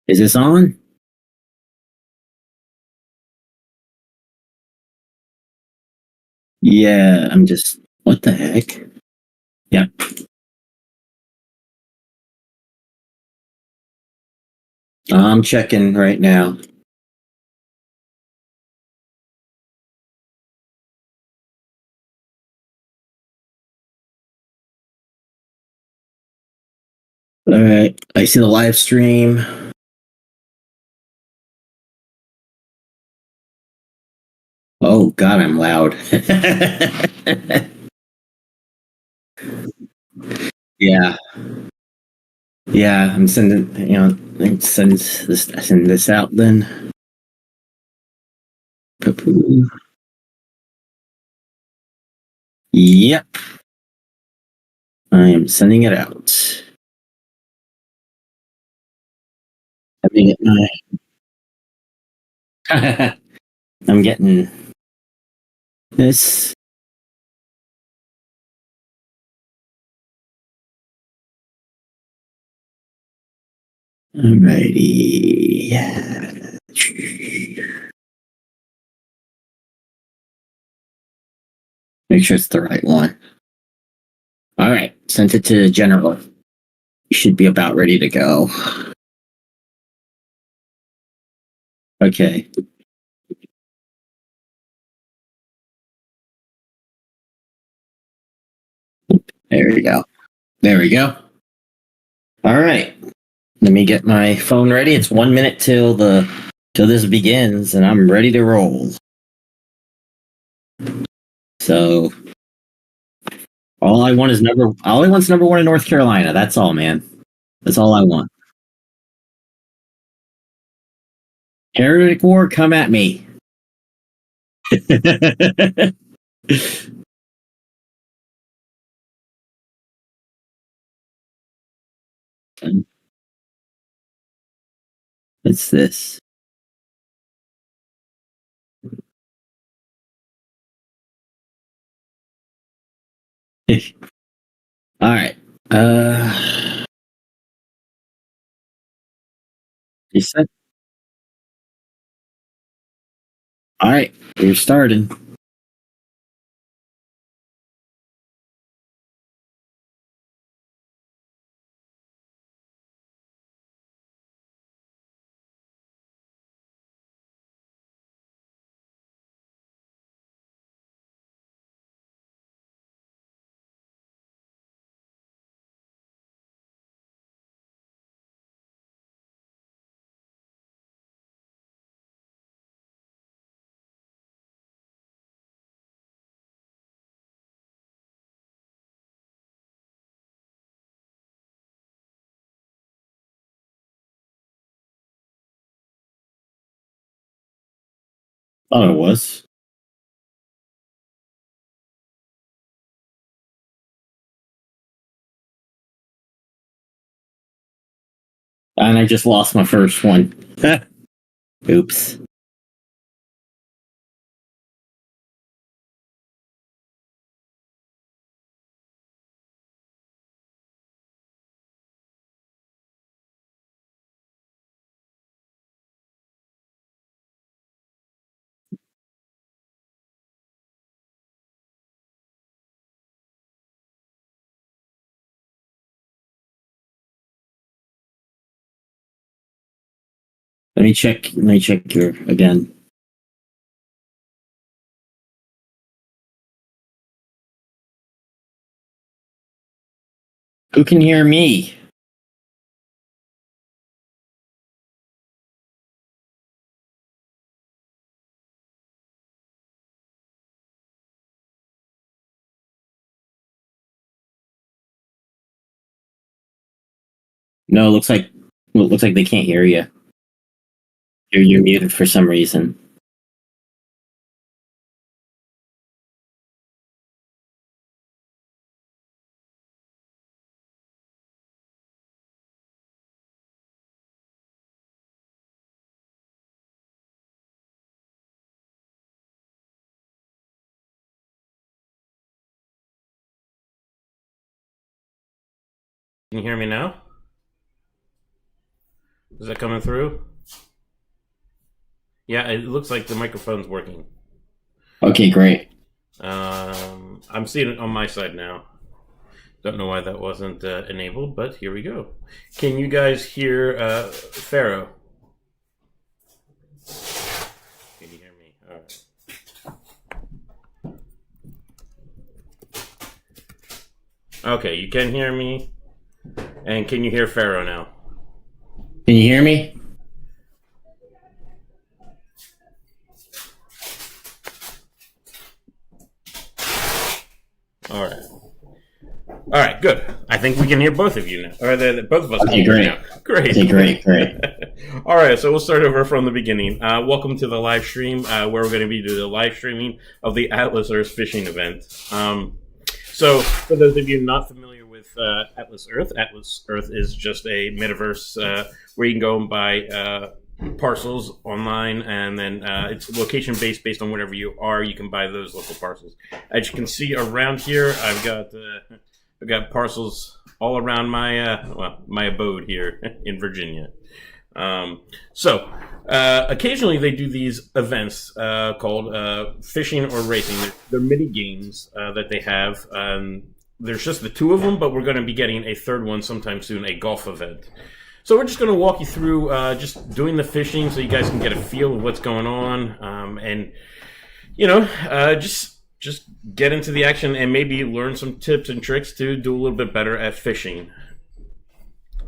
Is this on? Yeah, I'm just. What the heck? Yep. I'm checking right now. All right. I see the live stream. Oh, God, I'm loud. Yeah. Yeah, I'm sending, send this out then. Poo-poo. Yep. I am sending it out. Let me get my. I'm getting this. Alrighty. Make sure it's the right one. All right. Sent it to general. You should be about ready to go. Okay. There we go. There we go. All right. Let me get my phone ready. It's 1 minute till this begins, and I'm ready to roll. So all I want is number one in North Carolina. That's all, man. That's all I want. Heretic War, come at me. What's this? All right. You said. All right. We're starting. Oh, it was. And I just lost my first one. Oops. Let me check. Let me check your again. Who can hear me? No, looks like they can't hear you. You're muted for some reason. Can you hear me now? Is that coming through? Yeah, it looks like the microphone's working. Okay, great. I'm seeing it on my side now. Don't know why that wasn't enabled, but here we go. Can you guys hear Pharaoh? Can you hear me? All right. Okay, you can hear me. And can you hear Pharaoh now? Can you hear me? All right. All right, good. I think we can hear both of you now. Or both of us can hear great. now. Great. Okay, great. All right, so we'll start over from the beginning. Welcome to the live stream, where we're going to be doing the live streaming of the Atlas Earth fishing event. So, for those of you not familiar with Atlas Earth is just a metaverse where you can go and buy parcels online, and then it's location based on wherever you are. You can buy those local parcels. As you can see around here, I've got parcels all around my abode here in Virginia. Occasionally they do these events called fishing or racing. They're mini games that they have. There's just the two of them, but we're going to be getting a third one sometime soon, a golf event. So we're just going to walk you through just doing the fishing so you guys can get a feel of what's going on, and just get into the action and maybe learn some tips and tricks to do a little bit better at fishing.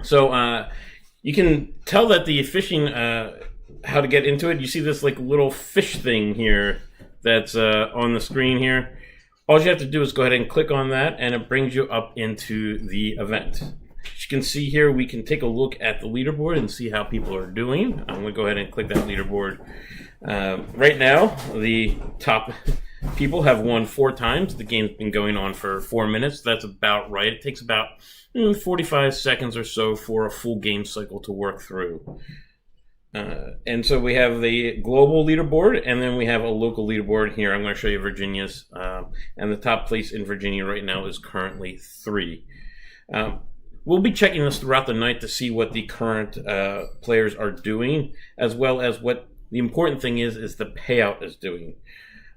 So you can tell that the fishing, how to get into it. You see this like little fish thing here that's on the screen here. All you have to do is go ahead and click on that, and it brings you up into the event. As you can see here, we can take a look at the leaderboard and see how people are doing. I'm going to go ahead and click that leaderboard. Right now, the top people have won 4 times. The game's been going on for 4 minutes. That's about right. It takes about 45 seconds or so for a full game cycle to work through. And so we have the global leaderboard, and then we have a local leaderboard here. I'm going to show you Virginia's. And the top place in Virginia right now is currently 3. We'll be checking this throughout the night to see what the current players are doing, as well as what the important thing is the payout is doing.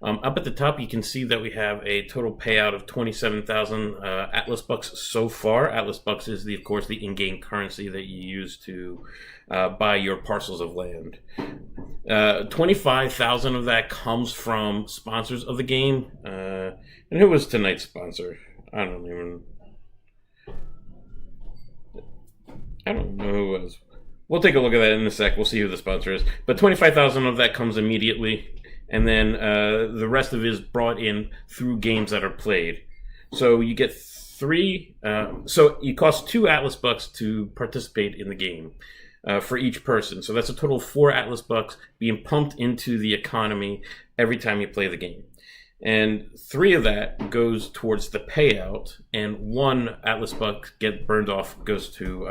Up at the top, you can see that we have a total payout of 27,000 Atlas Bucks so far. Atlas Bucks is, of course, the in-game currency that you use to buy your parcels of land. 25,000 of that comes from sponsors of the game. And who was tonight's sponsor? I don't know who it was. We'll take a look at that in a sec. We'll see who the sponsor is. But 25,000 of that comes immediately. And then the rest of it is brought in through games that are played. So you get 3. So it costs 2 Atlas Bucks to participate in the game for each person. So that's a total of 4 Atlas Bucks being pumped into the economy every time you play the game. And 3 of that goes towards the payout, and 1 Atlas Buck gets burned off, goes to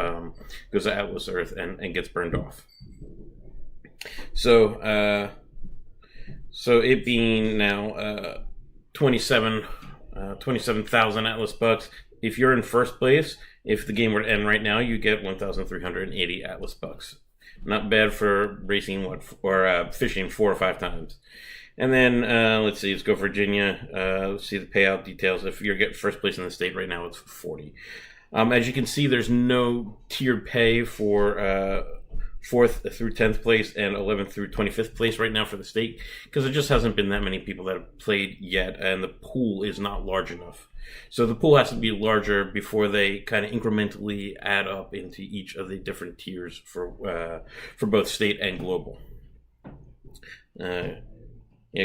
Atlas Earth and gets burned off. So it being now 27,000 Atlas Bucks. If you're in first place, if the game were to end right now, you get 1,380 Atlas Bucks. Not bad for racing or fishing 4 or 5 times. And then, let's see, let's go Virginia. Let's see the payout details. If you're getting first place in the state right now, it's 40. As you can see, there's no tiered pay for 4th through 10th place and 11th through 25th place right now for the state, because there just hasn't been that many people that have played yet, and the pool is not large enough. So the pool has to be larger before they kind of incrementally add up into each of the different tiers for both state and global.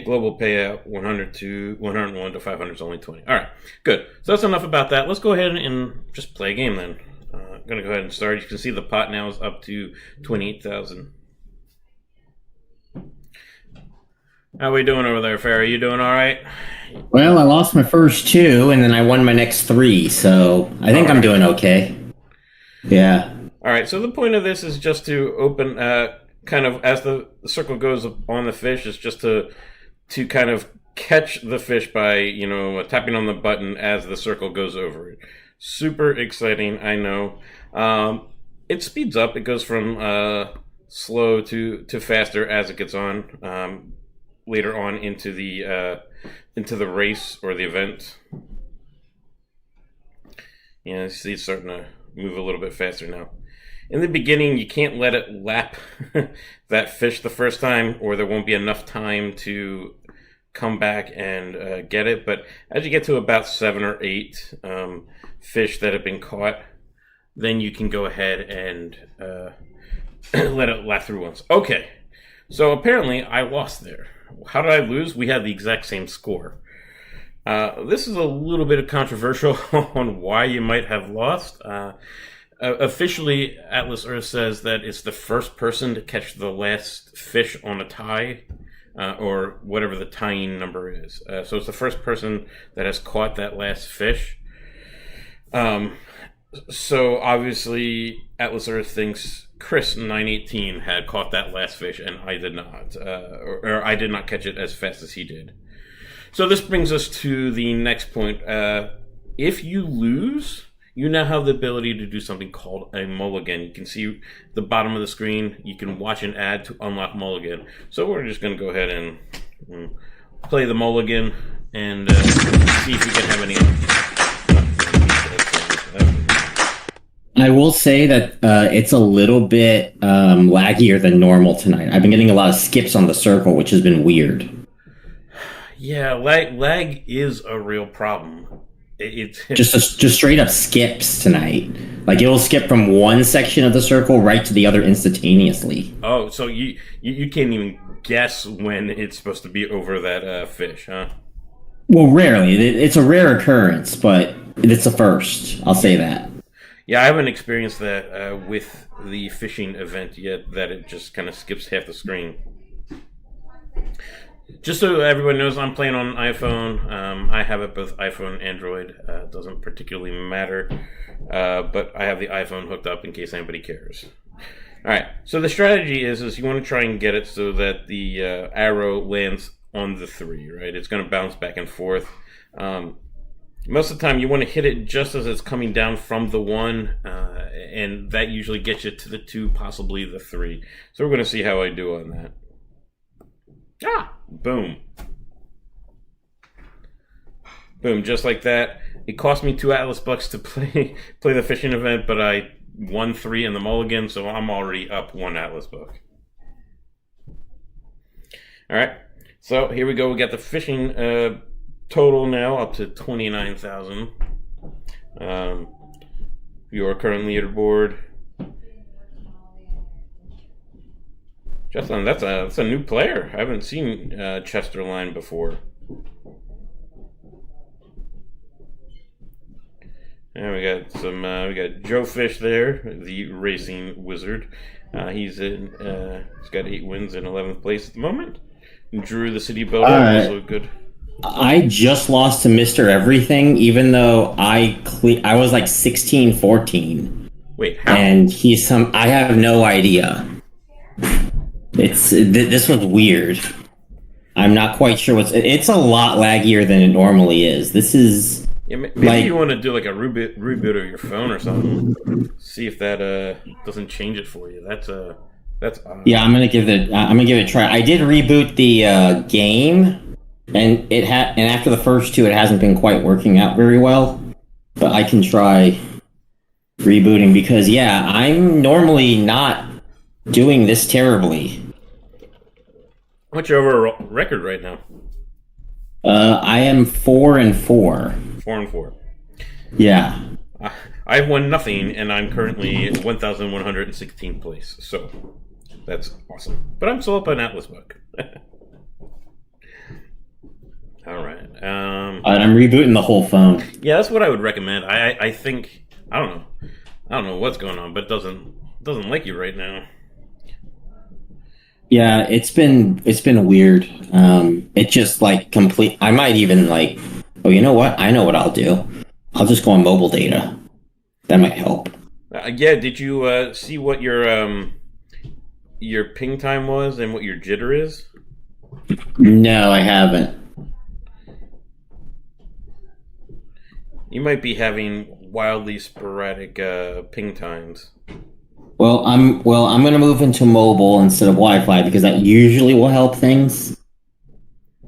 Global payout 100 to 101 to 500 is only 20. All right, good. So that's enough about that. Let's go ahead and just play a game then. I'm going to go ahead and start. You can see the pot now is up to 28,000. How are we doing over there, Farrah? You doing all right? Well, I lost my first 2, and then I won my next 3, so I think I'm doing okay. Yeah. All right, so the point of this is just to open, kind of as the circle goes on the fish, is just to kind of catch the fish by, tapping on the button as the circle goes over it. Super exciting, I know. It speeds up. It goes from slow to faster as it gets on. Later on into the race or the event. Yeah, you see it's starting to move a little bit faster now. In the beginning, you can't let it lap that fish the first time, or there won't be enough time to come back and get it. But as you get to about 7 or 8 fish that have been caught, then you can go ahead and let it lap through once. Okay, so apparently I lost there. How did I lose? We had the exact same score. This is a little bit controversial on why you might have lost. Officially, Atlas Earth says that it's the first person to catch the last fish on a tie, or whatever the tying number is. So it's the first person that has caught that last fish. So obviously, Atlas Earth thinks Chris 918 had caught that last fish, and I did not, or I did not catch it as fast as he did. So this brings us to the next point. If you lose, you now have the ability to do something called a mulligan. You can see the bottom of the screen. You can watch an ad to unlock mulligan. So we're just going to go ahead and play the mulligan and see if we can have any. I will say that it's a little bit laggier than normal tonight. I've been getting a lot of skips on the circle, which has been weird. Yeah, lag is a real problem. It's just straight up skips tonight. Like it'll skip from one section of the circle right to the other instantaneously. Oh, so you can't even guess when it's supposed to be over that fish, huh? Well, rarely. It's a rare occurrence, but it's a first. I'll say that. Yeah, I haven't experienced that with the fishing event yet, that it just kind of skips half the screen. Just so everyone knows, I'm playing on iPhone. I have it both iPhone and Android. It doesn't particularly matter, but I have the iPhone hooked up in case anybody cares. All right, so the strategy is you want to try and get it so that the arrow lands on the 3, right? It's going to bounce back and forth. Most of the time, you want to hit it just as it's coming down from the 1, and that usually gets you to the 2, possibly the 3. So we're going to see how I do on that. Boom. Boom, just like that. It cost me 2 Atlas bucks to play the fishing event, but I won 3 in the mulligan, so I'm already up 1 Atlas buck. All right, so here we go. We got the fishing total now up to 29,000. Your current leaderboard. Justin, that's a new player. I haven't seen Chesterline before. And we got Joe Fish there, the racing wizard. He's got 8 wins in 11th place at the moment. Drew the city builder, also good. I just lost to Mr. Everything, even though I was like 16-14. Wait, how? And I have no idea. This was weird. I'm not quite sure it's a lot laggier than it normally is. This is maybe you want to do like a reboot of your phone or something. See if that doesn't change it for you. That's odd. Yeah, I'm gonna give it a try. I did reboot the game, and and after the first 2, it hasn't been quite working out very well. But I can try rebooting because I'm normally not doing this terribly. What's your overall record right now? I am 4-4. 4-4. Yeah. I've won nothing, and I'm currently 1,116th place. So that's awesome. But I'm still up an Atlas book. All right. I'm rebooting the whole phone. Yeah, that's what I would recommend. I think I don't know what's going on, but it doesn't like you right now. Yeah, it's been weird. It just like complete. I might even like. Oh, you know what? I know what I'll do. I'll just go on mobile data. That might help. Yeah. Did you see what your ping time was and what your jitter is? No, I haven't. You might be having wildly sporadic ping times. I'm gonna move into mobile instead of Wi-Fi because that usually will help things.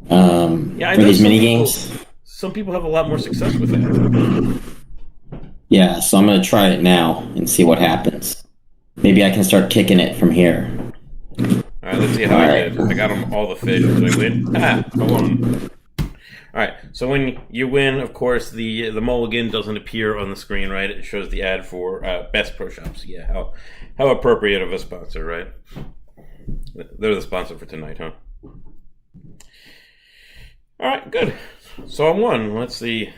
Yeah, I For know these mini games. some people have a lot more success with that. Yeah, so I'm gonna try it now and see what happens. Maybe I can start kicking it from here. All right, let's see how All I right. did. I got them all the fish. Did I win? Ah, I won. All right. So when you win, of course, the mulligan doesn't appear on the screen, right? It shows the ad for Best Pro Shops. Yeah, how appropriate of a sponsor, right? They're the sponsor for tonight, huh? All right, good. So I won. Let's see.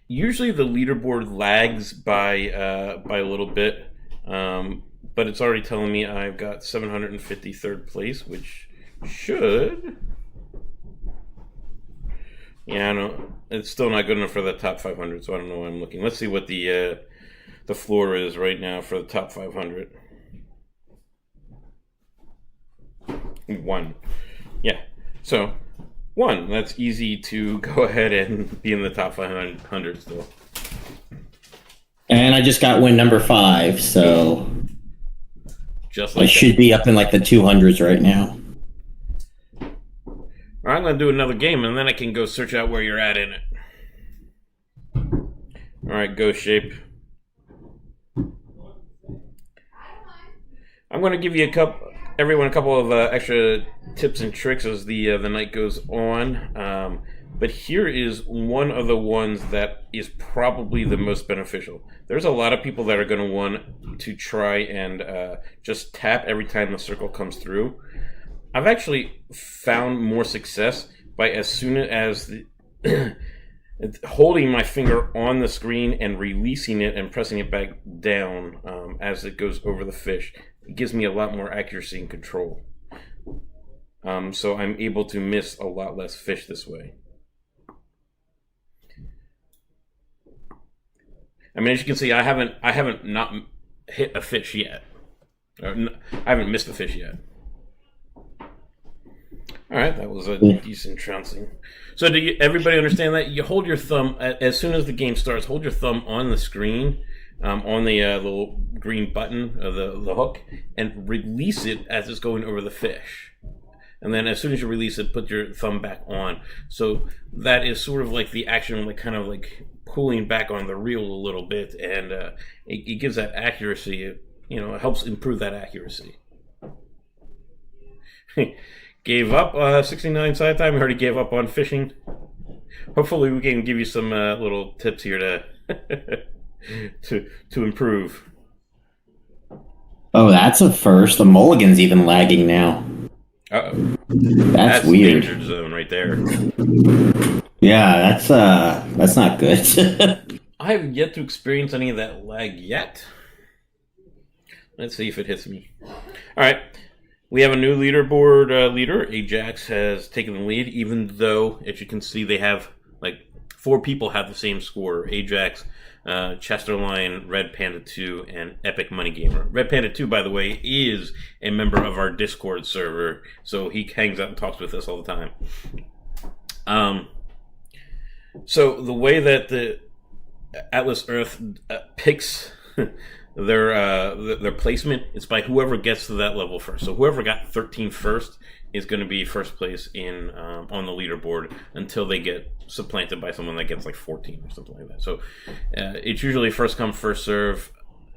Usually the leaderboard lags by a little bit, but it's already telling me I've got 753rd place, which should. Yeah, I know it's still not good enough for the top 500, so I don't know why I'm looking. Let's see what the floor is right now for the top 500. 1. Yeah. So 1. That's easy to go ahead and be in the top 500 still. And I just got win number 5, so Just like I should be up in like the 200s right now. All right, I'm going to do another game, and then I can go search out where you're at in it. All right, go shape. I'm going to give you everyone a couple of extra tips and tricks as the night goes on. But here is one of the ones that is probably the most beneficial. There's a lot of people that are going to want to try and just tap every time the circle comes through. I've actually found more success by as soon as holding my finger on the screen and releasing it and pressing it back down as it goes over the fish. It gives me a lot more accuracy and control. So I'm able to miss a lot less fish this way. I mean, as you can see, I haven't not hit a fish yet. I haven't missed a fish yet. All right, that was a decent trouncing. So, everybody understand that? You hold your thumb as soon as the game starts. Hold your thumb on the screen, on the little green button of the hook, and release it as it's going over the fish. And then, as soon as you release it, put your thumb back on. So that is sort of like the action, like kind of like pulling back on the reel a little bit, and it gives that accuracy. It helps improve that accuracy. Gave up 69 side time. Already gave up on fishing. Hopefully, we can give you some little tips here to to improve. Oh, that's a first. The mulligan's even lagging now. Uh-oh. That's weird. Danger zone right there. Yeah, that's not good. I have yet to experience any of that lag yet. Let's see if it hits me. All right. We have a new leaderboard leader. Ajax has taken the lead, even though, as you can see, they have, 4 people have the same score. Ajax, Chesterline, Red Panda 2, and Epic Money Gamer. Red Panda 2, by the way, is a member of our Discord server, so he hangs out and talks with us all the time. So the way that the Atlas Earth picks their placement is by whoever gets to that level first. So whoever got 13 first is going to be first place in on the leaderboard until they get supplanted by someone that gets 14 or something like that. So it's usually first come, first serve.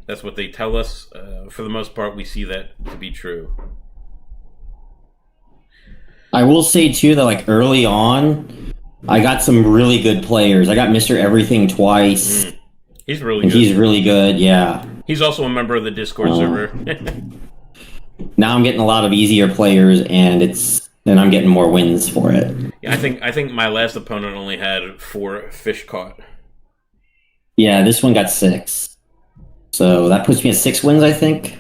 That's what they tell us. For the most part, we see that to be true. I will say too that early on, I got some really good players. I got Mr. Everything twice. He's really good. He's really good, yeah. He's also a member of the Discord server. Now I'm getting a lot of easier players, and I'm getting more wins for it. Yeah, I think my last opponent only had 4 fish caught. Yeah, this one got 6. So that puts me at 6 wins, I think.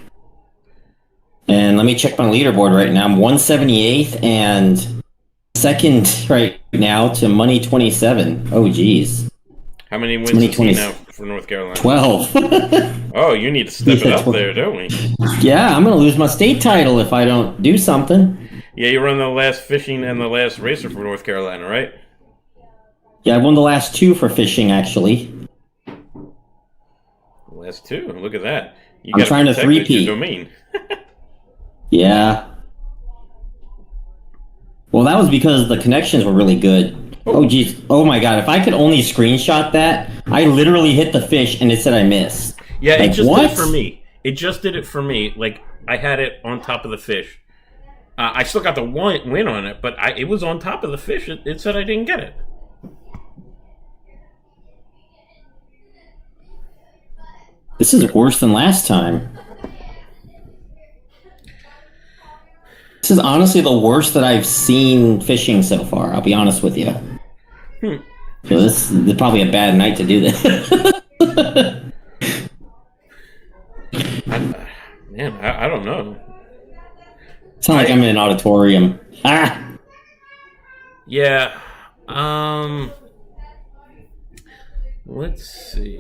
And let me check my leaderboard right now. I'm 178th and second right now to Money 27. Oh, geez. How many wins is he now for North Carolina? 12. Oh, you need to step it up there, don't we? Yeah, I'm going to lose my state title if I don't do something. Yeah, you run the last fishing and the last racer for North Carolina, right? Yeah, I won the last 2 for fishing, actually. Last 2? Look at that. You I'm gotta trying to protect your three-peat. domain. Yeah. Well, that was because the connections were really good. Oh, geez. Oh, my God. If I could only screenshot that, I literally hit the fish and it said I missed. Yeah, it Like, just did it what? for me. It just did it for me. Like, I had it on top of the fish. I still got the win on it, but it was on top of the fish. It said I didn't get it. This is worse than last time. This is honestly the worst that I've seen fishing so far, I'll be honest with you. So this is probably a bad night to do this. I don't know. It's not like I'm in an auditorium. Ah! Yeah. Let's see.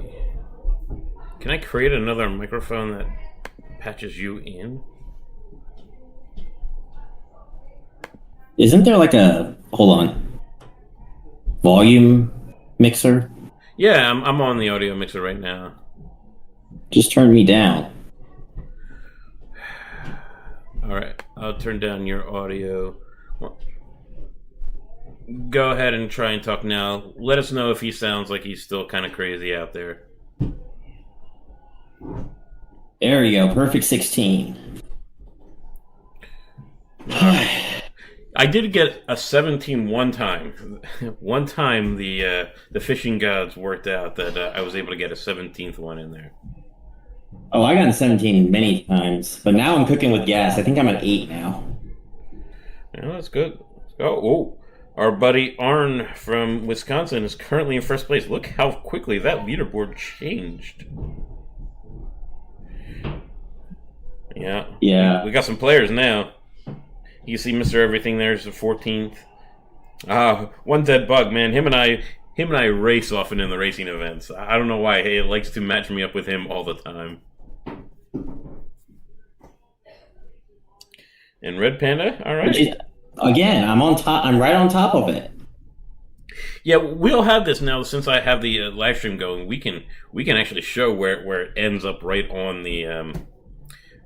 Can I create another microphone that patches you in? Isn't there like a... Hold on. Volume mixer? Yeah, I'm on the audio mixer right now. Just turn me down. Alright, I'll turn down your audio. Well, go ahead and try and talk now. Let us know if he sounds like he's still kind of crazy out there. There we go. Perfect 16. I did get a 17 one time. One time the fishing gods worked out that I was able to get a 17th one in there. Oh, I got a 17 many times, but now I'm cooking with gas. I think I'm at 8 now. Yeah, that's good. Oh, our buddy Arn from Wisconsin is currently in first place. Look how quickly that leaderboard changed. Yeah. We got some players now. You see Mr. Everything there's the 14th. One dead bug, man. Him and I race often in the racing events. I don't know why. Hey, it likes to match me up with him all the time. And Red Panda, all right. Again, I'm on top. I'm right on top of it. Yeah, we'll have this now since I have the live stream going. We can actually show where it ends up right on the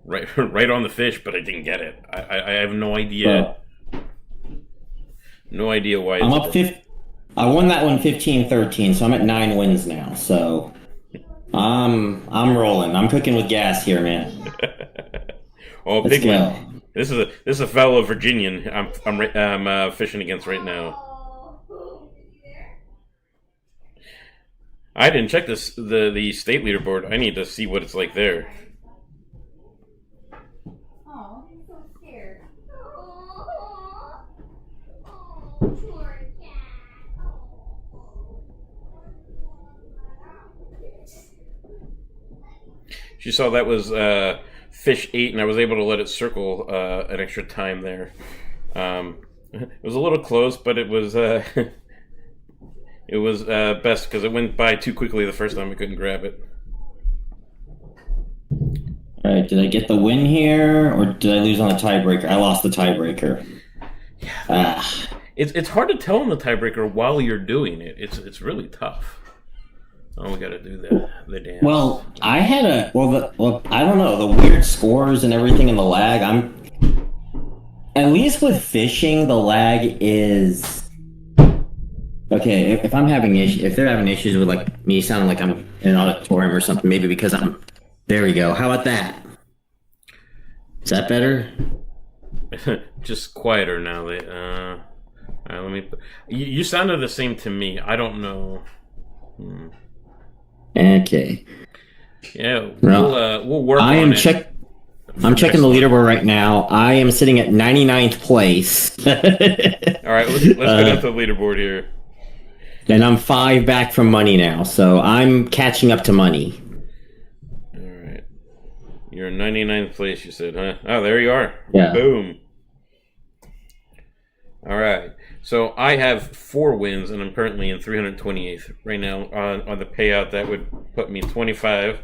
right on the fish, but I didn't get it. I have no idea. No idea why. I'm up 5. I won that one 15-13, so I'm at 9 wins now. So I'm rolling. I'm cooking with gas here, man. Oh, Let's Pigman. go. This is a fellow Virginian I'm fishing against right now. I didn't check the state leaderboard. I need to see what it's like there. Oh, I'm so scared. Oh, poor cat. She saw that was fish 8, and I was able to let it circle an extra time there. It was a little close, but it was it was best because it went by too quickly the first time I couldn't grab it. All right, did I get the win here, or did I lose on the tiebreaker? I lost the tiebreaker. It's hard to tell in the tiebreaker while you're doing it. It's really tough. Oh, we got to do the dance. Well, I had I don't know, the weird scores and everything and the lag. At least with fishing, the lag is okay. If I'm having if they're having issues with like me sounding like I'm in an auditorium or something, maybe because I'm. There we go. How about that? Is that better? Just quieter now. All right, let me. You sounded the same to me. I don't know. Okay. Yeah, we'll work on it. I'm checking the leaderboard right now. I am sitting at 99th place. All right, let's go down to the leaderboard here. And I'm 5 back from money now, so I'm catching up to money. All right. You're in 99th place, you said, huh? Oh, there you are. Yeah. Boom. All right. So I have 4 wins, and I'm currently in 328th right now on the payout. That would put me 25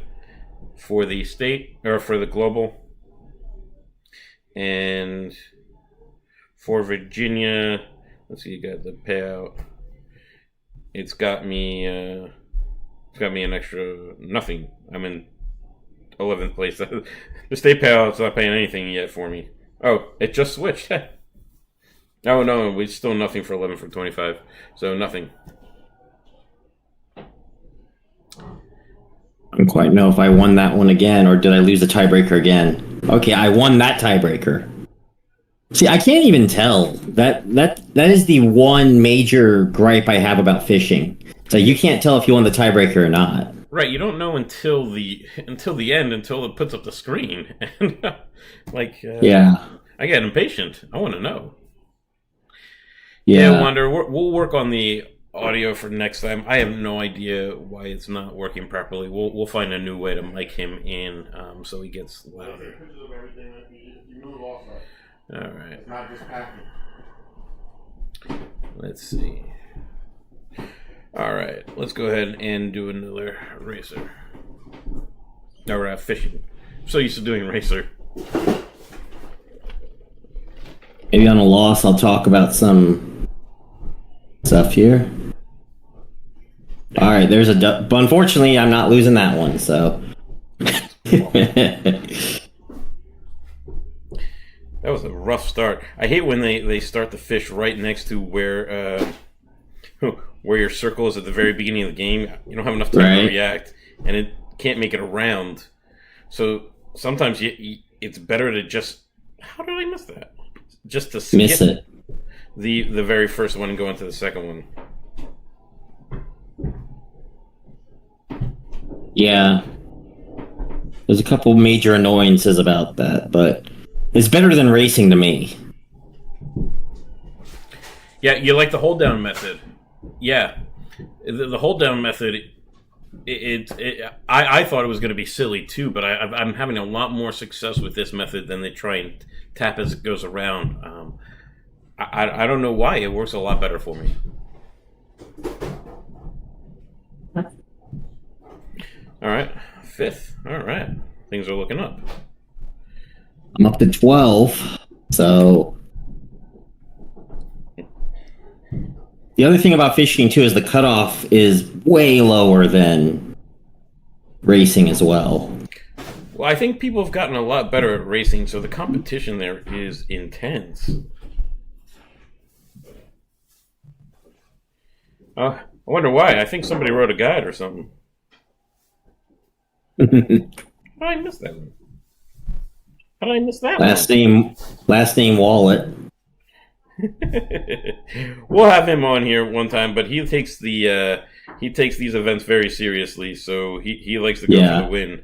for the state or for the global, and for Virginia. Let's see, you got the payout. It's got me an extra nothing. I'm in 11th place. The state payout's not paying anything yet for me. Oh, it just switched. Oh no, we still nothing for 11 for 25. So nothing. I don't quite know if I won that one again or did I lose the tiebreaker again. Okay, I won that tiebreaker. See, I can't even tell. That is the one major gripe I have about fishing. So you can't tell if you won the tiebreaker or not. Right, you don't know until the end, until it puts up the screen. And Yeah. I get impatient. I want to know. Yeah. Wonder. We'll work on the audio for next time. I have no idea why it's not working properly. We'll find a new way to mic him in so he gets louder. All right. Let's see. All right, let's go ahead and do another racer. Or fishing. I'm so used to doing racer. Maybe on a loss, I'll talk about some stuff here. All right, there's but unfortunately, I'm not losing that one, so. That was a rough start. I hate when they start the fish right next to where your circle is at the very beginning of the game. You don't have enough time to react, and it can't make it around. So sometimes it's better to just... How did I miss that? Just to skip it. The very first one and go into the second one. Yeah. There's a couple major annoyances about that, but it's better than racing to me. Yeah, you like the hold down method. Yeah. The hold down method, I thought it was going to be silly too, but I'm having a lot more success with this method than they try and tap as it goes around. I don't know why. It works a lot better for me. All right, 5th. All right, things are looking up. I'm up to 12, so... The other thing about fishing, too, is the cutoff is way lower than racing as well. Well, I think people have gotten a lot better at racing, so the competition there is intense. I wonder why. I think somebody wrote a guide or something. How did I miss that one? How did I miss that one? Last name Wallet. We'll have him on here one time, but he takes these events very seriously, so he likes to go for the win.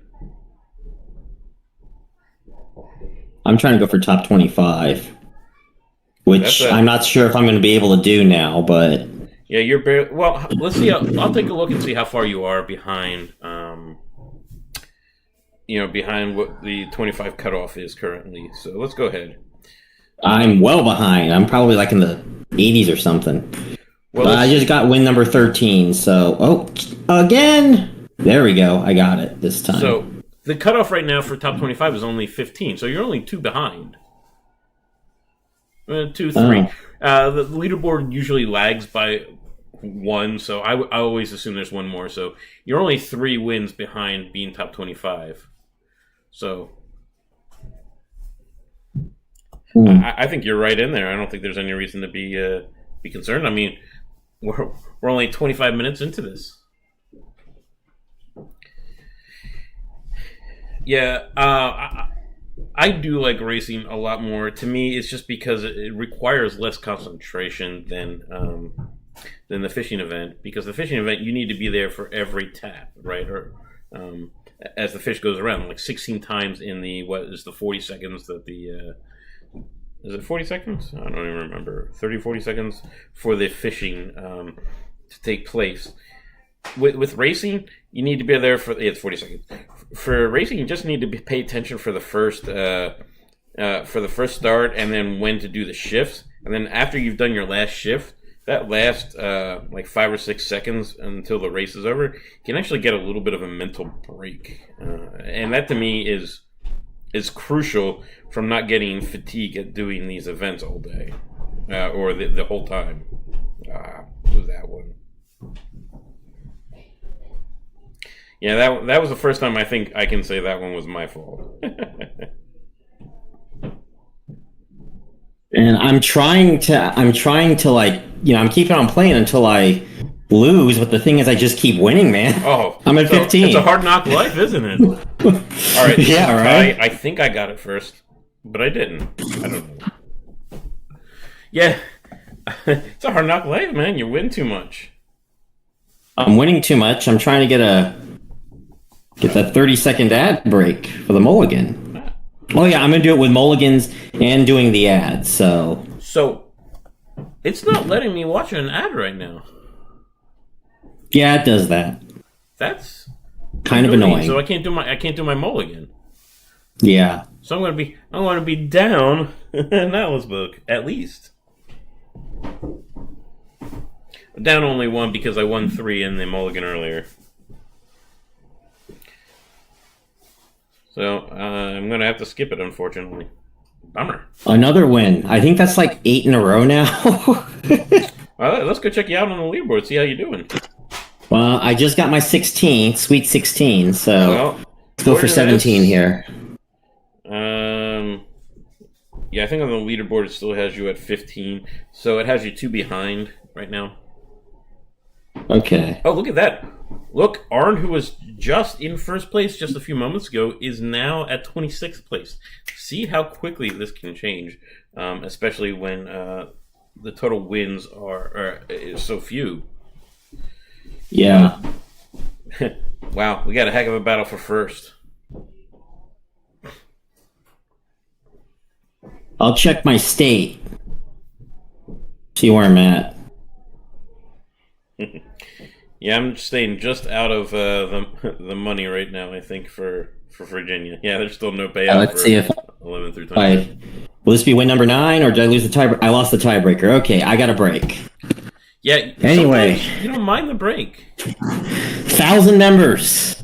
I'm trying to go for top 25, which I'm not sure if I'm going to be able to do now, but yeah, you're barely. Well, let's see. I'll take a look and see how far you are behind. Behind what the 25 cutoff is currently. So let's go ahead. I'm well behind. I'm probably like in the 80s or something. Well, I just got win number 13, so... again! There we go. I got it this time. So, the cutoff right now for top 25 is only 15, so you're only 2 behind. 2, 3. The leaderboard usually lags by 1, so I always assume there's one more. So, you're only 3 wins behind being top 25. So... I think you're right in there. I don't think there's any reason to be concerned. I mean, we're only 25 minutes into this. Yeah, I do like racing a lot more. To me, it's just because it requires less concentration than the fishing event. Because the fishing event, you need to be there for every tap, right? Or as the fish goes around, like 16 times in the 40 seconds that the is it 40 seconds? I don't even remember. 30, 40 seconds for the fishing to take place. With racing, you need to be there for... it's 40 seconds. For racing, you just need to pay attention for the first start and then when to do the shifts. And then after you've done your last shift, that last like 5 or 6 seconds until the race is over, you can actually get a little bit of a mental break. And that to me is crucial from not getting fatigue at doing these events all day or the whole time. What was that one? Yeah, that was the first time I think I can say that one was my fault. And I'm trying to like, I'm keeping on playing until I lose, but the thing is I just keep winning, man. Oh, I'm at 15. It's a hard knock life, isn't it? All right, yeah, right. I think I got it first, but I didn't. I don't know. Yeah, it's a hard knock life, man. You win too much. I'm winning too much. I'm trying to get that 30-second ad break for the mulligan. Oh yeah, I'm gonna do it with mulligans and doing the ads. So it's not letting me watch an ad right now. Yeah, it does that. That's kind of annoying. So I can't do my mulligan. Yeah. So I'm gonna be down in Alice book at least. Down only one because I won 3 in the mulligan earlier. So I'm gonna have to skip it, unfortunately. Bummer. Another win. I think that's like 8 in a row now. Well, let's go check you out on the leaderboard. See how you're doing. Well, I just got my 16, sweet 16. So let's go for 17 here. Yeah, I think on the leaderboard it still has you at 15. So it has you 2 behind right now. Okay. Oh, look at that. Look, Arn, who was just in first place just a few moments ago, is now at 26th place. See how quickly this can change, especially when the total wins are so few. Yeah. Wow, we got a heck of a battle for first. I'll check my state. See where I'm at. Yeah, I'm staying just out of the money right now, I think, for Virginia. Yeah, there's still no payout let's see if 11 through 20. Will this be win number 9, or did I lose the tie? I lost the tiebreaker. Okay, I got a break. Yeah. Anyway. You don't mind the break. 1,000 members.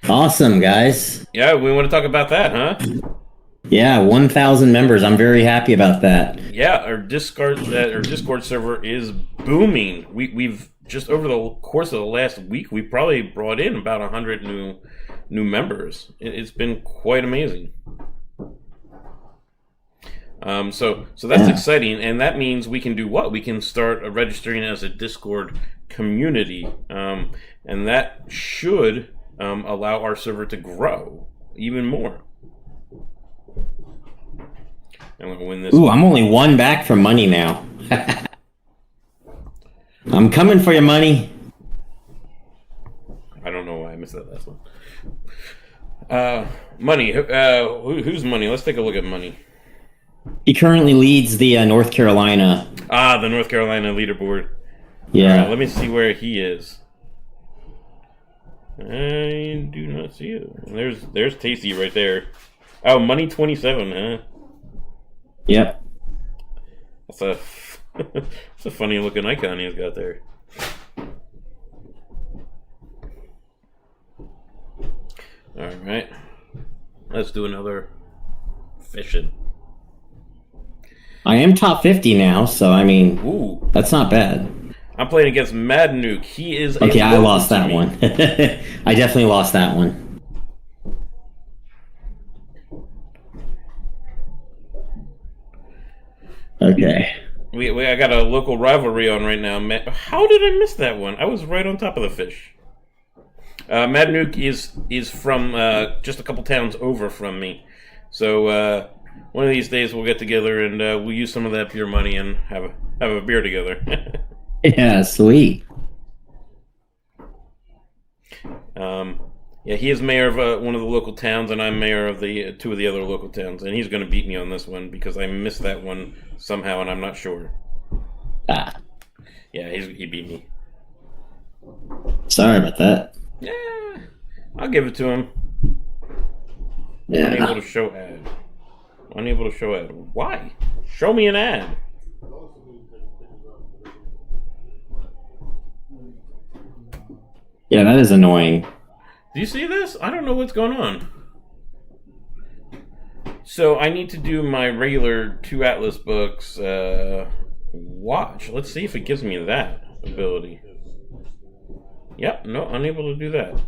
Awesome, guys. Yeah, we want to talk about that, huh? Yeah, 1,000 members. I'm very happy about that. Yeah, our Discord server is booming. We've just over the course of the last week, we probably brought in about 100 new members. It's been quite amazing. So that's exciting, and that means we can do what? We can start registering as a Discord community, and that should allow our server to grow even more. I'm gonna win this. Ooh, I'm only 1 back from money now. I'm coming for your money. I don't know why I missed that last one. Money. Who's money? Let's take a look at money. He currently leads the North Carolina. The North Carolina leaderboard. Yeah. Let me see where he is. I do not see it. There's Tasty right there. Oh, money 27, huh? Yep. That's a funny looking icon he's got there. Alright. Let's do another fishing. I am top 50 now, so I mean, ooh, that's not bad. I'm playing against Mad Nuke. He is okay. I lost that one. I definitely lost that one. Okay. I got a local rivalry on right now. How did I miss that one? I was right on top of the fish. Mad Nuke is from just a couple towns over from me. So one of these days we'll get together and we'll use some of that pure money and have a beer together. Yeah, sweet. Yeah, he is mayor of one of the local towns, and I'm mayor of the 2 of the other local towns, and he's going to beat me on this one because I missed that one somehow, and I'm not sure. Ah. Yeah, he beat me. Sorry about that. Yeah, I'll give it to him. Yeah. Unable to show ad. Unable to show ad. Why? Show me an ad. Yeah, that is annoying. Do you see this? I don't know what's going on. So I need to do my regular 2 Atlas books watch. Let's see if it gives me that ability. Yep, no, unable to do that.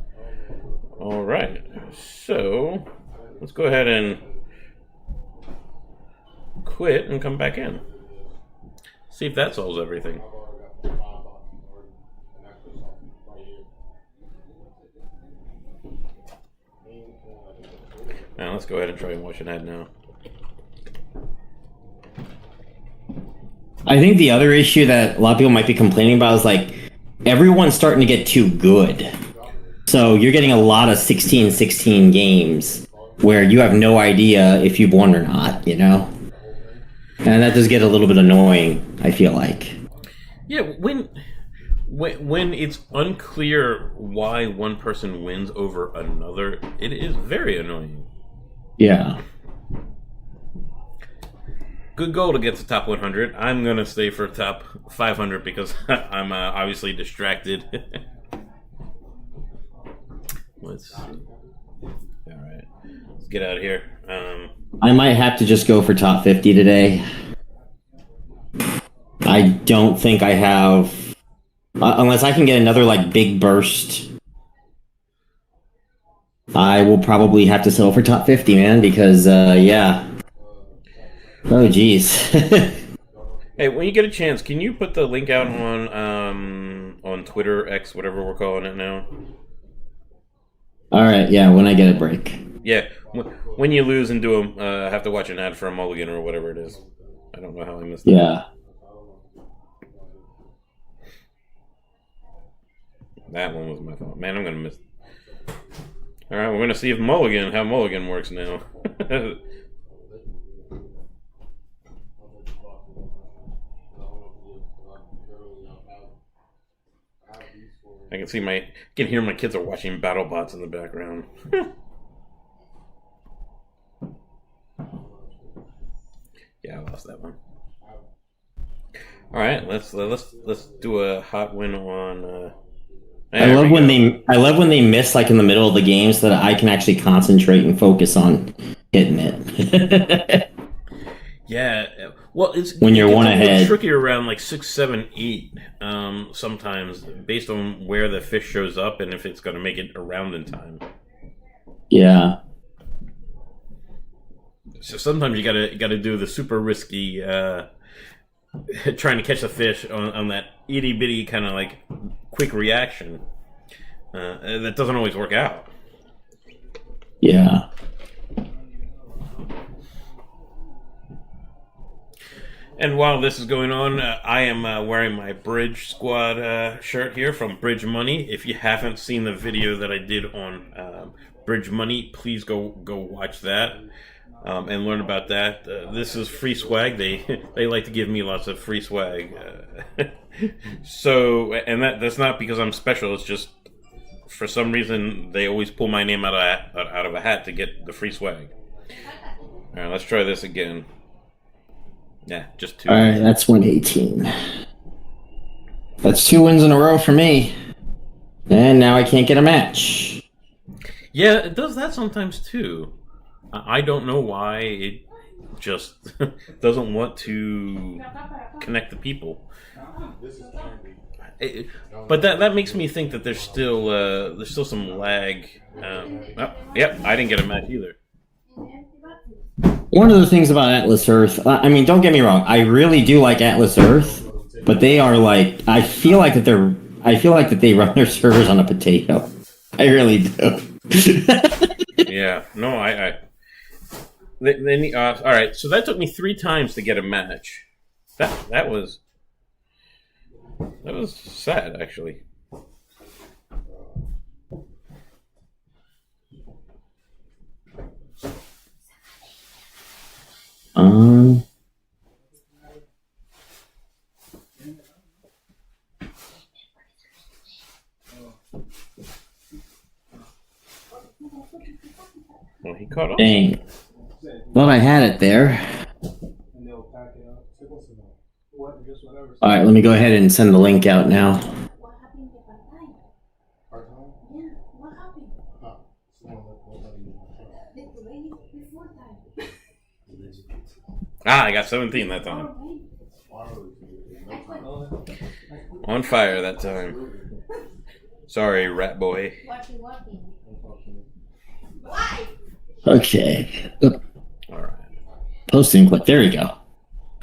All right. So let's go ahead and quit and come back in. See if that solves everything. Now let's go ahead and try and watch an ad now. I think the other issue that a lot of people might be complaining about is like everyone's starting to get too good. So you're getting a lot of 16-16 games where you have no idea if you've won or not, you know? And that does get a little bit annoying, I feel like. Yeah, when it's unclear why one person wins over another, it is very annoying. Yeah. Good goal to get to top 100. I'm going to stay for top 500 because I'm obviously distracted. Let's see. All right. Let's get out of here. I might have to just go for top 50 today. I don't think I have... unless I can get another, like, big burst, I will probably have to settle for top 50, man, because, yeah. Oh, jeez. Hey, when you get a chance, can you put the link out on Twitter, X, whatever we're calling it now? Alright, yeah, when I get a break. Yeah, when you lose and have to watch an ad for a mulligan or whatever it is. I don't know how I missed that. Yeah. That one was my fault. Man, I'm going to miss... Alright, we're going to see if how mulligan works now. I can hear my kids are watching BattleBots in the background. Yeah, I lost that one. All right, let's do a hot win on. I love when they miss like in the middle of the game so that I can actually concentrate and focus on hitting it. Yeah, well, when you're one ahead. Tricky around like 6, 7, 8. Sometimes based on where the fish shows up and if it's going to make it around in time. Yeah. So sometimes you gotta do the super risky trying to catch the fish on that itty bitty kind of like quick reaction. That doesn't always work out. Yeah. And while this is going on, I am wearing my Bridge Squad shirt here from Bridge Money. If you haven't seen the video that I did on Bridge Money, please go watch that and learn about that. This is free swag. They like to give me lots of free swag. So, and that's not because I'm special. It's just for some reason they always pull my name out of a hat to get the free swag. All right, let's try this again. Yeah, just 2. All right, that's 118. That's 2 wins in a row for me. And now I can't get a match. Yeah, it does that sometimes too. I don't know why it just doesn't want to connect the people. But that makes me think that there's still some lag. Yep, I didn't get a match either. One of the things about Atlas Earth, I mean, don't get me wrong, I really do like Atlas Earth, but they are like, I feel like that they run their servers on a potato. I really do. Yeah, no, all right, so that took me 3 times to get a match. That was sad, actually. Well, he caught up. Dang. Well, I had it there. Alright, let me go ahead and send the link out now. I got 17 that time. On fire that time. Sorry, rat boy. Okay. All right. Posting clip. There we go. All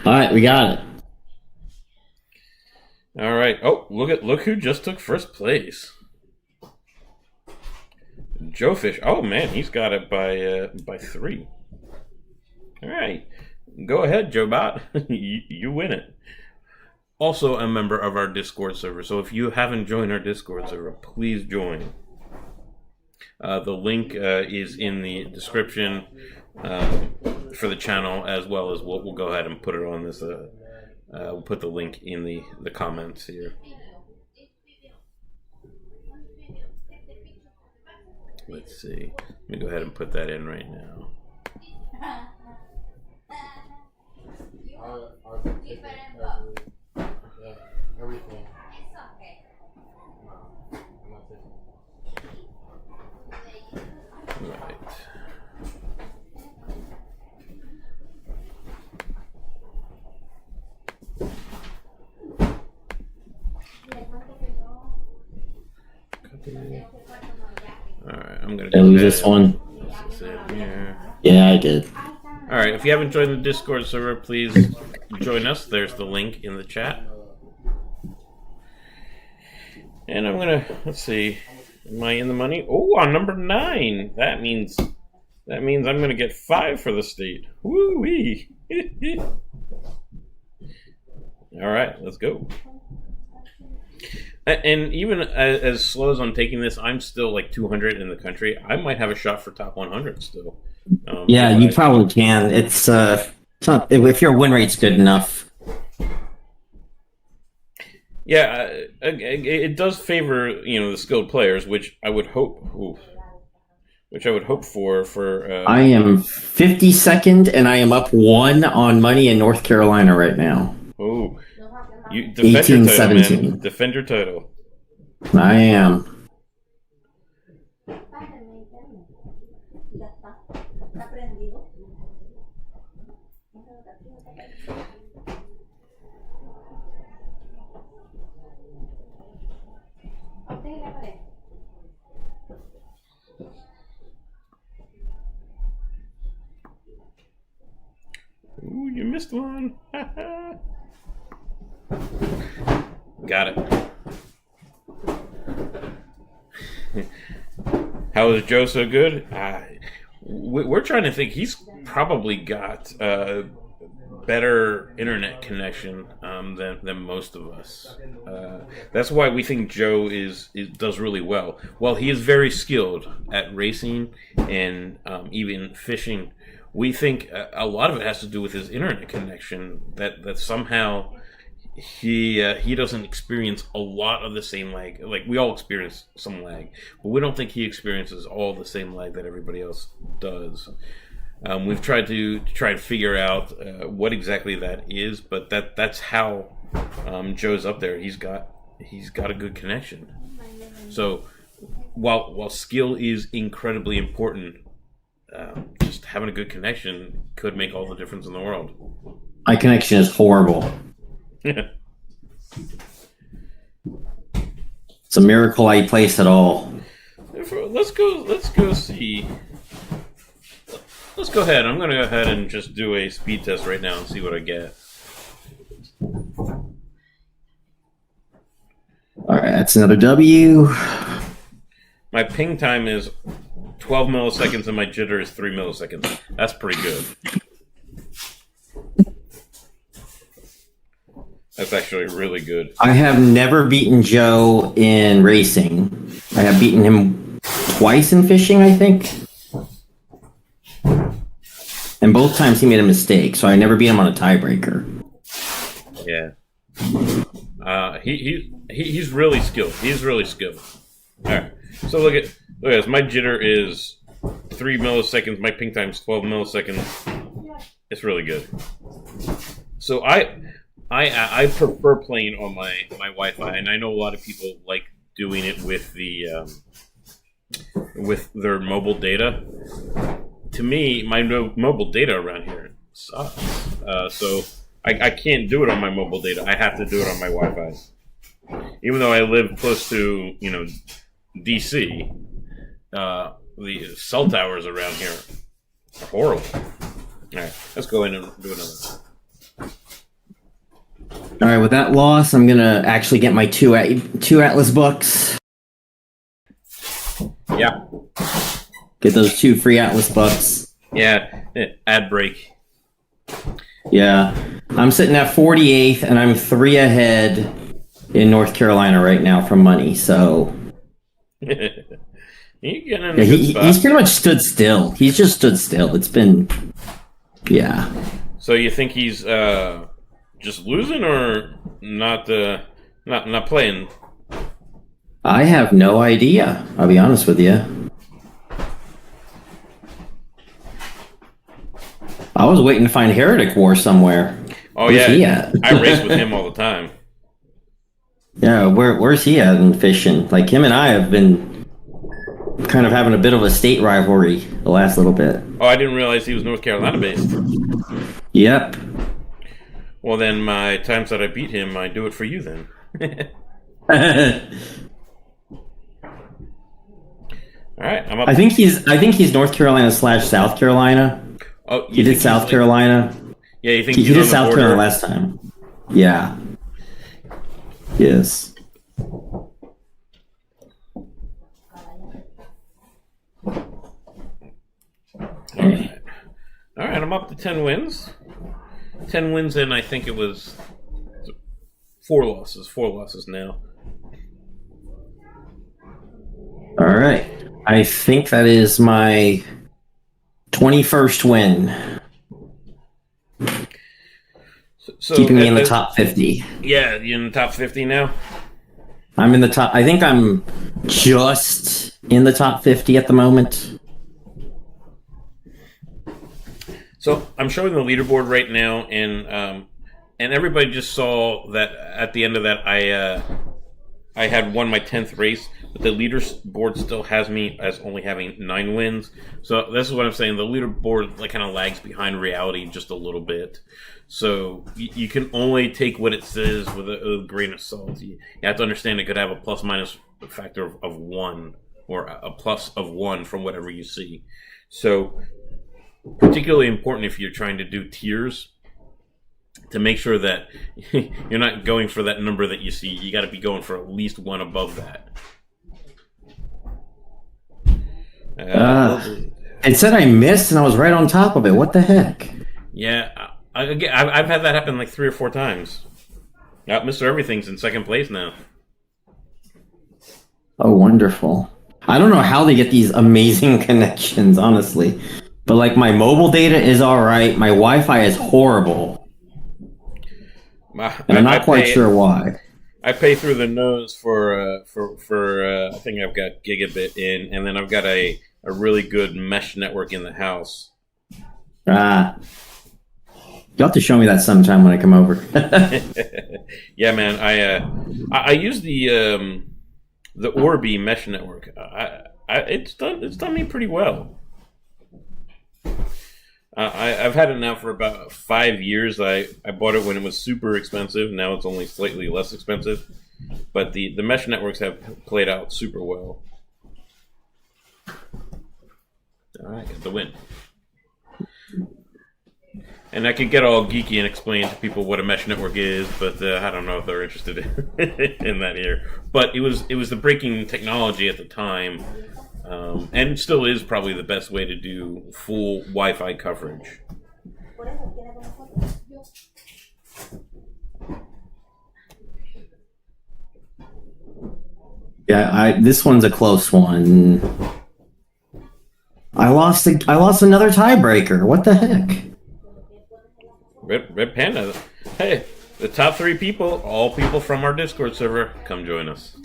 right, we got it. All right. Oh, look who just took first place. Joe Fish. Oh man, he's got it by 3. All right. Go ahead, Joe Bot. you win it. Also a member of our Discord server. So if you haven't joined our Discord server, please join. The link is in the description for the channel, as well as we'll go ahead and put it on this. We'll put the link in the comments here. Let's see. Let me go ahead and put that in right now. Everything. Right. Alright, I'm gonna Did I lose this one? This in here. Yeah, I did. Alright, if you haven't joined the Discord server, please join us. There's the link in the chat. And I'm gonna, let's see, am I in the money? Oh, on number 9. That means I'm gonna get 5 for the state. Woo-wee! Alright, let's go. And even as slow as I'm taking this, I'm still like 200 in the country. I might have a shot for top 100 still. Yeah, you probably can. It's not, if your win rate's good enough. Yeah, it does favor the skilled players, which I would hope. Which I would hope for. I am 52nd, and I am up 1 on money in North Carolina right now. Oh, you defend your title, man. Defend your title. I am. Ooh, you missed one. Got it. How is Joe so good? We're trying to think. He's probably got better internet connection than most of us. That's why we think Joe does really well. While he is very skilled at racing and even fishing, we think a lot of it has to do with his internet connection. That somehow he doesn't experience a lot of the same lag. Like, we all experience some lag, but we don't think he experiences all the same lag that everybody else does. We've tried to figure out what exactly that is, but that's how Joe's up there. He's got a good connection. So while skill is incredibly important, just having a good connection could make all the difference in the world. My connection is horrible. It's a miracle I place at all. Let's go see. Let's go ahead. I'm going to go ahead and just do a speed test right now and see what I get. All right, that's another W. My ping time is 12 milliseconds and my jitter is 3 milliseconds. That's pretty good. That's actually really good. I have never beaten Joe in racing. I have beaten him twice in fishing, I think. And both times he made a mistake, so I never beat him on a tiebreaker. Yeah. He's really skilled. He's really skilled. Alright. So look at this. My jitter is 3 milliseconds. My ping time is 12 milliseconds. It's really good. So I prefer playing on my Wi-Fi, and I know a lot of people like doing it with with their mobile data. To me, my mobile data around here sucks. So I can't do it on my mobile data. I have to do it on my Wi-Fi. Even though I live close to DC, the cell towers around here are horrible. All right, let's go in and do another. All right, with that loss, I'm gonna actually get my two Atlas bucks. Yeah. Get those 2 free Atlas bucks. Yeah, ad break. Yeah. I'm sitting at 48th, and I'm 3 ahead in North Carolina right now from money, so... You're getting in Yeah, a good spot. he's pretty much stood still. He's just stood still. It's been... Yeah. So you think he's just losing or not playing? I have no idea, I'll be honest with you. I was waiting to find Heretic War somewhere. Oh, Where's he yeah. at? I race with him all the time. Yeah, where's he at in fishing? Like, him and I have been kind of having a bit of a state rivalry the last little bit. Oh, I didn't realize he was North Carolina based. Yep. Well, then my times that I beat him, I do it for you then. All right, I'm up. I think he's North Carolina / South Carolina. Oh, He did South Carolina. Yeah, you think He he's did on the South border? Carolina last time. Yeah. Yes. All right, I'm up to 10 wins. 10 wins in, I think it was 4 losses. 4 losses now. All right. I think that is my 21st win. So Keeping me in the top 50. Yeah, you're in the top 50 now? I'm in the top. I think I'm just in the top 50 at the moment. So I'm showing the leaderboard right now, and everybody just saw that at the end of that I had won my 10th race, but the leaderboard still has me as only having 9 wins. So this is what I'm saying. The leaderboard kind of lags behind reality just a little bit. So you can only take what it says with a grain of salt. You have to understand it could have a plus minus factor of 1 or a plus of 1 from whatever you see. So particularly important if you're trying to do tiers, to make sure that you're not going for that number that you see. You got to be going for at least 1 above that. It said I missed and I was right on top of it. What the heck? Yeah, I've had that happen like 3 or 4 times. Mr. Everything's in 2nd place now. Oh, wonderful. I don't know how they get these amazing connections, honestly. But like my mobile data is alright. My Wi-Fi is horrible. And I'm not quite sure why. I pay through the nose for I think I've got gigabit in, and then I've got a really good mesh network in the house. You'll have to show me that sometime when I come over. Yeah, man. I use the Orbi mesh network. It's done me pretty well. I've had it now for about 5 years. I bought it when it was super expensive. Now it's only slightly less expensive. But the mesh networks have played out super well. All right, got the win. And I could get all geeky and explain to people what a mesh network is, but I don't know if they're interested in that here. But it was the breaking technology at the time. And still is probably the best way to do full Wi-Fi coverage. Yeah, this one's a close one. I lost another tiebreaker. What the heck? Red Panda. Hey, the top 3 people, all people from our Discord server, come join us.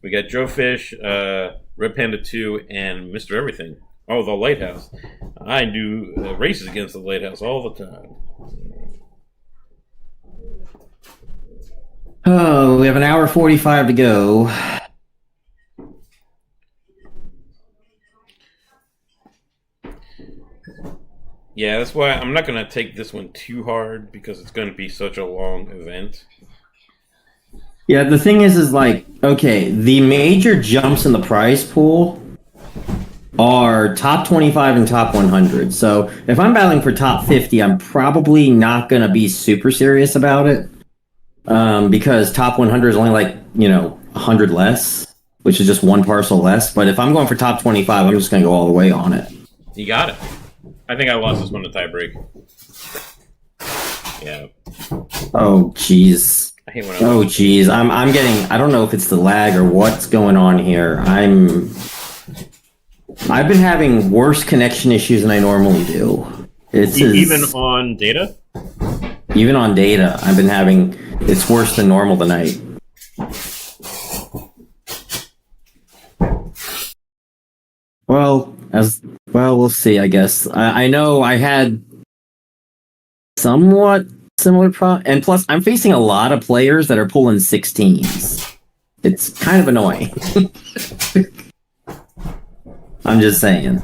We got Joe Fish, Red Panda 2, and Mr. Everything. Oh, the Lighthouse. I do races against the Lighthouse all the time. Oh, we have an hour 45 to go. Yeah, that's why I'm not going to take this one too hard, because it's going to be such a long event. Yeah, the thing is like, okay, the major jumps in the prize pool are top 25 and top 100. So if I'm battling for top 50, I'm probably not going to be super serious about it, because top 100 is only like, 100 less, which is just one parcel less. But if I'm going for top 25, I'm just going to go all the way on it. You got it. I think I lost this one to tiebreak. Yeah. Oh, jeez. I hate when Oh, jeez. I'm getting, I don't know if it's the lag or what's going on here. I've been having worse connection issues than I normally do. Even on data? Even on data, I've been having, it's worse than normal tonight. Well, we'll see, I guess. I know I had somewhat similar and plus I'm facing a lot of players that are pulling 16s. It's kind of annoying. I'm just saying.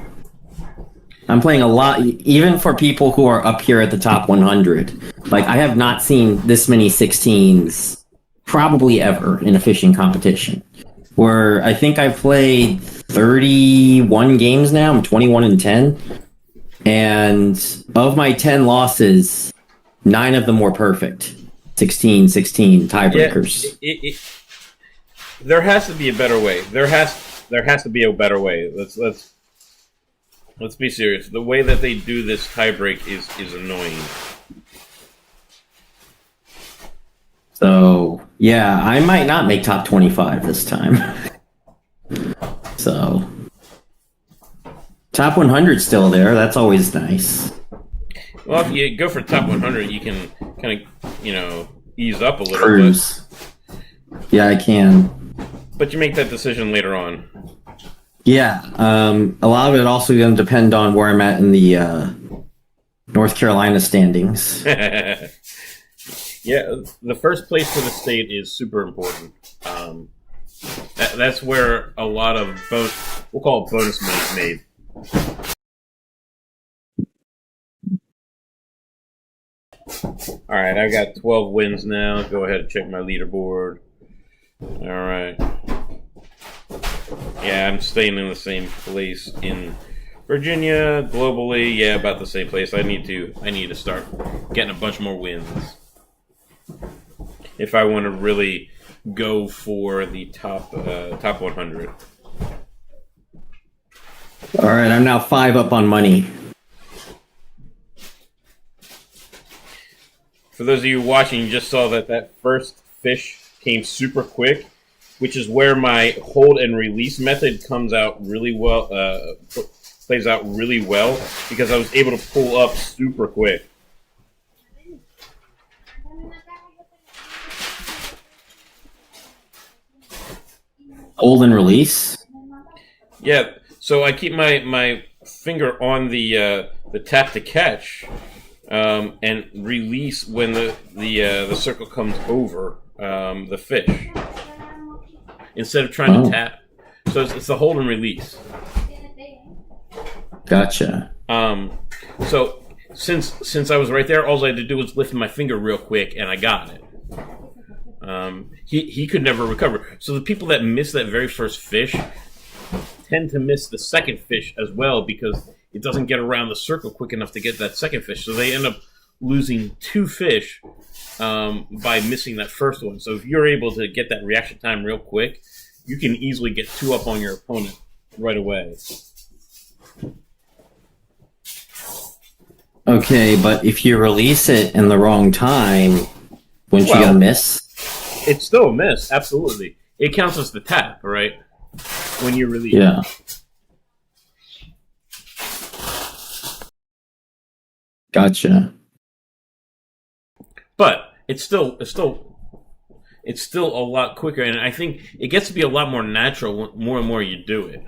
I'm playing a lot, even for people who are up here at the top 100. Like, I have not seen this many 16s probably ever in a fishing competition. Where I think I've played 31 games now. I'm 21-10. And of my 10 losses, 9 of them were perfect. 16 tiebreakers. Yeah, there has to be a better way. There has to be a better way. Let's be serious. The way that they do this tiebreak is annoying. So, yeah, I might not make top 25 this time. So, top 100 still there. That's always nice. Well, if you go for top 100, you can kind of, ease up a little Cruise. Yeah, I can. But you make that decision later on. Yeah, a lot of it also going to depend on where I'm at in the North Carolina standings. Yeah, the first place for the state is super important. That's where a lot of we'll call it bonus money is made. All right, I got 12 wins now. Go ahead and check my leaderboard. All right. Yeah, I'm staying in the same place in Virginia. Globally, yeah, about the same place. I need to start getting a bunch more wins if I want to really go for the top 100. All right, I'm now 5 up on money. For those of you watching, you just saw that first fish came super quick, which is where my hold and release method comes out really well, plays out really well, because I was able to pull up super quick. Hold and release? Yeah, so I keep my finger on the tap to catch, and release when the circle comes over the fish, instead of trying to tap. So it's the hold and release. Gotcha. So since I was right there, all I had to do was lift my finger real quick, and I got it. He could never recover. So the people that miss that very first fish tend to miss the second fish as well, because it doesn't get around the circle quick enough to get that second fish. So they end up losing 2 fish by missing that first one. So if you're able to get that reaction time real quick, you can easily get 2 up on your opponent right away. Okay, but if you release it in the wrong time, wouldn't you get a miss? It's still a miss, absolutely. It counts as the tap, right? When you release. Yeah. Gotcha. But it's still a lot quicker, and I think it gets to be a lot more natural more and more you do it.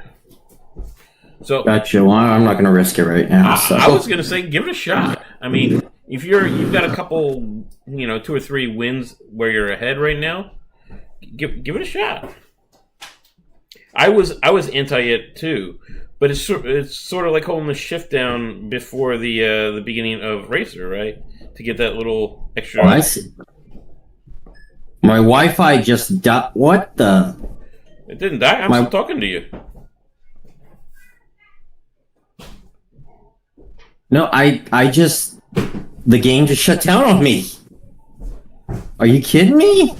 So gotcha. Well, I'm not going to risk it right now. I was going to say, give it a shot. I mean, if you've got a couple, 2 or 3 wins where you're ahead right now, give it a shot. I was anti it too, but it's sort of like holding the shift down before the beginning of Racer, right? To get that little extra. Oh, I see. My Wi-Fi just died. What the? It didn't die. I'm still talking to you. No, I just... The game just shut down on me. Are you kidding me?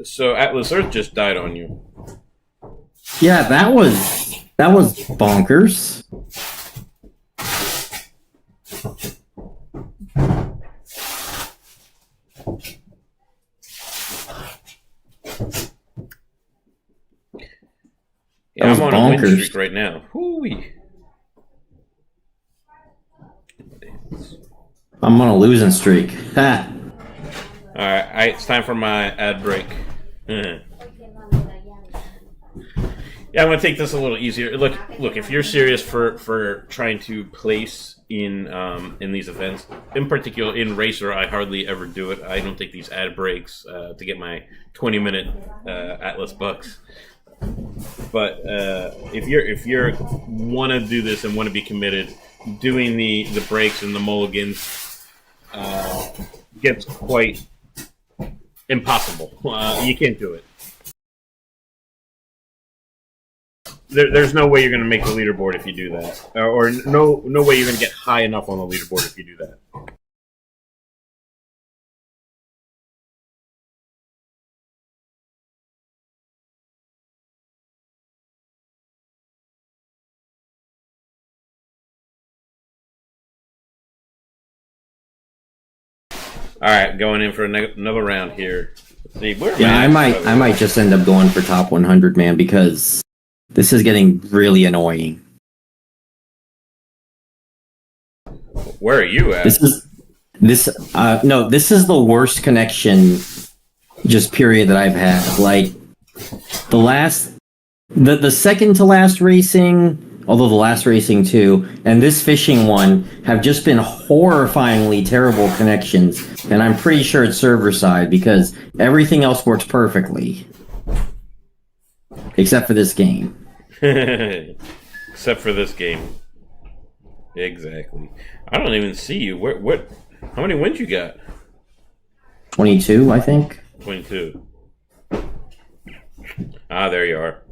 So Atlas Earth just died on you. Yeah, that was bonkers. Yeah, was I'm on a win bonkers. streak right now. Hooey. I'm on a losing streak. Ha. Alright, it's time for my ad break. Yeah, I'm gonna take this a little easier. Look, if you're serious for trying to place in these events, in particular in Racer, I hardly ever do it. I don't take these ad breaks to get my 20-minute Atlas bucks. But if you're want to do this and want to be committed, doing the breaks and the mulligans gets quite impossible. You can't do it. There's no way you're going to make the leaderboard if you do that, or no way you're going to get high enough on the leaderboard if you do that. All right, going in for another round here. Let's see, where am Yeah, I might just end up going for top 100, man, because this is getting really annoying. Where are you at? This is the worst connection just period that I've had. Like the second to last racing, although the last racing too, and this fishing one have just been horrifyingly terrible connections, and I'm pretty sure it's server side because everything else works perfectly. Except for this game. Except for this game. Exactly. I don't even see you. What? How many wins you got? 22, I think. 22. Ah, there you are.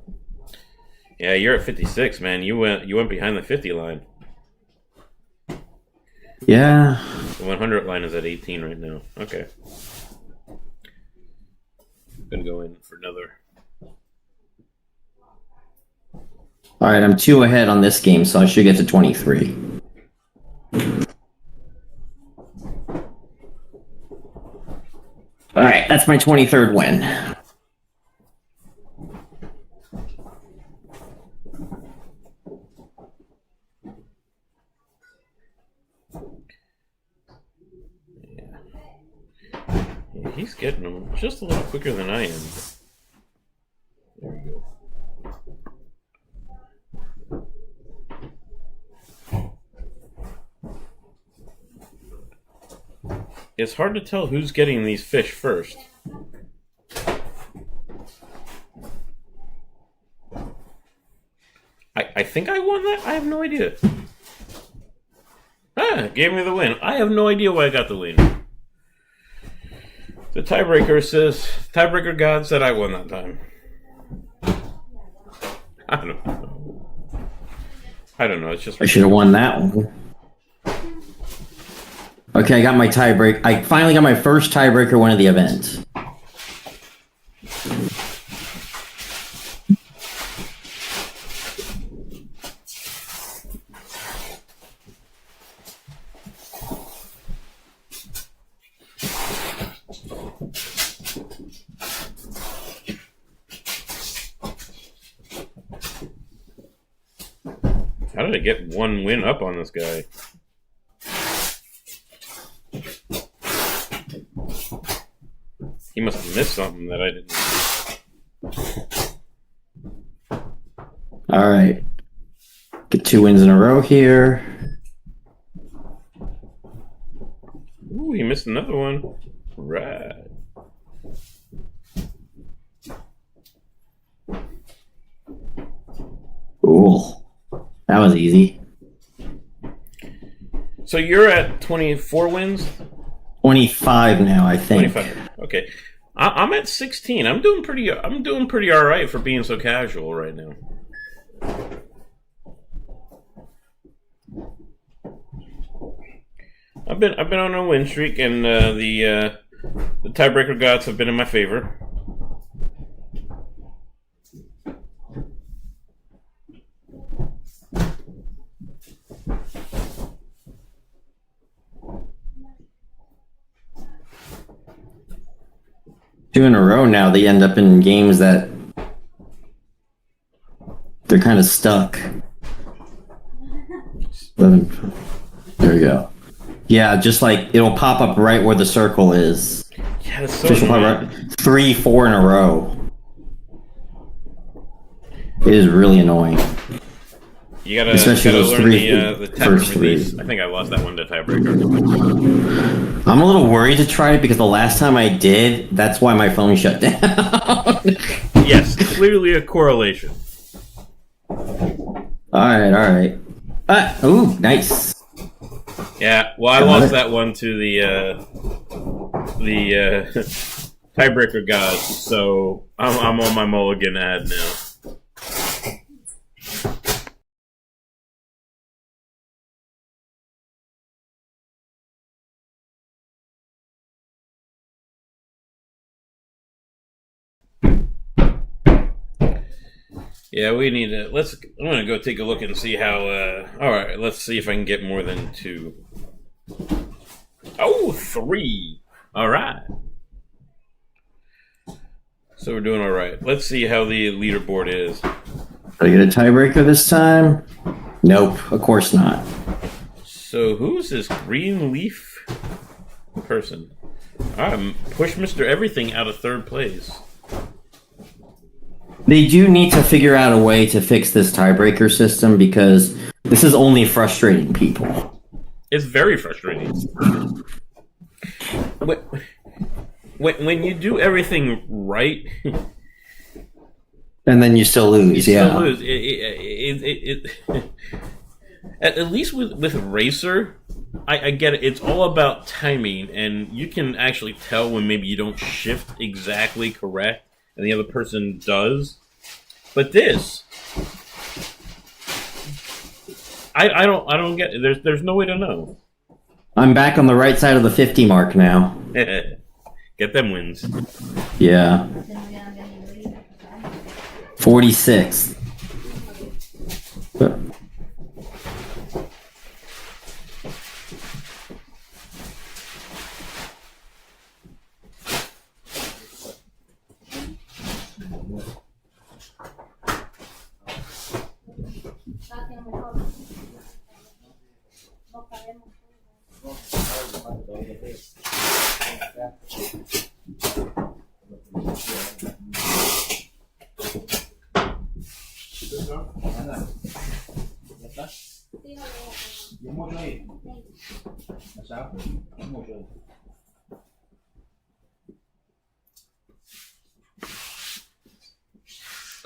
Yeah, you're at 56, man. You went behind the 50 line. Yeah. The 100 line is at 18 right now. Okay. Gonna go in for another. All right, I'm 2 ahead on this game, so I should get to 23. All right, that's my 23rd win. Yeah, he's getting them just a little quicker than I am. There we go. It's hard to tell who's getting these fish first. I think I won that? I have no idea. Ah, gave me the win. I have no idea why I got the win. The tiebreaker God said I won that time. I don't know. It's just... I should have won that one. Okay, I got my tiebreak. I finally got my first tiebreaker win of the event. How did I get one win up on this guy? He must have missed something that I didn't. All right. Get 2 wins in a row here. Ooh, he missed another one. Right. Cool. That was easy. So you're at 24 wins? 25 now, I think. 25. Okay. I'm at 16. I'm doing pretty all right for being so casual right now. I've been on a win streak, and the tiebreaker gods have been in my favor. Two in a row now, they end up in games that they're kind of stuck. 11. There we go. Yeah, just like it'll pop up right where the circle is. Yeah, that's so Fish will pop right, 3, 4 in a row. It is really annoying. You gotta Especially those learn three, the tap first release. three. I think I lost that one to tiebreaker. I'm a little worried to try it because the last time I did, that's why my phone shut down. Yes, clearly a correlation. Alright. Ooh, nice. Yeah, well, I lost that one to the tiebreaker gods, so I'm on my mulligan ad now. Yeah, we need to. I'm gonna go take a look and see how. All right, let's see if I can get more than 2. Oh, 3. All right. So we're doing all right. Let's see how the leaderboard is. Did I get a tiebreaker this time? Nope, of course not. So who's this green leaf person? Push Mr. Everything out of 3rd place. They do need to figure out a way to fix this tiebreaker system because this is only frustrating people. It's very frustrating. When you do everything right, and then you still lose. you still lose. At least with Racer, I get it. It's all about timing, and you can actually tell when maybe you don't shift exactly correct and the other person does. But this, I don't get it. There's no way to know. I'm back on the right side of the 50 mark now. Get them wins. Yeah. 46.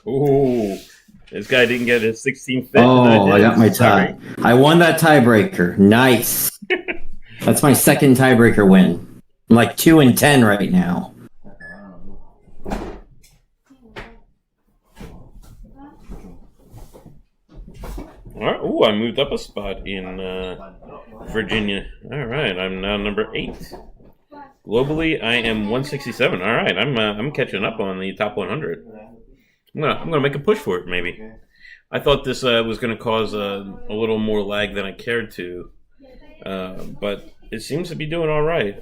Ooh, this guy didn't get his 16th fit. Oh, I got my tie. I won that tiebreaker. Nice. That's my second tiebreaker win. I'm like 2-10 right now. All right. Ooh, I moved up a spot in Virginia. All right, I'm now number 8. Globally, I am 167. All right, I'm catching up on the top 100. I'm gonna make a push for it. Maybe. I thought this was gonna cause a little more lag than I cared to, but it seems to be doing all right.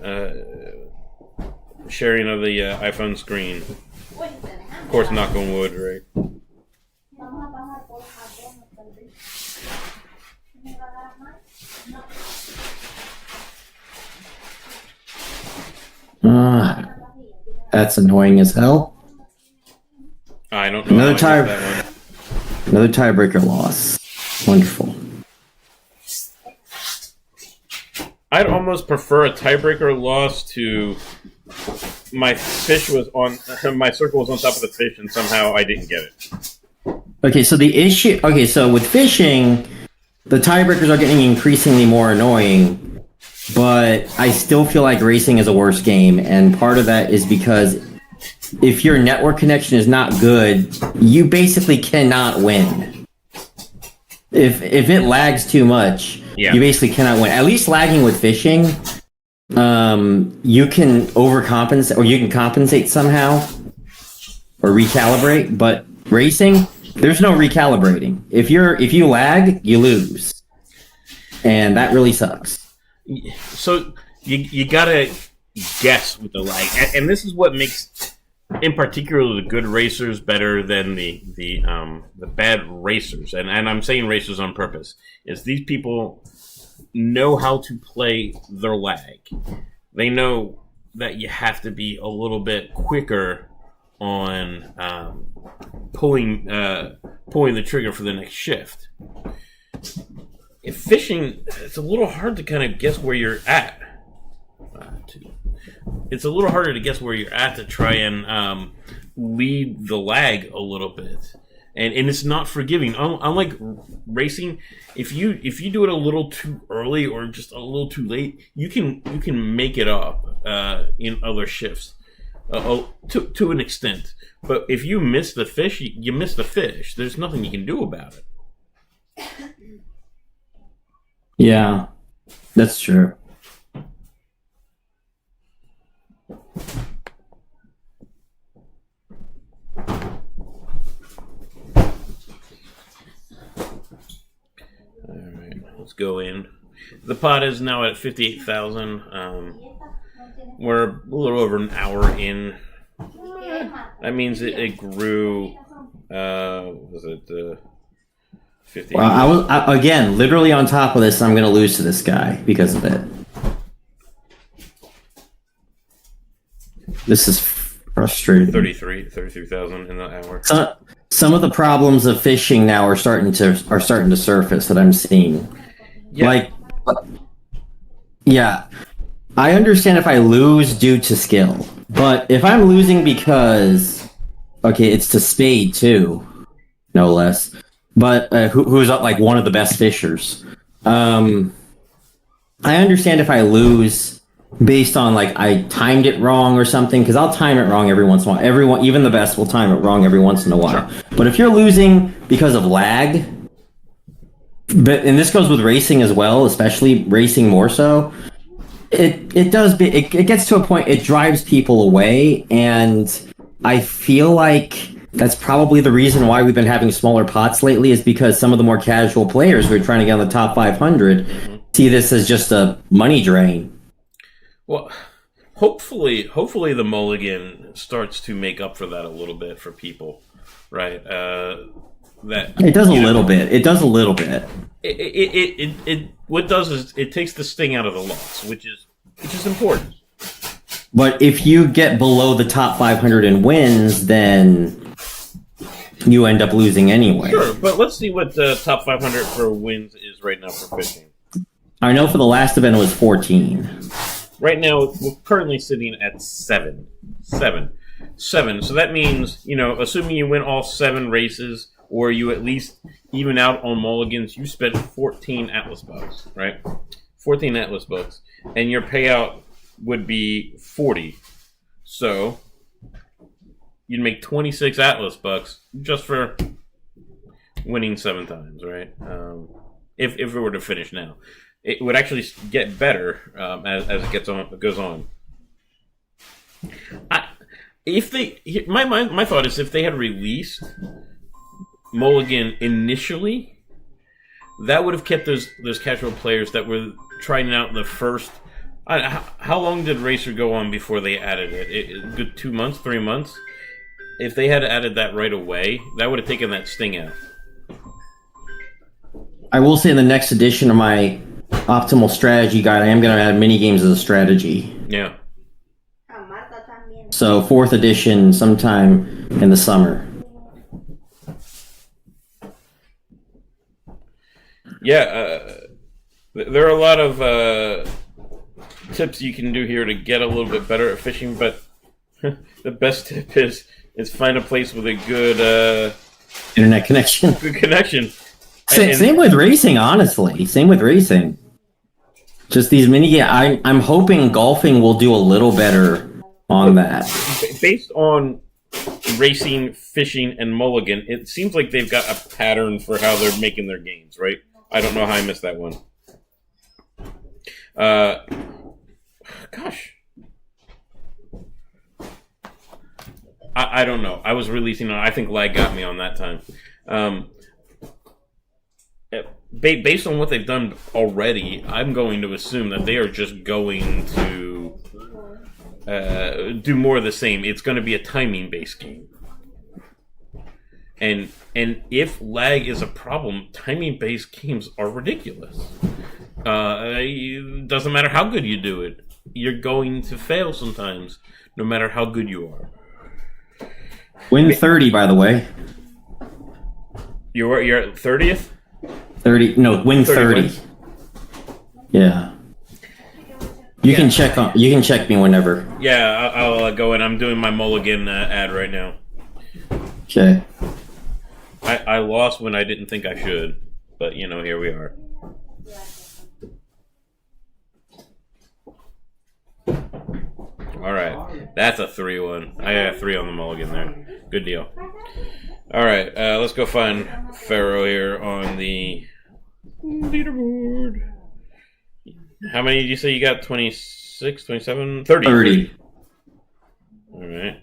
Sharing of the iPhone screen. Of course, knock on wood, right? That's annoying as hell. I don't know. Another tiebreaker loss. Wonderful. I'd almost prefer a tiebreaker loss to my fish was on my circle was on top of the fish and somehow I didn't get it. Okay, so the issue. Okay, so with fishing, the tiebreakers are getting increasingly more annoying but I still feel like racing is a worse game, and part of that is because if your network connection is not good, you basically cannot win. If it lags too much, you basically cannot win. At least lagging with fishing, you can overcompensate, or you can compensate somehow, or recalibrate. But racing, there's no recalibrating. If you lag, you lose, and that really sucks. So you gotta guess with the lag, and this is what makes, in particular, the good racers better than the bad racers. And I'm saying racers on purpose. Is these people know how to play their lag. They know that you have to be a little bit quicker on pulling the trigger for the next shift. In fishing, it's a little hard to kind of guess where you're at. It's a little harder to guess where you're at to try and lead the lag a little bit, and it's not forgiving. Unlike racing, if you do it a little too early or just a little too late, you can make it up in other shifts to an extent. But if you miss the fish, you miss the fish. There's nothing you can do about it. Yeah, that's true. Alright, let's go in. The pot is now at 58,000. We're a little over an hour in. That means it grew. Was it 50? Well, again literally on top of this. I'm going to lose to this guy because of it. This is frustrating. 33,000 in the hour. Some of the problems of fishing now are starting to surface that I'm seeing. Yeah. I understand if I lose due to skill, but if I'm losing because, okay, it's to Spade too, no less, but who's like one of the best fishers. I understand if I lose based on like I timed it wrong or something, because I'll time it wrong every once in a while. Everyone, even the best, will time it wrong every once in a while. Sure. But if you're losing because of lag, and this goes with racing as well, especially racing more so, it gets to a point, it drives people away, and I feel like that's probably the reason why we've been having smaller pots lately, is because some of the more casual players who are trying to get on the top 500 see this as just a money drain. Well, hopefully the mulligan starts to make up for that a little bit for people, right? That it does a little bit. It does a little bit. It what it does is it takes the sting out of the loss, which is important. But if you get below the top 500 in wins, then you end up losing anyway. Sure, but let's see what the top 500 for wins is right now for fishing. I know for the last event it was 14. Right now, we're currently sitting at 7. So that means, assuming you win all 7 races, or you at least even out on mulligans, you spent 14 Atlas bucks, right? 14 Atlas bucks. And your payout would be 40. So you'd make 26 Atlas bucks just for winning 7 times, right? If it were to finish now. It would actually get better as it goes on. My thought is, if they had released mulligan initially, that would have kept those casual players that were trying out the first. How long did Racer go on before they added it? Good 2 months, 3 months. If they had added that right away, that would have taken that sting out. I will say in the next edition of my optimal strategy guide, I am going to add mini games as a strategy. Yeah. So 4th edition sometime in the summer. Yeah, there are a lot of tips you can do here to get a little bit better at fishing, but the best tip is find a place with a good internet connection. Good connection. Same with racing, honestly. Same with racing. Just these mini games. I'm hoping golfing will do a little better on that. Based on racing, fishing, and mulligan, it seems like they've got a pattern for how they're making their games, right? I don't know how I missed that one. Gosh. I don't know. I was releasing on. I think lag got me on that time. Based on what they've done already, I'm going to assume that they are just going to do more of the same. It's going to be a timing-based game. And if lag is a problem, timing-based games are ridiculous. It doesn't matter how good you do it. You're going to fail sometimes, no matter how good you are. Win 30, by the way. You're at 30th? 30. No, win 30. Yeah. You can check me whenever. Yeah, I'll go in. I'm doing my mulligan ad right now. Okay. I lost when I didn't think I should, but here we are. All right, that's a 3-1. I got a 3 on the mulligan there. Good deal. All right, let's go find Pharaoh here on the leaderboard. How many did you say you got? 26, 27, 30? 30. All right.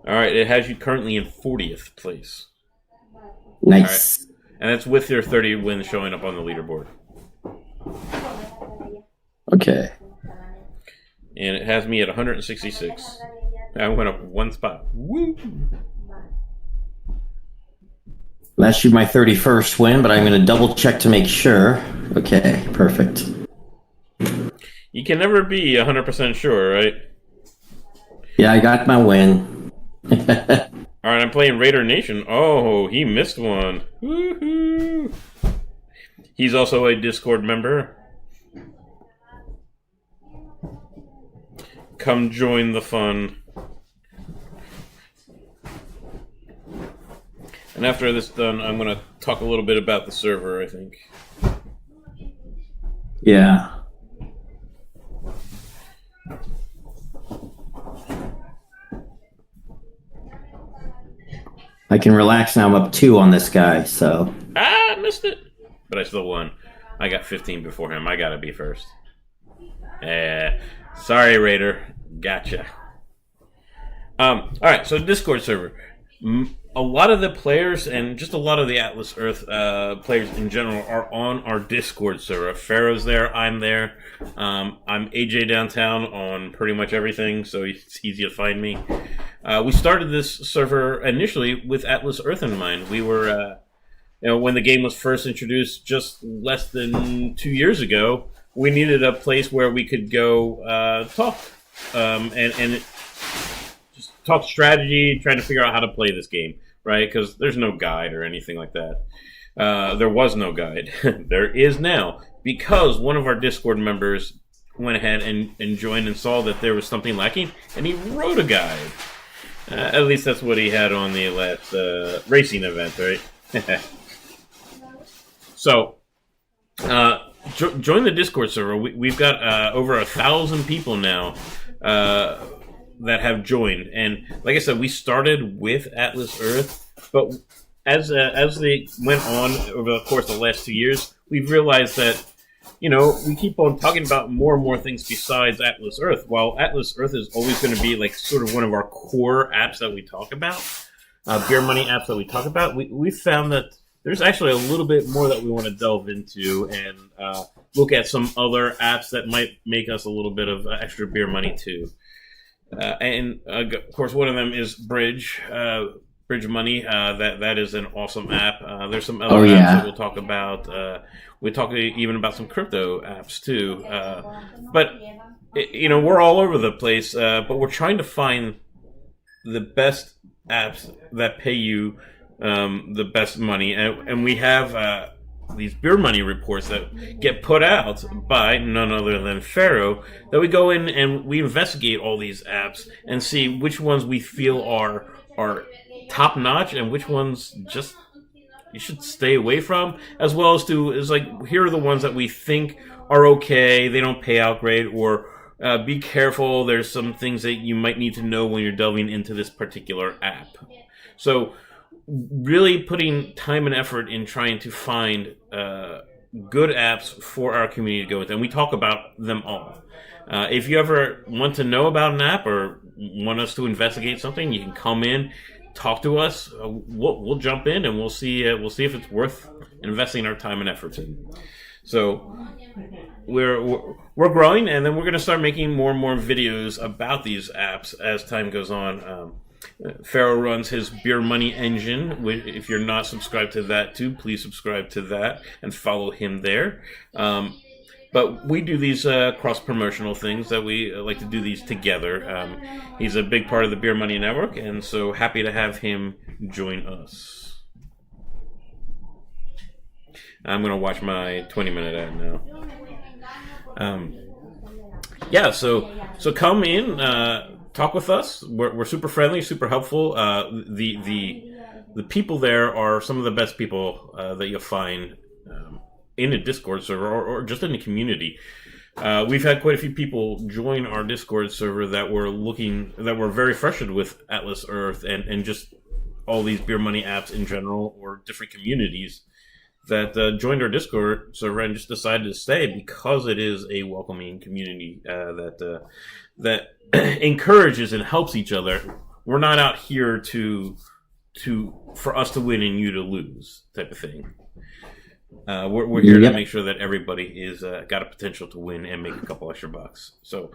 All right, it has you currently in 40th place. Nice. Right. And that's with your 30 wins showing up on the leaderboard. Okay. And it has me at 166. I went up 1 spot. Woo! That should be my 31st win, but I'm going to double check to make sure. Okay, perfect. You can never be 100% sure, right? Yeah, I got my win. All right, I'm playing Raider Nation. Oh, he missed one. Woohoo! He's also a Discord member. Come join the fun. And after this is done, I'm going to talk a little bit about the server, I think. Yeah. I can relax now. I'm up 2 on this guy, so. I missed it. But I still won. I got 15 before him. I got to be first. Sorry, Raider. Gotcha. All right, so Discord server. A lot of the players and just a lot of the Atlas Earth players in general are on our Discord server. Pharaoh's there. I'm there. I'm AJ Downtown on pretty much everything, so it's easy to find me. We started this server initially with Atlas Earth in mind. We were, when the game was first introduced just less than 2 years ago, we needed a place where we could go talk and just talk strategy, trying to figure out how to play this game, right? Because there's no guide or anything like that. There was no guide. There is now, because one of our Discord members went ahead and joined and saw that there was something lacking, and he wrote a guide. At least that's what he had on the last racing event, right? So, join the Discord server. We've got over 1,000 people now that have joined, and like I said, we started with Atlas Earth, but as they went on over the course of the last 2 years, we've realized that we keep on talking about more and more things besides Atlas Earth. While Atlas Earth is always going to be like sort of one of our core apps that we talk about, beer money apps that we talk about, we found that there's actually a little bit more that we want to delve into and look at some other apps that might make us a little bit of extra beer money too. And of course, one of them is Bridge Money. That is an awesome app. There's some other apps that we'll talk about. We talk even about some crypto apps too. But we're all over the place. But we're trying to find the best apps that pay you the best money, and we have these beer money reports that get put out by none other than Pharaoh, that we go in and we investigate all these apps and see which ones we feel are top notch and which ones just you should stay away from, as well as like, here are the ones that we think are okay, they don't pay out great, or be careful, there's some things that you might need to know when you're delving into this particular app. So really putting time and effort in trying to find good apps for our community to go with, and we talk about them all. If you ever want to know about an app or want us to investigate something, you can come in, talk to us. We'll jump in and we'll see if it's worth investing our time and efforts in. So we're growing, and then we're going to start making more and more videos about these apps as time goes on. Pharaoh runs his Beer Money Engine. If you're not subscribed to that too, please subscribe to that and follow him there. But we do these cross-promotional things that we like to do these together. He's a big part of the Beer Money Network, and so happy to have him join us. I'm going to watch my 20-minute ad now. Yeah, so come in, talk with us. We're super friendly, super helpful. The people there are some of the best people that you'll find in a Discord server or just in the community. We've had quite a few people join our Discord server that were very frustrated with Atlas Earth and just all these beer money apps in general, or different communities that joined our Discord server and just decided to stay because it is a welcoming community that encourages and helps each other. We're not out here for us to win and you to lose type of thing. We're here to make sure that everybody is got a potential to win and make a couple extra bucks. So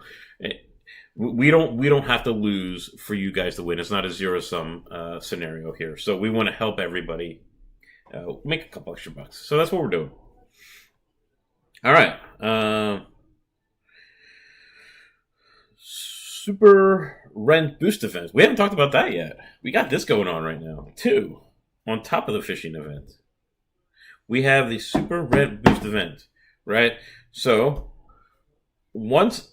we don't have to lose for you guys to win. It's not a zero-sum scenario here. So we want to help everybody make a couple extra bucks. So that's what we're doing. All right. Super Rent Boost events. We haven't talked about that yet. We got this going on right now, too, on top of the fishing event. We have the Super Rent Boost event, right? So once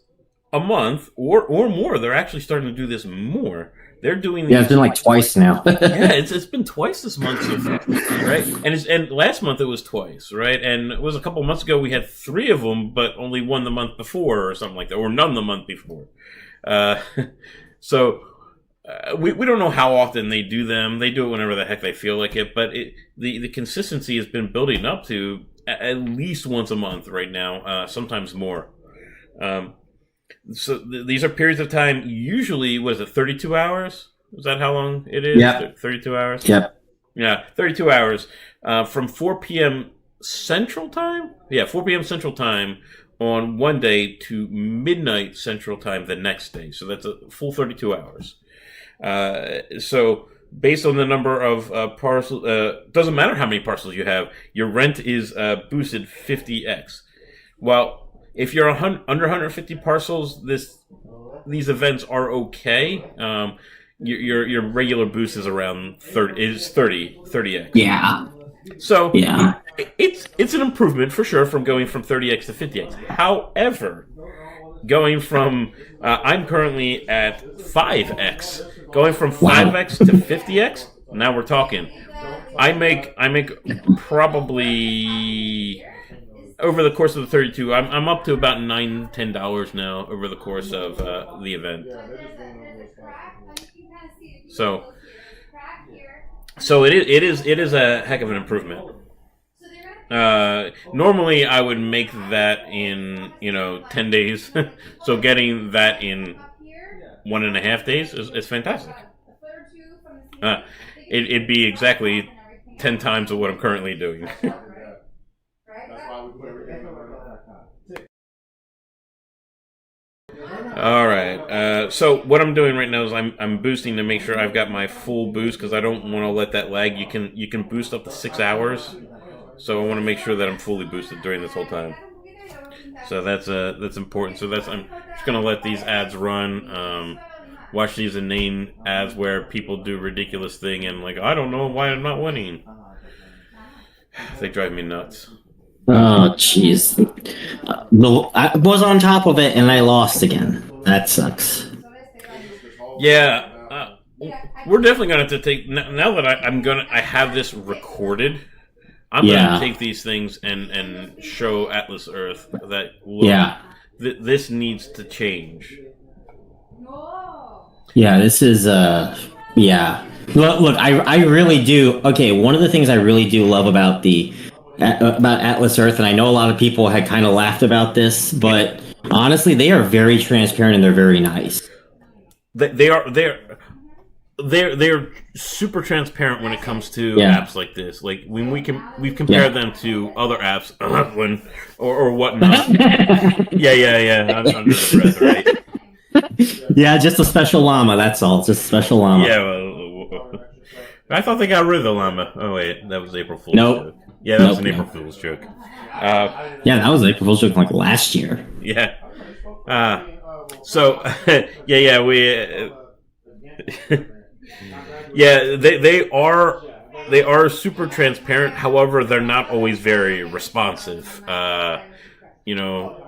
a month or more, they're actually starting to do this more. They're doing these. Yeah, it's been like twice now. Yeah, it's been twice this month so far, right? And last month it was twice, right? And it was a couple months ago we had 3 of them, but only one the month before or something like that, or none the month before. So we don't know how often they do them. They do it whenever the heck they feel like it, but the consistency has been building up to at least once a month right now, sometimes more. So these are periods of time, usually, was it 32 hours? Is that how long it is? Yeah. 32 hours? Yep. Yeah, 32 hours from 4 p.m. Central Time? Yeah, 4 p.m. Central Time on one day to midnight Central Time the next day. So that's a full 32 hours. So based on the number of parcels, doesn't matter how many parcels you have, your rent is boosted 50x. Well, if you're under 150 parcels, these events are okay. Your regular boost is around 30x. Yeah. So yeah, it's an improvement for sure from going from 30x to 50x. However, going from I'm currently at 5x, going from 5x to 50x. Now we're talking. I make probably, over the course of the 32, I'm up to about $9-10 now over the course of the event. So it is a heck of an improvement. Normally I would make that in 10 days. So getting that in 1.5 days is fantastic. It'd be exactly 10 times of what I'm currently doing. All right. So what I'm doing right now is I'm boosting to make sure I've got my full boost, because I don't want to let that lag. You can boost up to 6 hours. So I want to make sure that I'm fully boosted during this whole time. So that's important. So I'm just gonna let these ads run. Watch these inane ads where people do ridiculous thing and like, I don't know why I'm not winning. They drive me nuts. Oh, jeez. I was on top of it and I lost again. That sucks. Yeah, we're definitely gonna have to take, now that I have this recorded. I'm going to Yeah. take these things and show Atlas Earth that, look, Yeah. This needs to change. Yeah, this is yeah. Look, I really do. Okay, one of the things I really do love about about Atlas Earth, and I know a lot of people had kind of laughed about this, but honestly, they are very transparent and they're very nice. They're super transparent when it comes to Yeah. apps like this. Like when we've compared Yeah. them to other apps or whatnot. Yeah. Under the breath, right? Yeah, just a special llama. That's all. Just a special llama. Yeah. Well, I thought they got rid of the llama. Oh wait, that was April Fool's Nope. joke. Yeah, that was Nope, an April nope. Fool's joke. Yeah, that was April Fool's joke like last year. Yeah. So yeah, we. Yeah, they are super transparent. However, they're not always very responsive. You know,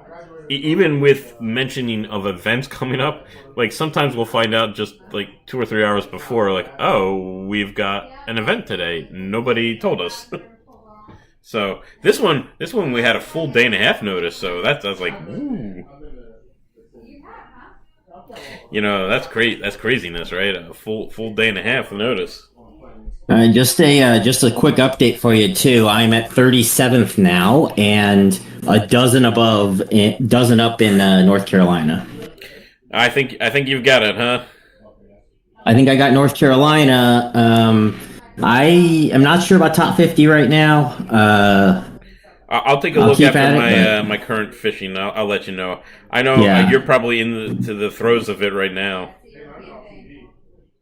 even with mentioning of events coming up, like sometimes we'll find out just like 2 or 3 hours before, like, oh, we've got an event today. Nobody told us. So this one we had a full day and a half notice. So that's like, ooh. You know, that's great. That's craziness, right? A full day and a half notice. Just a quick update for you too. I'm at 37th now, and a dozen up in North Carolina. I think you've got it, huh? I think I got North Carolina. I am not sure about top 50 right now. I'll take a I'll look keep after at it, my current fishing. I'll let you know. I know Yeah. you're probably to the throes of it right now.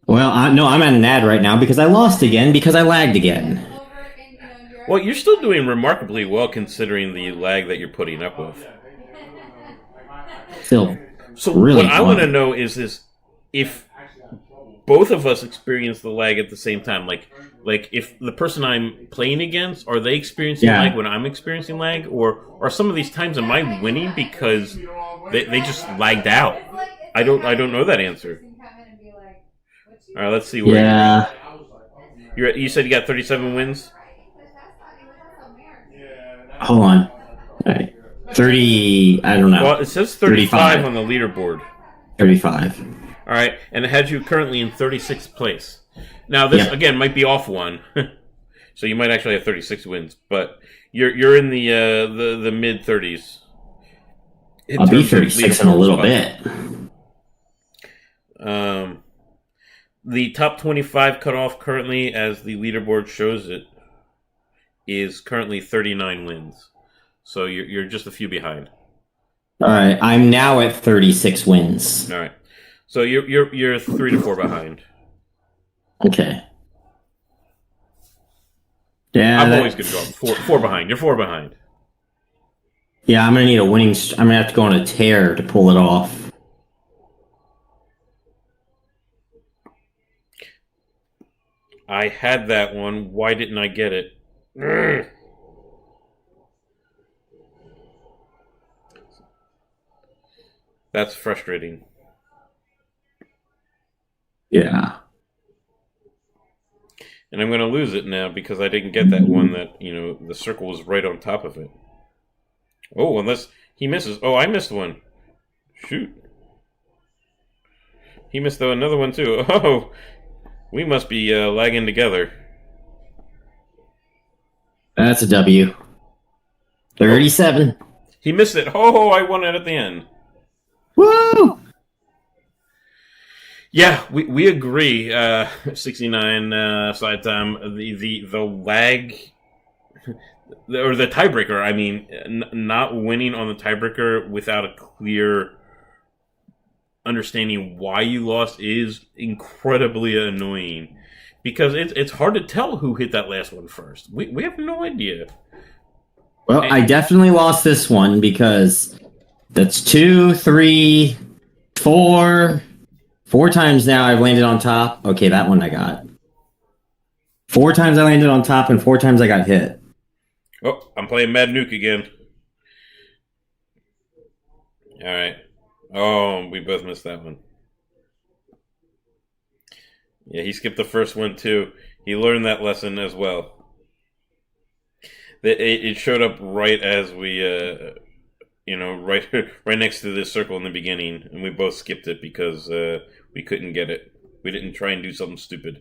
Well, no, I'm at an ad right now because I lost again because I lagged again. Well, you're still doing remarkably well considering the lag that you're putting up with. Still, So really what I want to fun. know is if both of us experience the lag at the same time. Like if the person I'm playing against, are they experiencing Yeah. lag when I'm experiencing lag, or are some of these times am I winning because they just lagged out? I don't know that answer. All right, let's see where Yeah. you said you got 37 wins. Hold on. All right. 30. I don't know. Well, it says 35 on the leaderboard. 35. All right, and it has you currently in 36th place. Now this Yeah. again might be off one, so you might actually have 36 wins, but you're in the mid 30s. I'll be 36 in a little bit. The top 25 cutoff currently, as the leaderboard shows it, is currently 39 wins. So you're just a few behind. All right. I'm now at 36 wins. All right. So you're 3 to 4 behind. Okay. Yeah. I'm always going to go four behind. You're 4 behind. Yeah, I'm gonna need a winning. I'm gonna have to go on a tear to pull it off. I had that one. Why didn't I get it? Urgh. That's frustrating. Yeah. And I'm going to lose it now because I didn't get that one that, the circle was right on top of it. Oh, unless he misses. Oh, I missed one. Shoot. He missed another one too. Oh, we must be lagging together. That's a W. 37. He missed it. Oh, I won it at the end. Woo! Yeah, we agree. 69 side time. The lag or the tiebreaker. I mean, not winning on the tiebreaker without a clear understanding why you lost is incredibly annoying because it's hard to tell who hit that last one first. We have no idea. Well, I definitely lost this one because that's 2, 3, 4. 4 times now I've landed on top. Okay, that one I got. 4 times I landed on top and 4 times I got hit. Oh, I'm playing Mad Nuke again. All right. Oh, we both missed that one. Yeah, he skipped the first one too. He learned that lesson as well. It showed up right as we, right right next to this circle in the beginning, and we both skipped it because we couldn't get it. We didn't try and do something stupid.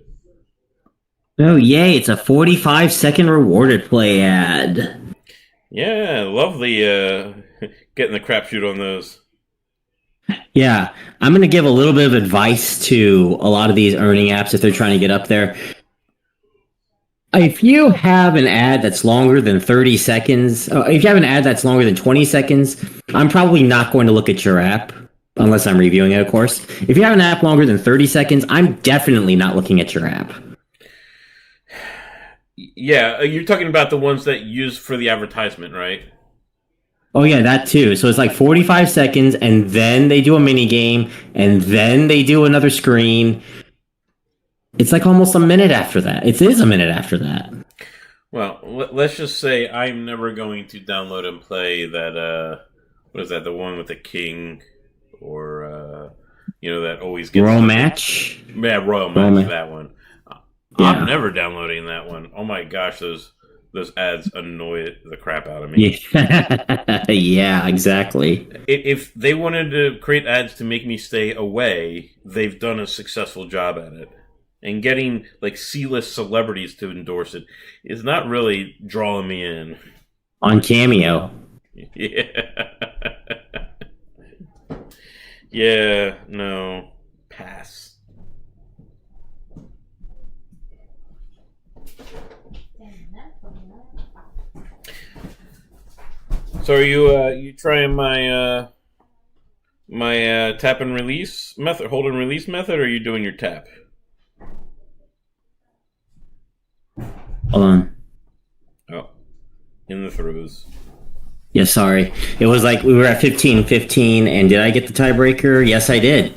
Oh, yay, it's a 45-second rewarded play ad. Yeah, lovely getting the crapshoot on those. Yeah, I'm going to give a little bit of advice to a lot of these earning apps if they're trying to get up there. If you have an ad that's longer than 30 seconds, if you have an ad that's longer than 20 seconds, I'm probably not going to look at your app, unless I'm reviewing it, of course. If you have an app longer than 30 seconds, I'm definitely not looking at your app. Yeah, you're talking about the ones that use for the advertisement, right? Oh yeah, that too. So it's like 45 seconds, and then they do a mini game, and then they do another screen. It's like almost a minute after that. It is a minute after that. Well, let's just say I'm never going to download and play that. What is that? The one with the king, or that always gets Royal Match. Yeah, Royal Match. That one. Yeah. I'm never downloading that one. Oh my gosh, those ads annoy the crap out of me. Yeah, yeah, exactly. If they wanted to create ads to make me stay away, they've done a successful job at it. And getting like C-list celebrities to endorse it is not really drawing me in. On Cameo. Yeah. Yeah, no. Pass. So are you trying my tap and release method, hold and release method, or are you doing your tap? Hold on. Oh, in the throws. Yeah, sorry. It was like we were at 15-15, and did I get the tiebreaker? Yes, I did.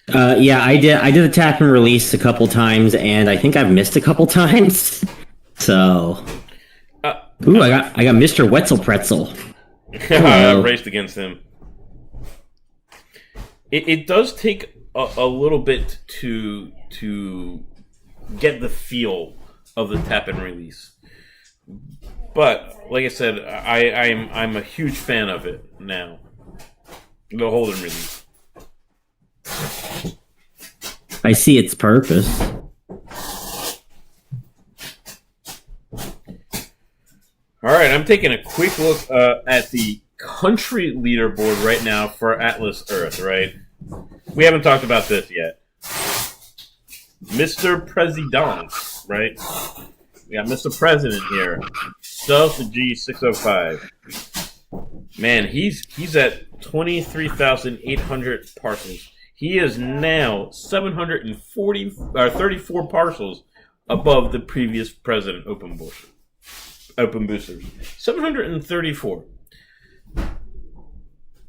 Yeah, I did. I did the tap and release a couple times, and I think I've missed a couple times. So, ooh, I got Mr. Wetzel Pretzel. Raced against him. It does take a little bit to get the feel of the tap and release, but like I said, I'm a huge fan of it now. The hold and release. I see its purpose. All right, I'm taking a quick look at the country leaderboard right now for Atlas Earth, right? We haven't talked about this yet. Mr. President, right? We got Mr. President here. Stealth G605. Man, he's at 23,800 parcels. He is now 34 parcels above the previous president, Open boosters. 734.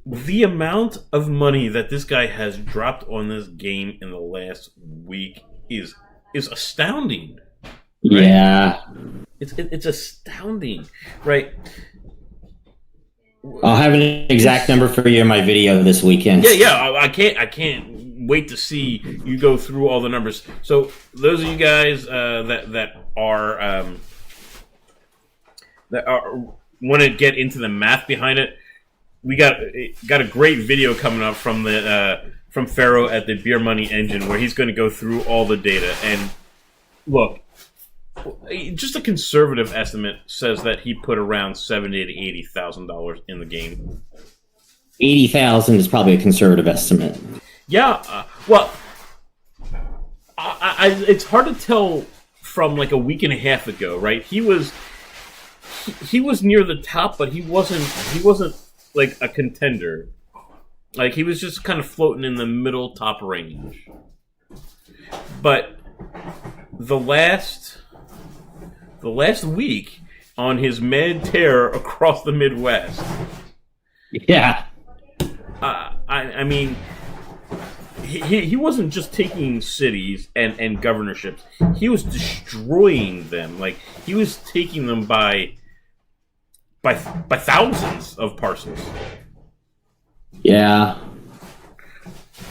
The amount of money that this guy has dropped on this game in the last week is astounding. Right? Yeah. It's astounding, right? I'll have an exact number for you in my video this weekend. Yeah. I can't wait to see you go through all the numbers. So those of you guys that are want to get into the math behind it, we got a great video coming up from Pharaoh at the Beer Money Engine, where he's going to go through all the data. And look, just a conservative estimate says that he put around $70,000 to $80,000 in the game. 80,000 is probably a conservative estimate. Yeah, well, it's hard to tell from like a week and a half ago, right? He was near the top, but he wasn't like a contender. Like, he was just kind of floating in the middle top range. But the last week, on his mad tear across the Midwest, yeah, I mean, he wasn't just taking cities and governorships. He was destroying them. Like, he was taking them by thousands of parcels. Yeah.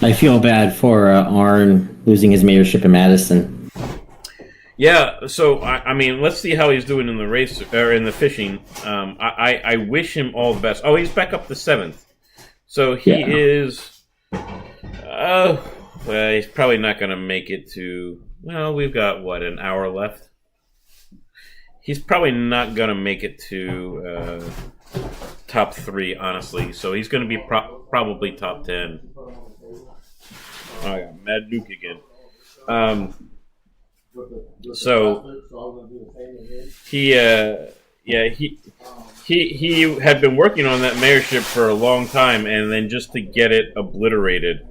I feel bad for Arn losing his mayorship in Madison. Yeah, so I mean, let's see how he's doing in the race or in the fishing. I wish him all the best. Oh, he's back up to 7th, so he is. Well, he's probably not going to make it to. Well, we've got what, an hour left. He's probably not going to make it to top 3, honestly. So he's going to be probably top 10. Oh, I got Mad Duke again. So he had been working on that mayorship for a long time, and then just to get it obliterated,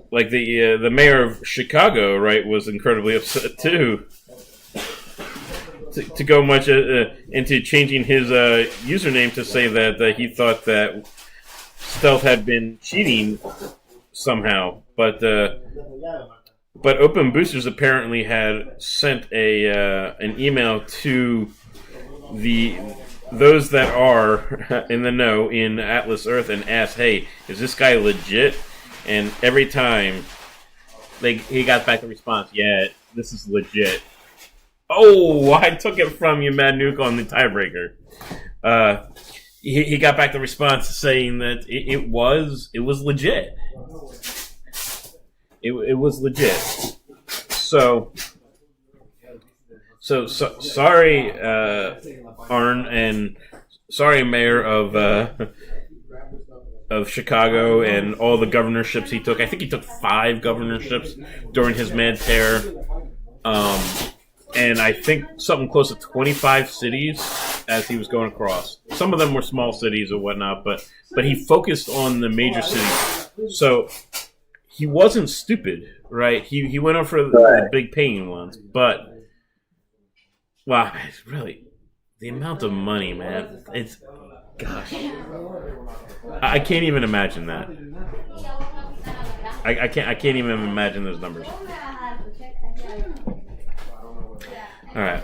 like the mayor of Chicago, right, was incredibly upset too. To go much into changing his username to say that he thought that Stealth had been cheating somehow, but Open Boosters apparently had sent an email to those that are in the know in Atlas Earth and asked, "Hey, is this guy legit?" And every time, he got back the response, "Yeah, this is legit." Oh, I took it from you, Mad Nuke, on the tiebreaker. He got back the response saying that it was legit. It was legit. So sorry, Arn, and sorry, Mayor of Chicago, and all the governorships he took. I think he took 5 governorships during his mad tear. And I think something close to 25 cities as he was going across. Some of them were small cities or whatnot, but he focused on the major cities. So he wasn't stupid, right? He went over for the big paying ones, but wow, it's really the amount of money, man. It's gosh, I can't even imagine that. I can't even imagine those numbers. All right.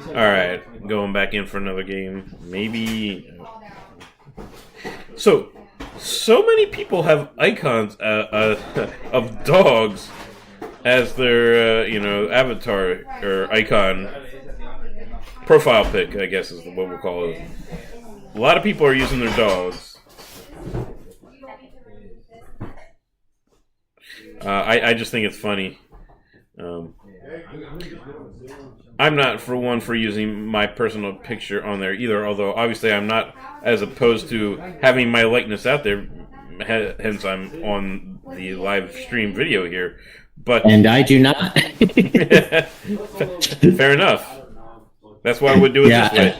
All right, going back in for another game. Maybe. So many people have icons of dogs as their avatar or icon profile pic, I guess is what we'll call it. A lot of people are using their dogs. I just think it's funny. I'm not for using my personal picture on there either, although obviously I'm not as opposed to having my likeness out there, hence I'm on the live stream video here. And I do not. Fair enough. That's why I would do it this way.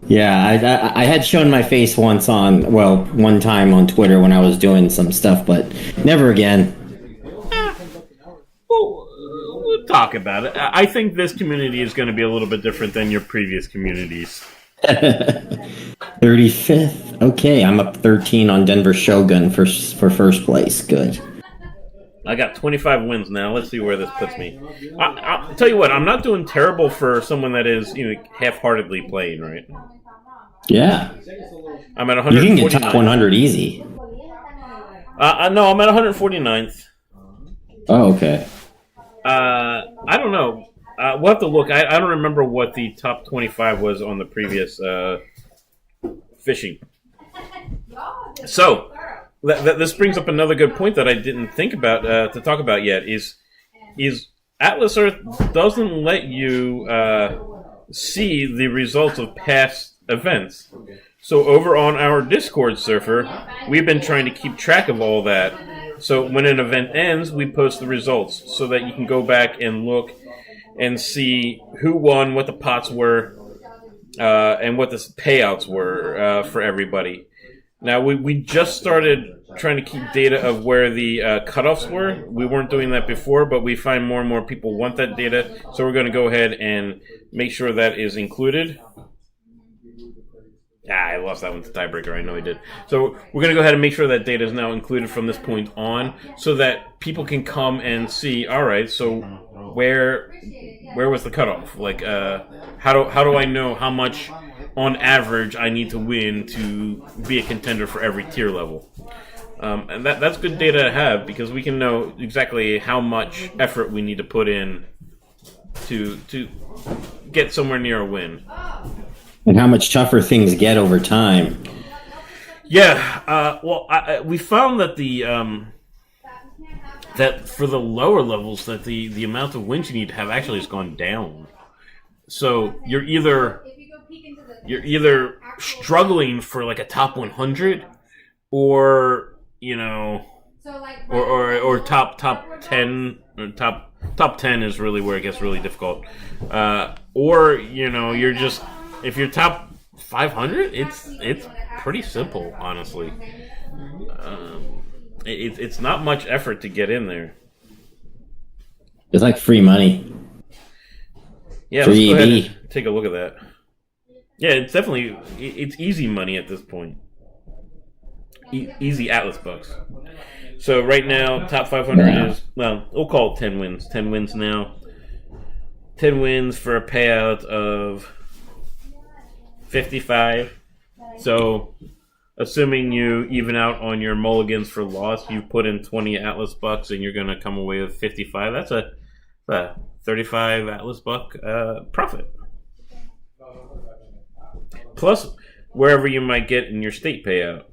Yeah, I had shown my face one time on Twitter when I was doing some stuff, but never again. We'll talk about it. I think this community is going to be a little bit different than your previous communities. 35th. Okay, I'm up 13 on Denver Shogun for first place. Good. I got 25 wins now. Let's see where this puts me. I'll tell you what, I'm not doing terrible for someone that is half-heartedly playing, right? Yeah. I'm at 149. You can get top 100 easy. No, I'm at 149th. Oh, okay. I don't know. We'll have to look. I don't remember what the top 25 was on the previous fishing. So, this brings up another good point that I didn't think about to talk about yet. Is Atlas Earth doesn't let you see the results of past events. So over on our Discord server, we've been trying to keep track of all that. So when an event ends, we post the results so that you can go back and look and see who won, what the pots were, and what the payouts were for everybody. Now, we just started trying to keep data of where the cutoffs were. We weren't doing that before, but we find more and more people want that data, so we're going to go ahead and make sure that is included. I lost that one to tiebreaker. I know I did. So we're going to go ahead and make sure that data is now included from this point on, so that people can come and see. All right, so where was the cutoff? Like, how do I know how much on average I need to win to be a contender for every tier level? And that's good data to have because we can know exactly how much effort we need to put in to get somewhere near a win. And how much tougher things get over time. Yeah, we found that that for the lower levels, that the amount of wins you need to have actually has gone down. So you're either struggling for like a top 100, or or top 10, or top 10 is really where it gets really difficult. Or you're just, if you're top 500, it's pretty simple, honestly. It's not much effort to get in there. It's like free money. Yeah, let's go ahead and take a look at that. Yeah, it's definitely it's easy money at this point. Easy Atlas bucks. So right now, top 500 is, well, we'll call it 10 wins. 10 wins now. 10 wins for a payout of 55. So, assuming you even out on your mulligans for loss, you put in 20 Atlas bucks and you're going to come away with 55. That's a 35 Atlas buck profit. Plus, wherever you might get in your state payout.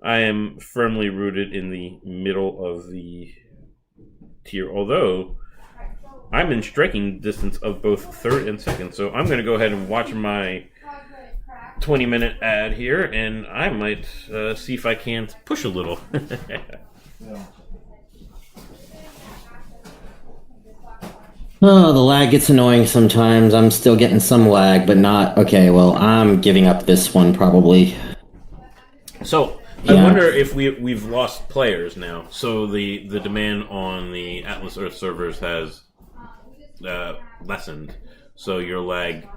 I am firmly rooted in the middle of the tier, although I'm in striking distance of both third and second. So I'm going to go ahead and watch my 20-minute ad here, and I might see if I can't push a little. Oh, the lag gets annoying sometimes. I'm still getting some lag, but not... Okay, well, I'm giving up this one, probably. So, I wonder if we've lost players now. So the demand on the Atlas Earth servers has lessened. So your lag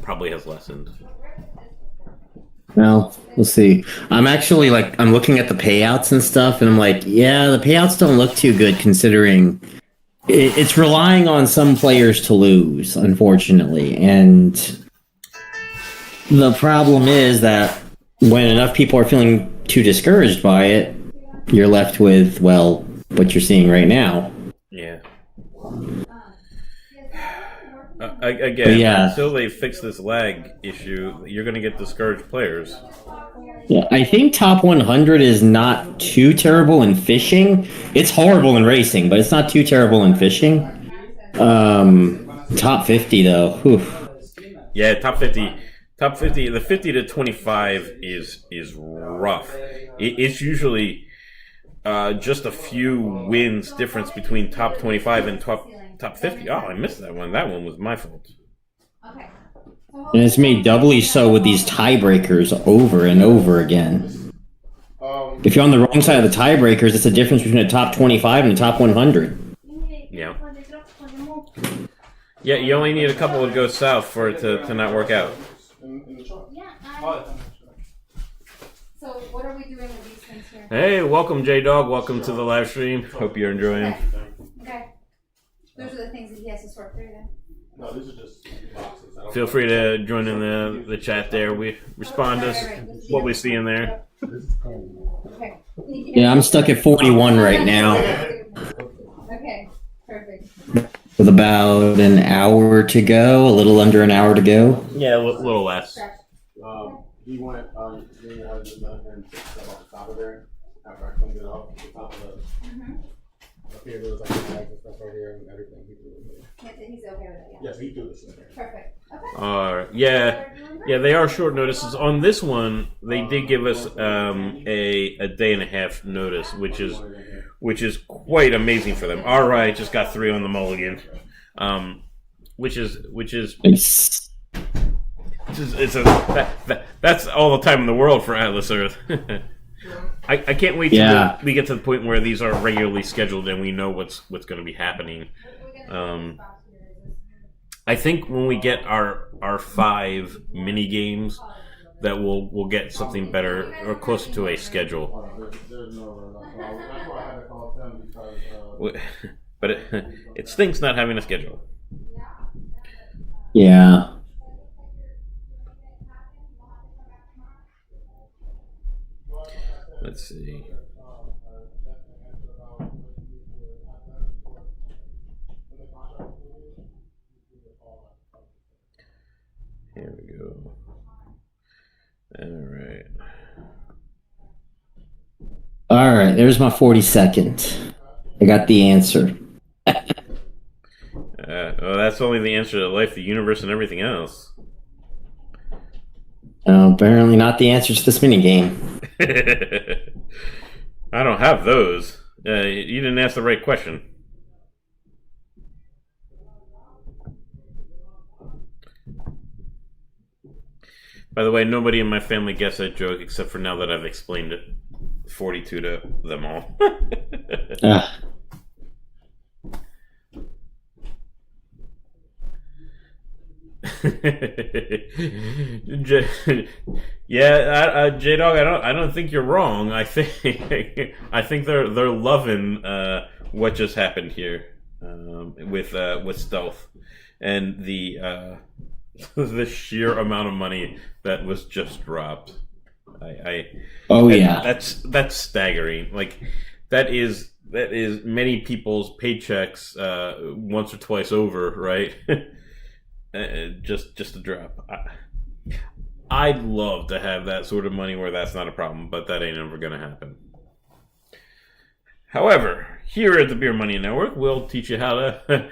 probably has lessened. Well, we'll see. I'm actually, I'm looking at the payouts and stuff, and I'm like, yeah, the payouts don't look too good, considering... It's relying on some players to lose, unfortunately. And the problem is that when enough people are feeling too discouraged by it, you're left with, well, what you're seeing right now. Yeah. Again, until they fix this lag issue, you're going to get discouraged players. Yeah, I think top 100 is not too terrible in fishing. It's horrible in racing, but it's not too terrible in fishing. Top 50 though. Whew. Yeah, top 50. Top 50. The 50 to 25 is rough. It's usually just a few wins difference between top 25 and top 50. Oh, I missed that one. That one was my fault. Okay. And it's made doubly so with these tiebreakers over and over again. If you're on the wrong side of the tiebreakers, it's a difference between a top 25 and a top 100. Yeah. Yeah, you only need a couple to go south for it to not work out. Yeah. So what are we doing with these things here? Hey, welcome J-Dog. Welcome to the live stream. Hope you're enjoying. Okay. Those are the things that he has to sort through then. No, these are just boxes. Feel free to join in the chat there. We respond to what we see in there. Okay. Yeah, I'm stuck at 41 right now. Okay, perfect. With about an hour to go, a little under an hour to go. Yeah, a little less. You want just down here and fix stuff on the top of there after I cleaned it off. The top of the up here, there's like the bags and stuff right here and everything. He's okay with it, yeah. Yes, he do this in there. Perfect. Okay. Yeah, they are short notices. On this one, they did give us a day and a half notice, which is quite amazing for them. All right, just got 3 on the mulligan, that's all the time in the world for Atlas Earth. I can't wait till we get to the point where these are regularly scheduled and we know what's going to be happening. I think when we get our 5 mini games, that we'll get something better or closer to a schedule. But it stinks not having a schedule. Yeah. Let's see. Here we go. All right, there's my 42nd. I got the answer. Well, that's only the answer to life, the universe, and everything else. Apparently not the answer to this minigame. I don't have those. You didn't ask the right question. By the way, nobody in my family gets that joke except for now that I've explained it 42 to them all. J-Dog, I don't think you're wrong. I think they're loving what just happened here with Stealth and the the sheer amount of money that was just dropped. That's staggering. Like that is many people's paychecks once or twice over, right? Just a drop. I'd love to have that sort of money where that's not a problem, but that ain't ever gonna happen. However, here at the Beer Money Network, we'll teach you how to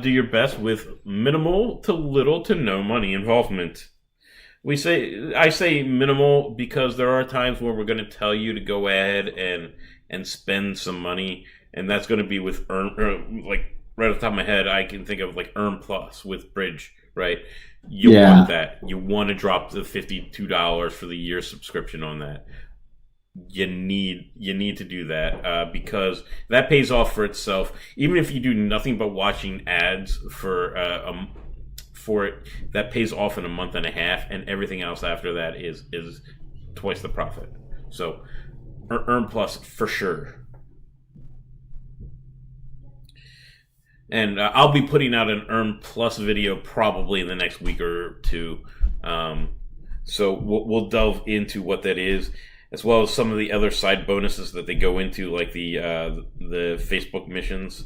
do your best with minimal to little to no money involvement. I say minimal because there are times where we're going to tell you to go ahead and spend some money, and that's going to be with like right off the top of my head, I can think of like Earn Plus with Bridge, right? You want that. You want to drop the $52 for the year subscription on that. You need to do that because that pays off for itself. Even if you do nothing but watching ads for it, that pays off in a month and a half, and everything else after that is twice the profit. So Earn Plus for sure. And I'll be putting out an Earn Plus video probably in the next week or two. So we'll delve into what that is, as well as some of the other side bonuses that they go into, like the Facebook missions.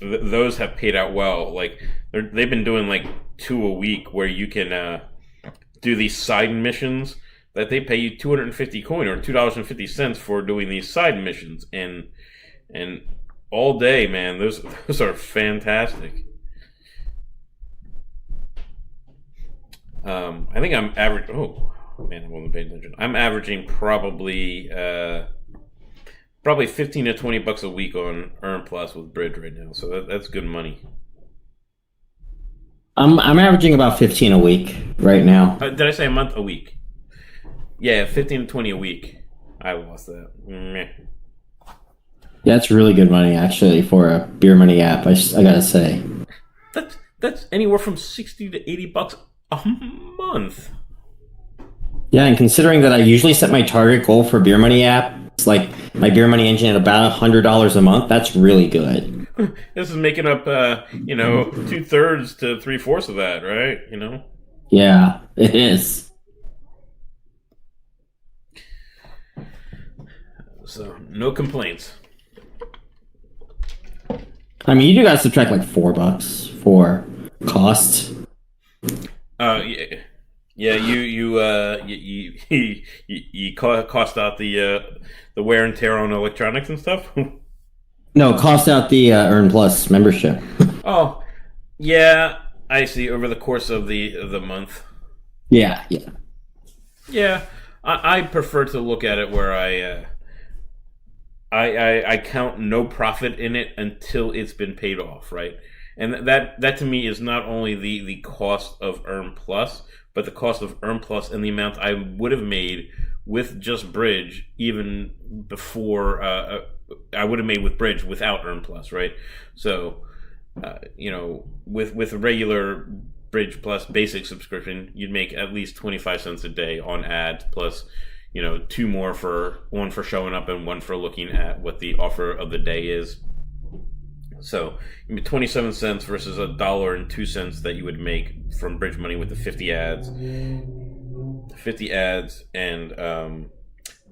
Those have paid out well. Like they've been doing like 2 a week, where you can do these side missions that they pay you 250 coin or $2.50 for doing these side missions, and all day, man. Those are fantastic. I think I'm average. Oh man, I wasn't paying attention. I'm averaging probably 15 to $20 a week on Earn Plus with Bridge right now, so that's good money. I'm averaging about 15 a week right now. Did I say a month? A week? Yeah, 15 to 20 a week. I lost that. Meh. Yeah, that's really good money actually for a Beer Money app. I gotta say. That's anywhere from $60 to $80 a month. Yeah, and considering that I usually set my target goal for Beer Money app, it's like my Beer Money engine at about $100 a month. That's really good. This is making up, 2/3 to 3/4 of that, right? Yeah, it is. So no complaints. I mean, you do gotta subtract like $4 for cost. Yeah, you cost out the wear and tear on electronics and stuff. No, cost out the Earn Plus membership. Oh, yeah, I see. Over the course of the month. Yeah. Yeah, I prefer to look at it where I count no profit in it until it's been paid off, right? And that to me is not only the cost of Earn Plus, but the cost of Earn Plus and the amount I would have made with just Bridge, even before I would have made with Bridge without Earn Plus, right? So, with a regular Bridge Plus basic subscription, you'd make at least 25 cents a day on ads, plus 2 more one for showing up and 1 for looking at what the offer of the day is. So 27 cents versus $1.02 that you would make from Bridge Money with the 50 ads. 50 ads, and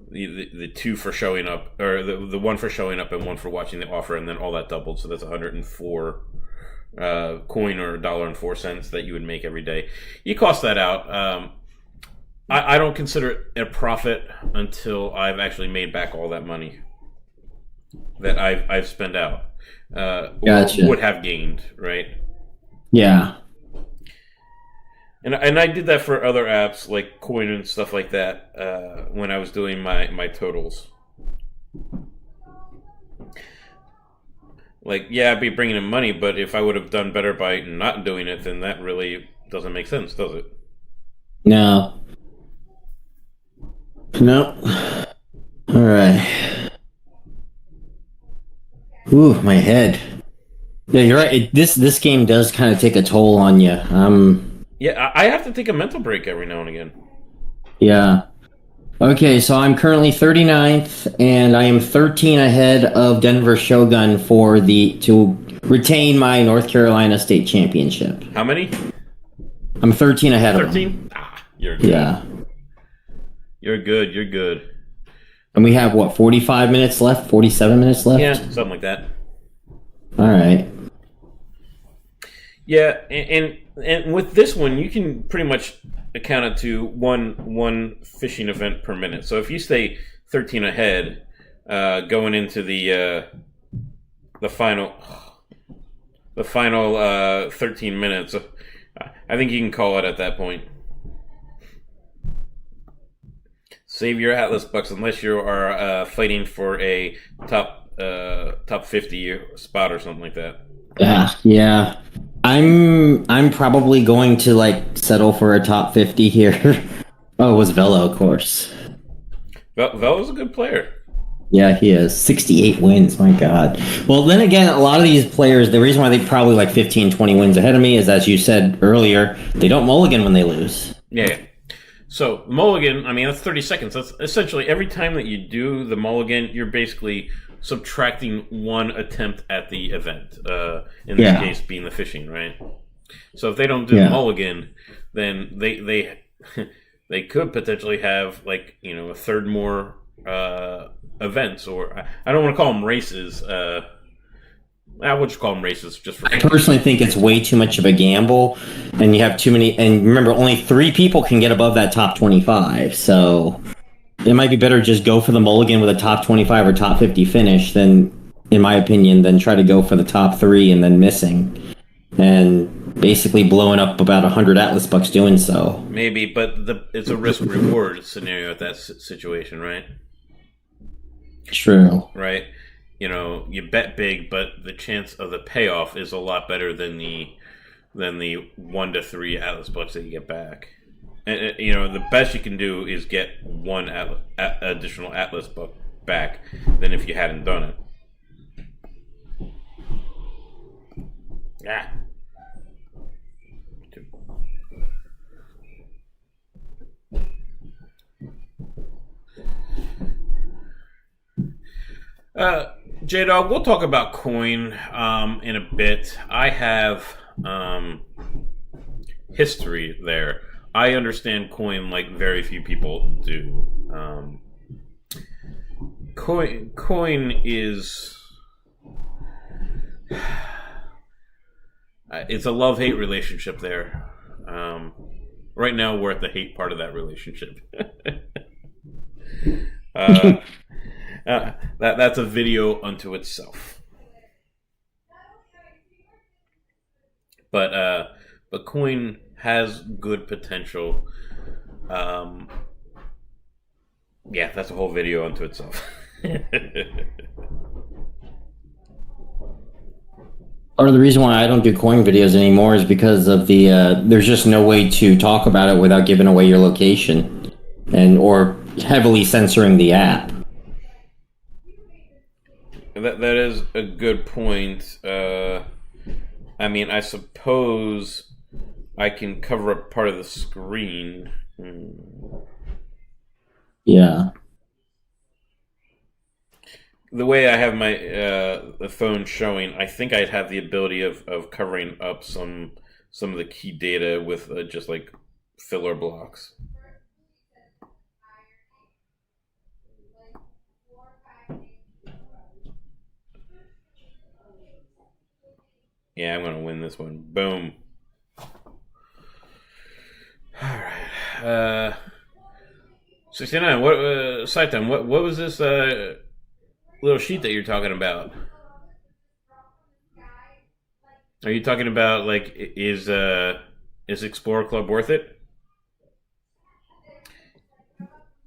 the two for showing up, or the one for showing up and one for watching the offer, and then all that doubled, so that's 104 coin or $1.04 that you would make every day. You cost that out. I don't consider it a profit until I've actually made back all that money that I've spent out, Gotcha. or would have gained, right? Yeah. And I did that for other apps like Coin and stuff like that when I was doing my totals. Like, yeah, I'd be bringing in money, but if I would have done better by not doing it, then that really doesn't make sense, does it? No. No. All right. Ooh, my head. Yeah, you're right. This game does kind of take a toll on you. Yeah, I have to take a mental break every now and again. Yeah. Okay, so I'm currently 39th, and I am 13 ahead of Denver Shogun to retain my North Carolina State Championship. How many? I'm 13 ahead of 13? Ah, you're good. Yeah. You're good, you're good. And we have, 45 minutes left? 47 minutes left? Yeah, something like that. All right. Yeah, and with this one, you can pretty much account it to one fishing event per minute. So if you stay 13 ahead, going into the final 13 minutes, I think you can call it at that point. Save your Atlas bucks unless you are fighting for a top 50 spot or something like that. Yeah. I'm probably going to settle for a top 50 here. Oh, it was Velo, of course. Velo's a good player. Yeah, he is. 68 wins, my God. Well, then again, a lot of these players, the reason why they probably 15, 20 wins ahead of me is, as you said earlier, they don't mulligan when they lose. Yeah. So, mulligan, I mean, that's 30 seconds. That's essentially every time that you do the mulligan, you're basically subtracting one attempt at the event. In this case, being the fishing, right? So if they don't do the mulligan, then they they could potentially have a third more events, or I don't want to call them races. I would just call them races just for. I personally think it's way too much of a gamble, and you have too many. And remember, only 3 people can get above that top 25, so it might be better just go for the mulligan with a top 25 or top 50 finish than, in my opinion, than try to go for the top 3 and then missing, and basically blowing up about 100 Atlas bucks doing so. Maybe, but it's a risk-reward scenario at that situation, right? True. Right? You bet big, but the chance of the payoff is a lot better than the 1 to 3 Atlas bucks that you get back. And the best you can do is get one additional Atlas buck back than if you hadn't done it. Yeah. J-Dog, we'll talk about coin in a bit. I have history there. I understand coin like very few people do. Coin is it's a love-hate relationship there. Right now, we're at the hate part of that relationship. That's a video unto itself. But coin has good potential. Yeah, that's a whole video unto itself. Part of the reason why I don't do coin videos anymore is because of the there's just no way to talk about it without giving away your location or heavily censoring the app. That is a good point. I mean, I suppose I can cover up part of the screen. Yeah. The way I have my the phone showing, I think I'd have the ability of covering up some of the key data with just like filler blocks. Yeah, I'm gonna win this one. Boom. All right. 69. What? Saitan, what was this little sheet that you're talking about? Are you talking about like is Explorer Club worth it?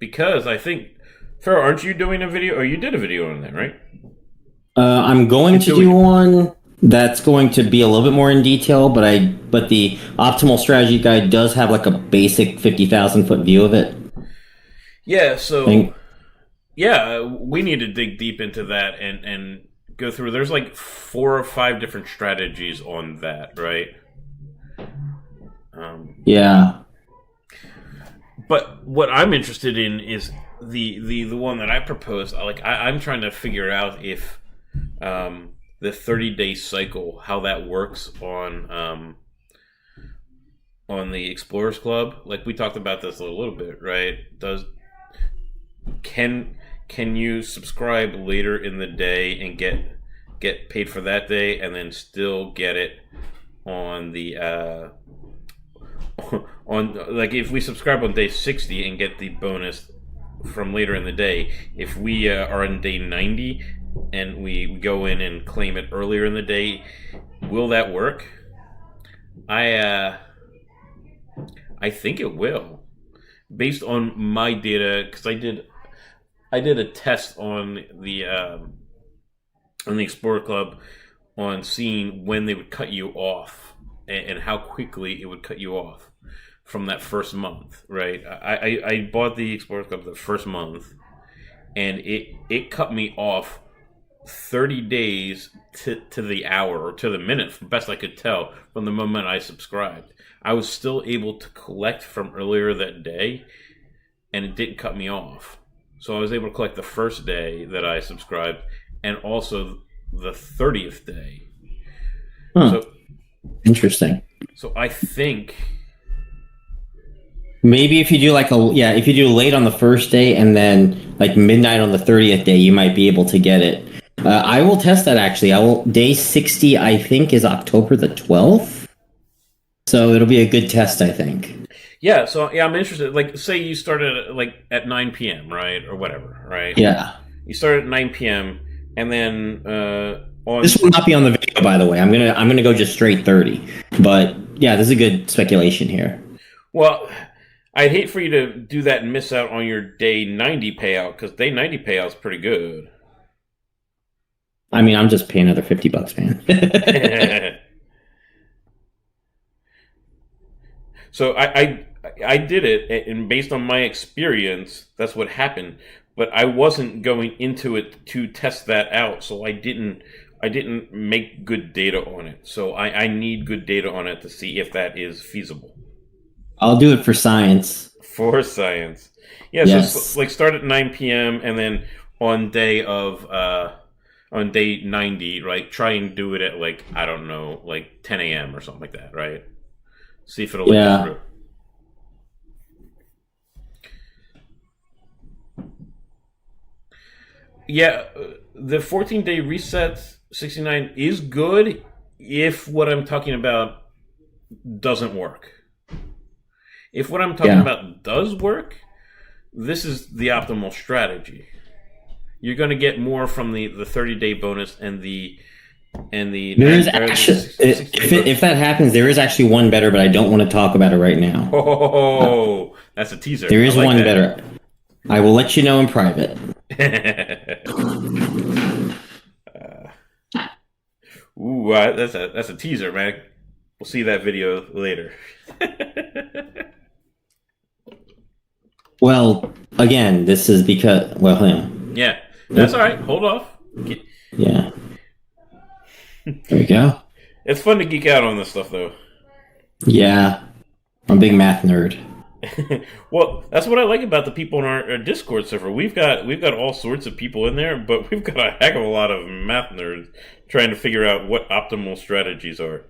Because I think, Pharaoh, aren't you doing a video? Or you did a video on that, right? I'm going to do one that's going to be a little bit more in detail, but the optimal strategy guide does have like a basic 50,000 foot view of it. Yeah. So yeah, we need to dig deep into that and go through. There's like 4 or 5 different strategies on that, right? Yeah. But what I'm interested in is the one that I proposed. Like I'm trying to figure out if the 30-day cycle, how that works on the Explorers Club. Like we talked about this a little bit, right? Can you subscribe later in the day and get paid for that day, and then still get it on the on, like, if we subscribe on day 60 and get the bonus from later in the day, if we are on day 90 and we go in and claim it earlier in the day, will that work? I think it will, based on my data, because I did a test on the Explorer Club on seeing when they would cut you off and how quickly it would cut you off from that first month, right? I bought the Explorer Club the first month, and it cut me off 30 days to the hour or to the minute, from best I could tell, from the moment I subscribed. I was still able to collect from earlier that day, and it didn't cut me off. So I was able to collect the first day that I subscribed, and also the 30th day. So interesting. So I think maybe if you do if you do late on the first day and then like midnight on the 30th day, you might be able to get it. I will test that actually. Day 60, I think, is October the 12th. So it'll be a good test, I think. Yeah, so yeah, I'm interested. Like, say you started at 9 p.m., right, or whatever, right? Yeah. You started at 9 p.m. and then on. This will not be on the video, by the way. I'm gonna go just straight 30. But yeah, this is a good speculation here. Well, I'd hate for you to do that and miss out on your day 90 payout, because day 90 payout is pretty good. I mean, I'm just paying another $50, man. So I did it, and based on my experience, that's what happened. But I wasn't going into it to test that out, so I didn't make good data on it. So I need good data on it to see if that is feasible. I'll do it for science. For science, yeah. Yes. So like start at 9 p.m. and then on day 90, right? Try and do it at like, I don't know, like 10 a.m. or something like that, right? See if it'll let you through. Yeah, the 14-day reset 69 is good if what I'm talking about doesn't work. If what I'm talking about does work, this is the optimal strategy. You're going to get more from the 30-day bonus and the there is actually, if that happens, there is actually one better, but I don't want to talk about it right now. Oh, that's a teaser. There is one better. I will let you know in private. That's a teaser, man. We'll see that video later. Well, again, this is because yeah, that's all right. Hold off. Yeah. There we go. It's fun to geek out on this stuff, though. Yeah, I'm a big math nerd. Well, that's what I like about the people in our Discord server. We've got all sorts of people in there, but we've got a heck of a lot of math nerds trying to figure out what optimal strategies are.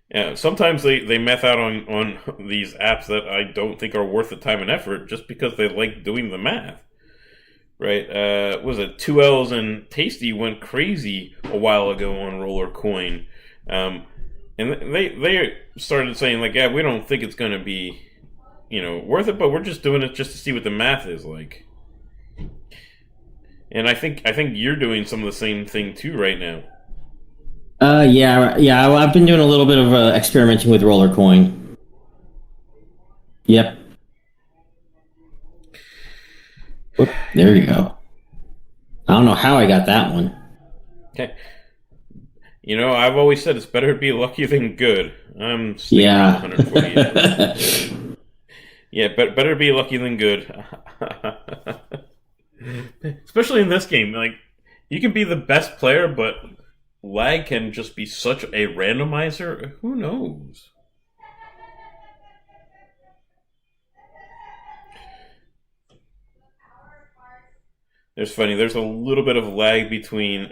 Yeah, sometimes they math out on these apps that I don't think are worth the time and effort just because they like doing the math. Right, was it 2Ls and Tasty went crazy a while ago on Roller Coin, And they started saying like, yeah, we don't think it's going to be, worth it, but we're just doing it just to see what the math is like. And I think you're doing some of the same thing too right now. Yeah. I've been doing a little bit of experimenting with roller coin. Yep. Whoop, there you go. I don't know how I got that one. Okay. I've always said it's better to be lucky than good. I'm sticking around 148. Yeah, but better be lucky than good. Especially in this game, like you can be the best player, but lag can just be such a randomizer. Who knows? It's funny. There's a little bit of lag between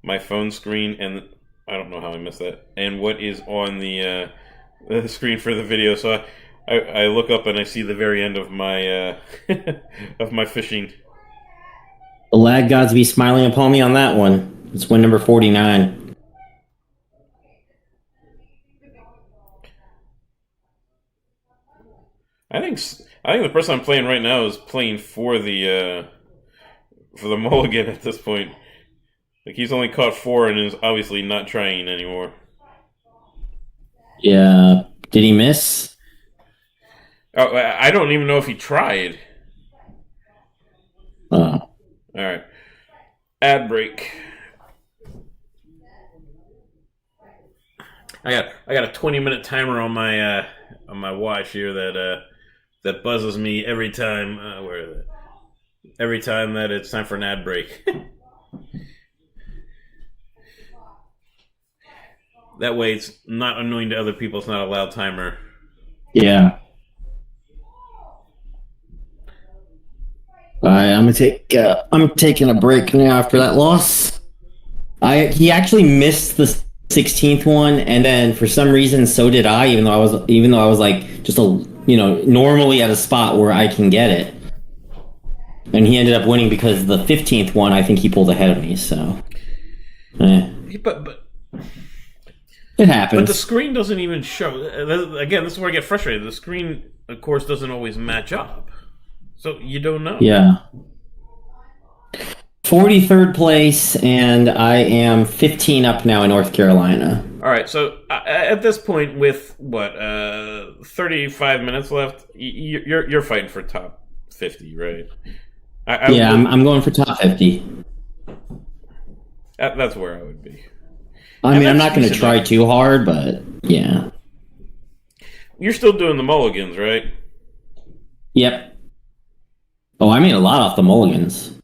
my phone screen and I don't know how I missed that, and what is on the screen for the video. So I look up and I see the very end of my of my fishing. The lag gods be smiling upon me on that one. It's win number 49. I think the person I'm playing right now is playing for the mulligan at this point. Like he's only caught 4 and is obviously not trying anymore. Yeah. Did he miss? Oh, I don't even know if he tried. Oh. All right. Ad break. I got a 20-minute timer on my watch here that buzzes me every time. Where is it? Every time that it's time for an ad break. That way, it's not annoying to other people. It's not a loud timer. Yeah. I'm taking a break now after that loss. He actually missed the 16th one, and then for some reason, so did I. Even though I was like just normally at a spot where I can get it, and he ended up winning because the 15th one, I think he pulled ahead of me. So, But it happens. But the screen doesn't even show. Again, this is where I get frustrated. The screen, of course, doesn't always match up. So you don't know. Yeah. 43rd place, and I am 15 up now in North Carolina. All right, so at this point, with 35 minutes left, you're fighting for top 50, right? I'm going for top 50. That's where I would be. I mean, I'm not going to try too hard, but yeah. You're still doing the mulligans, right? Yep. Oh, I made a lot off the mulligans.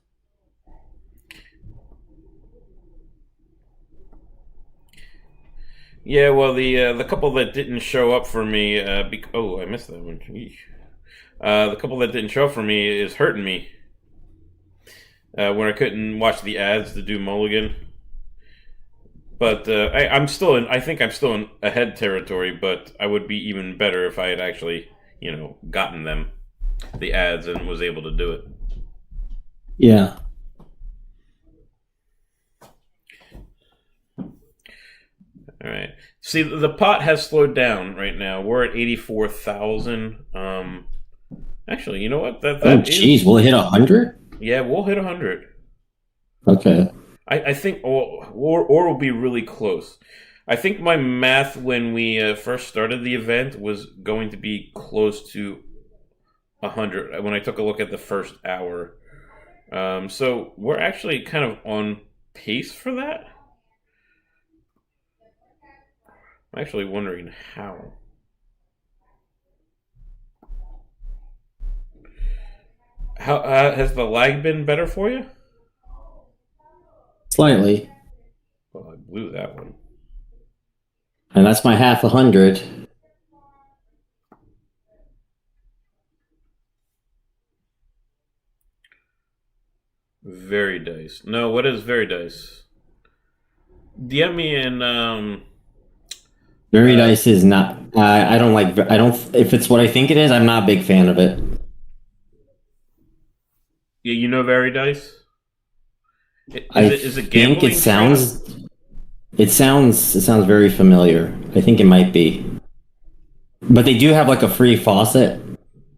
Yeah, well, the couple that didn't show up for me, I missed that one. The couple that didn't show up for me is hurting me. When I couldn't watch the ads to do mulligan. But I think I'm still in ahead territory, but I would be even better if I had actually, gotten them, the ads, and was able to do it. Yeah. All right. See, the pot has slowed down right now. We're at 84,000. Actually, you know what? Jeez, will it hit 100? Yeah, we'll hit 100. Okay. I think, or we'll be really close. I think my math when we first started the event was going to be close to 100 when I took a look at the first hour. So we're actually kind of on pace for that. I'm actually wondering how. How has the lag been better for you? Slightly. Well, I blew that one. And that's my half 100. Very dice. No, what is very dice? DM me and Very dice is not. I don't like. I don't. If it's what I think it is, I'm not a big fan of it. Yeah, you know very dice. Is it gambling? Think it sounds. It sounds very familiar. I think it might be. But they do have like a free faucet,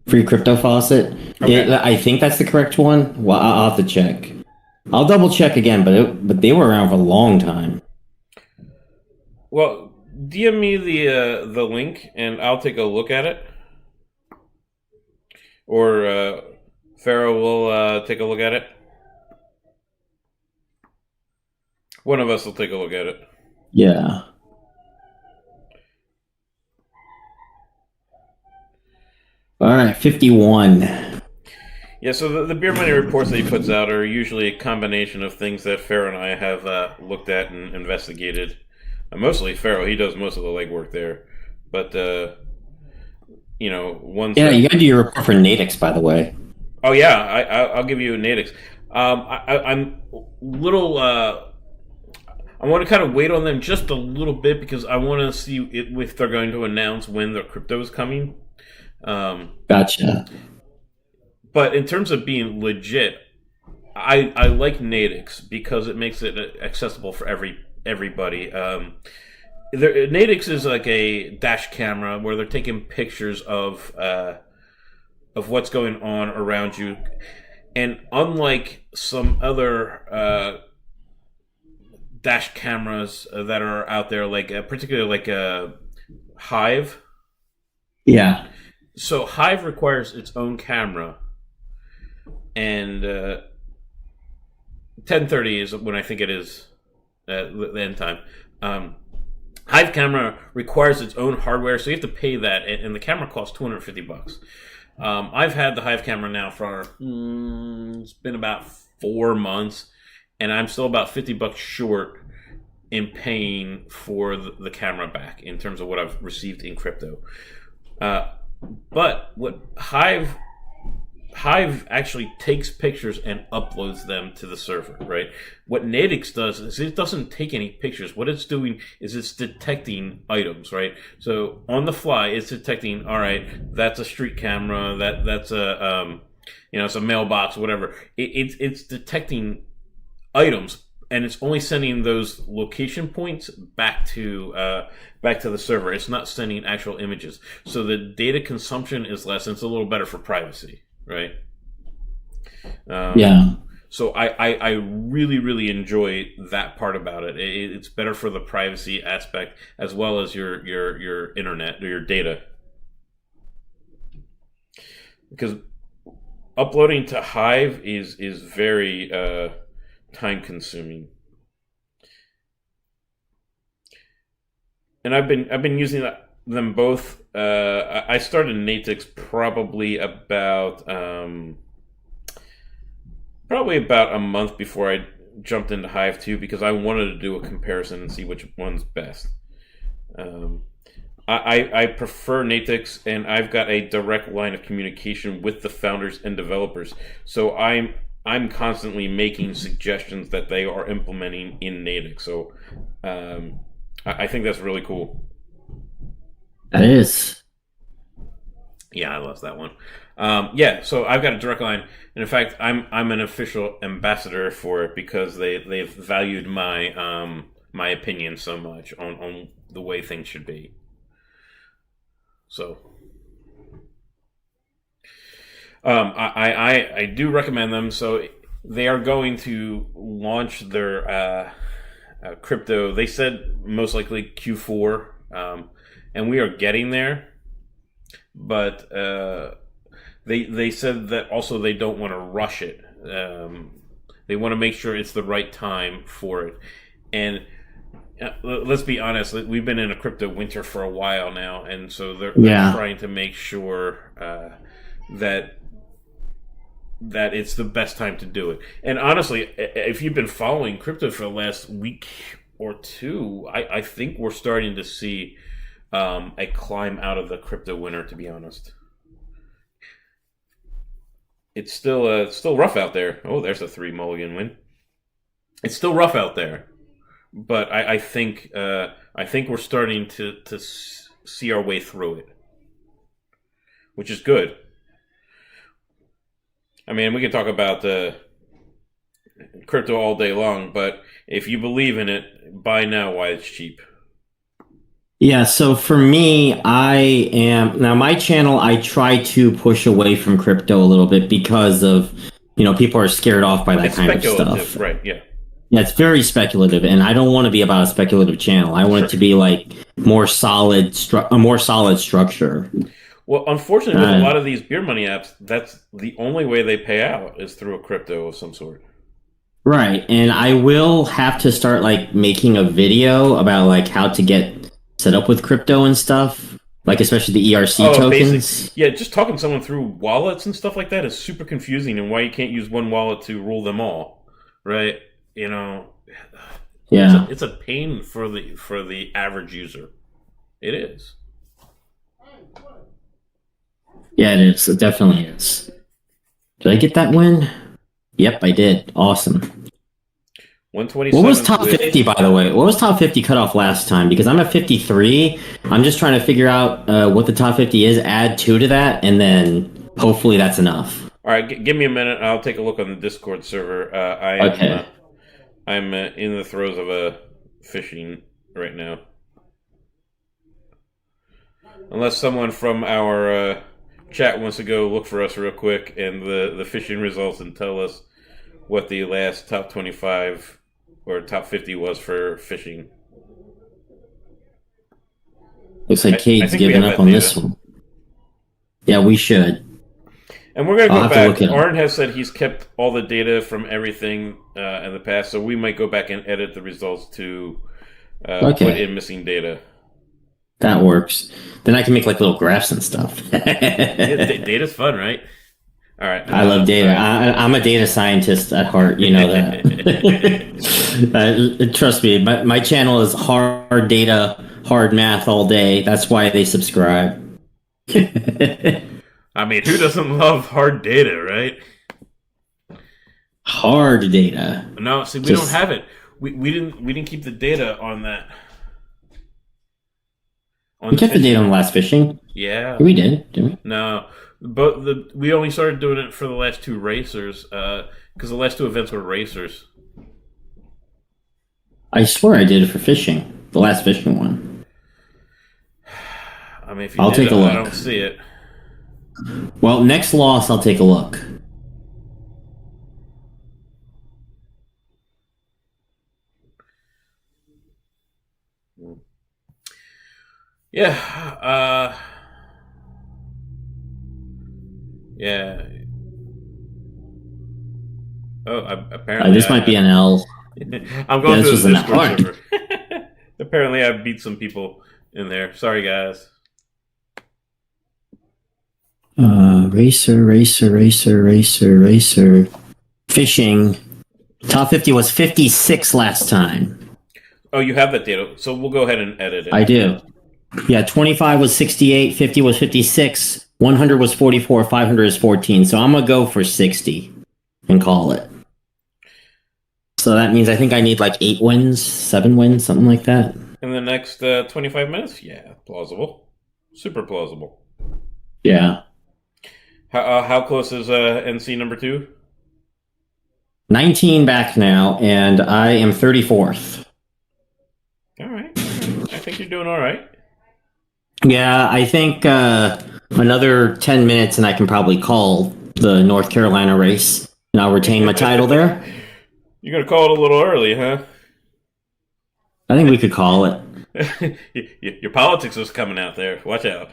free crypto faucet. Okay. I think that's the correct one. Well, I'll have to check. I'll double check again, but they were around for a long time. Well, DM me the link, and I'll take a look at it. Or Pharaoh will take a look at it. One of us will take a look at it. Yeah. All right, 51. Yeah, so the beer money reports that he puts out are usually a combination of things that Pharaoh and I have looked at and investigated. Mostly Pharaoh, he does most of the legwork there. But, ones Yeah, that... you gotta do your report for Natix, by the way. Oh, yeah, I'll give you Natix. I'm little... I want to kind of wait on them just a little bit because I want to see if they're going to announce when their crypto is coming. Gotcha. But in terms of being legit, I like Natix because it makes it accessible for everybody. Natix is like a dash camera where they're taking pictures of what's going on around you, and unlike some other dash cameras that are out there, like particularly like Hive. Yeah. So Hive requires its own camera, and 10:30 is when I think it is the end time. Hive camera requires its own hardware, so you have to pay that, and the camera costs $250. I've had the Hive camera now for it's been about 4 months, and I'm still about $50 short in paying for the camera back in terms of what I've received in crypto. But what Hive actually takes pictures and uploads them to the server, right? What Natix does is it doesn't take any pictures. What it's doing is it's detecting items, right? So on the fly, it's detecting, all right, that's a street camera, that's a it's a mailbox, whatever. It's detecting items, and it's only sending those location points back to the server. It's not sending actual images, so the data consumption is less, and it's a little better for privacy, right? Yeah. So I really, really enjoy that part about it. It's better for the privacy aspect as well as your internet or your data, because uploading to Hive is very time consuming. And I've been using them both. I started Natix probably about a month before I jumped into Hive 2 because I wanted to do a comparison and see which one's best. I prefer Natix, and I've got a direct line of communication with the founders and developers. So I'm constantly making suggestions that they are implementing in Natix. So I think that's really cool. That is. Yeah, I love that one. So I've got a direct line, and in fact, I'm an official ambassador for it because they've valued my my opinion so much on the way things should be. So I do recommend them. So they are going to launch their crypto. They said most likely Q4, and we are getting there. But they said that also they don't want to rush it. They want to make sure it's the right time for it. And let's be honest, we've been in a crypto winter for a while now, and so they're trying to make sure that it's the best time to do it. And honestly, if you've been following crypto for the last week or two, I think we're starting to see a climb out of the crypto winter, to be honest. It's still rough out there. Oh, there's a 3 mulligan win. It's still rough out there, but I think we're starting to see our way through it, which is good. I mean, we can talk about crypto all day long, but if you believe in it, buy now while it's cheap. Yeah, so for me, now my channel, I try to push away from crypto a little bit because of, people are scared off by that It's kind of speculative, stuff. right? Yeah. Yeah, it's very speculative, and I don't want to be about a speculative channel. I want it to be like a more solid structure. Well, unfortunately, with a lot of these beer money apps, that's the only way they pay out is through a crypto of some sort. Right, and I will have to start like making a video about like how to get set up with crypto and stuff, like especially the ERC tokens. Basic. Yeah, just talking to someone through wallets and stuff like that is super confusing, and why you can't use one wallet to rule them all, right? Yeah, it's a pain for the average user. It is. Yeah, it is. It definitely is. Did I get that win? Yep, I did. Awesome. 127. What was top 50, by the way? What was top 50 cutoff last time? Because I'm at 53. I'm just trying to figure out what the top 50 is, add 2 to that, and then hopefully that's enough. All right, give me a minute. I'll take a look on the Discord server. I'm in the throes of fishing right now. Unless someone from our chat wants to go look for us real quick and the fishing results and tell us what the last top 25 or top 50 was for fishing. Looks like Cade's giving up on this one. Yeah, we should. And we're going to go back. Arn has said he's kept all the data from everything in the past, so we might go back and edit the results to put in missing data. That works. Then I can make like little graphs and stuff. Data's fun, right? All right. I love data. I'm a data scientist at heart. You know that. Trust me, my channel is hard data, hard math all day. That's why they subscribe. I mean, who doesn't love hard data, right? Hard data. No, see, we don't have it. We didn't keep the data on that. We kept the data on the last fishing. Yeah, we did we? No, but we only started doing it for the last 2 racers because the last 2 events were racers. I swear I did it for fishing. The last fishing one. I mean, if you take a look. I don't see it. Well, next loss, I'll take a look. Yeah. Yeah. Oh, apparently this might be an L. I'm going through the Discord server. Apparently, I beat some people in there. Sorry, guys. Racer. Fishing. Top 50 was 56 last time. Oh, you have that data. So we'll go ahead and edit it. I do. Yeah, 25 was 68, 50 was 56, 100 was 44, 500 is 14. So I'm going to go for 60 and call it. So that means I think I need like 8 wins, 7 wins, something like that. In the next 25 minutes? Yeah, plausible. Super plausible. Yeah. How close is NC number 2? 19 back now, and I am 34th. All right. I think you're doing all right. Yeah, I think another 10 minutes and I can probably call the North Carolina race, and I'll retain my title there. You're going to call it a little early, huh? I think we could call it. Your politics is coming out there. Watch out.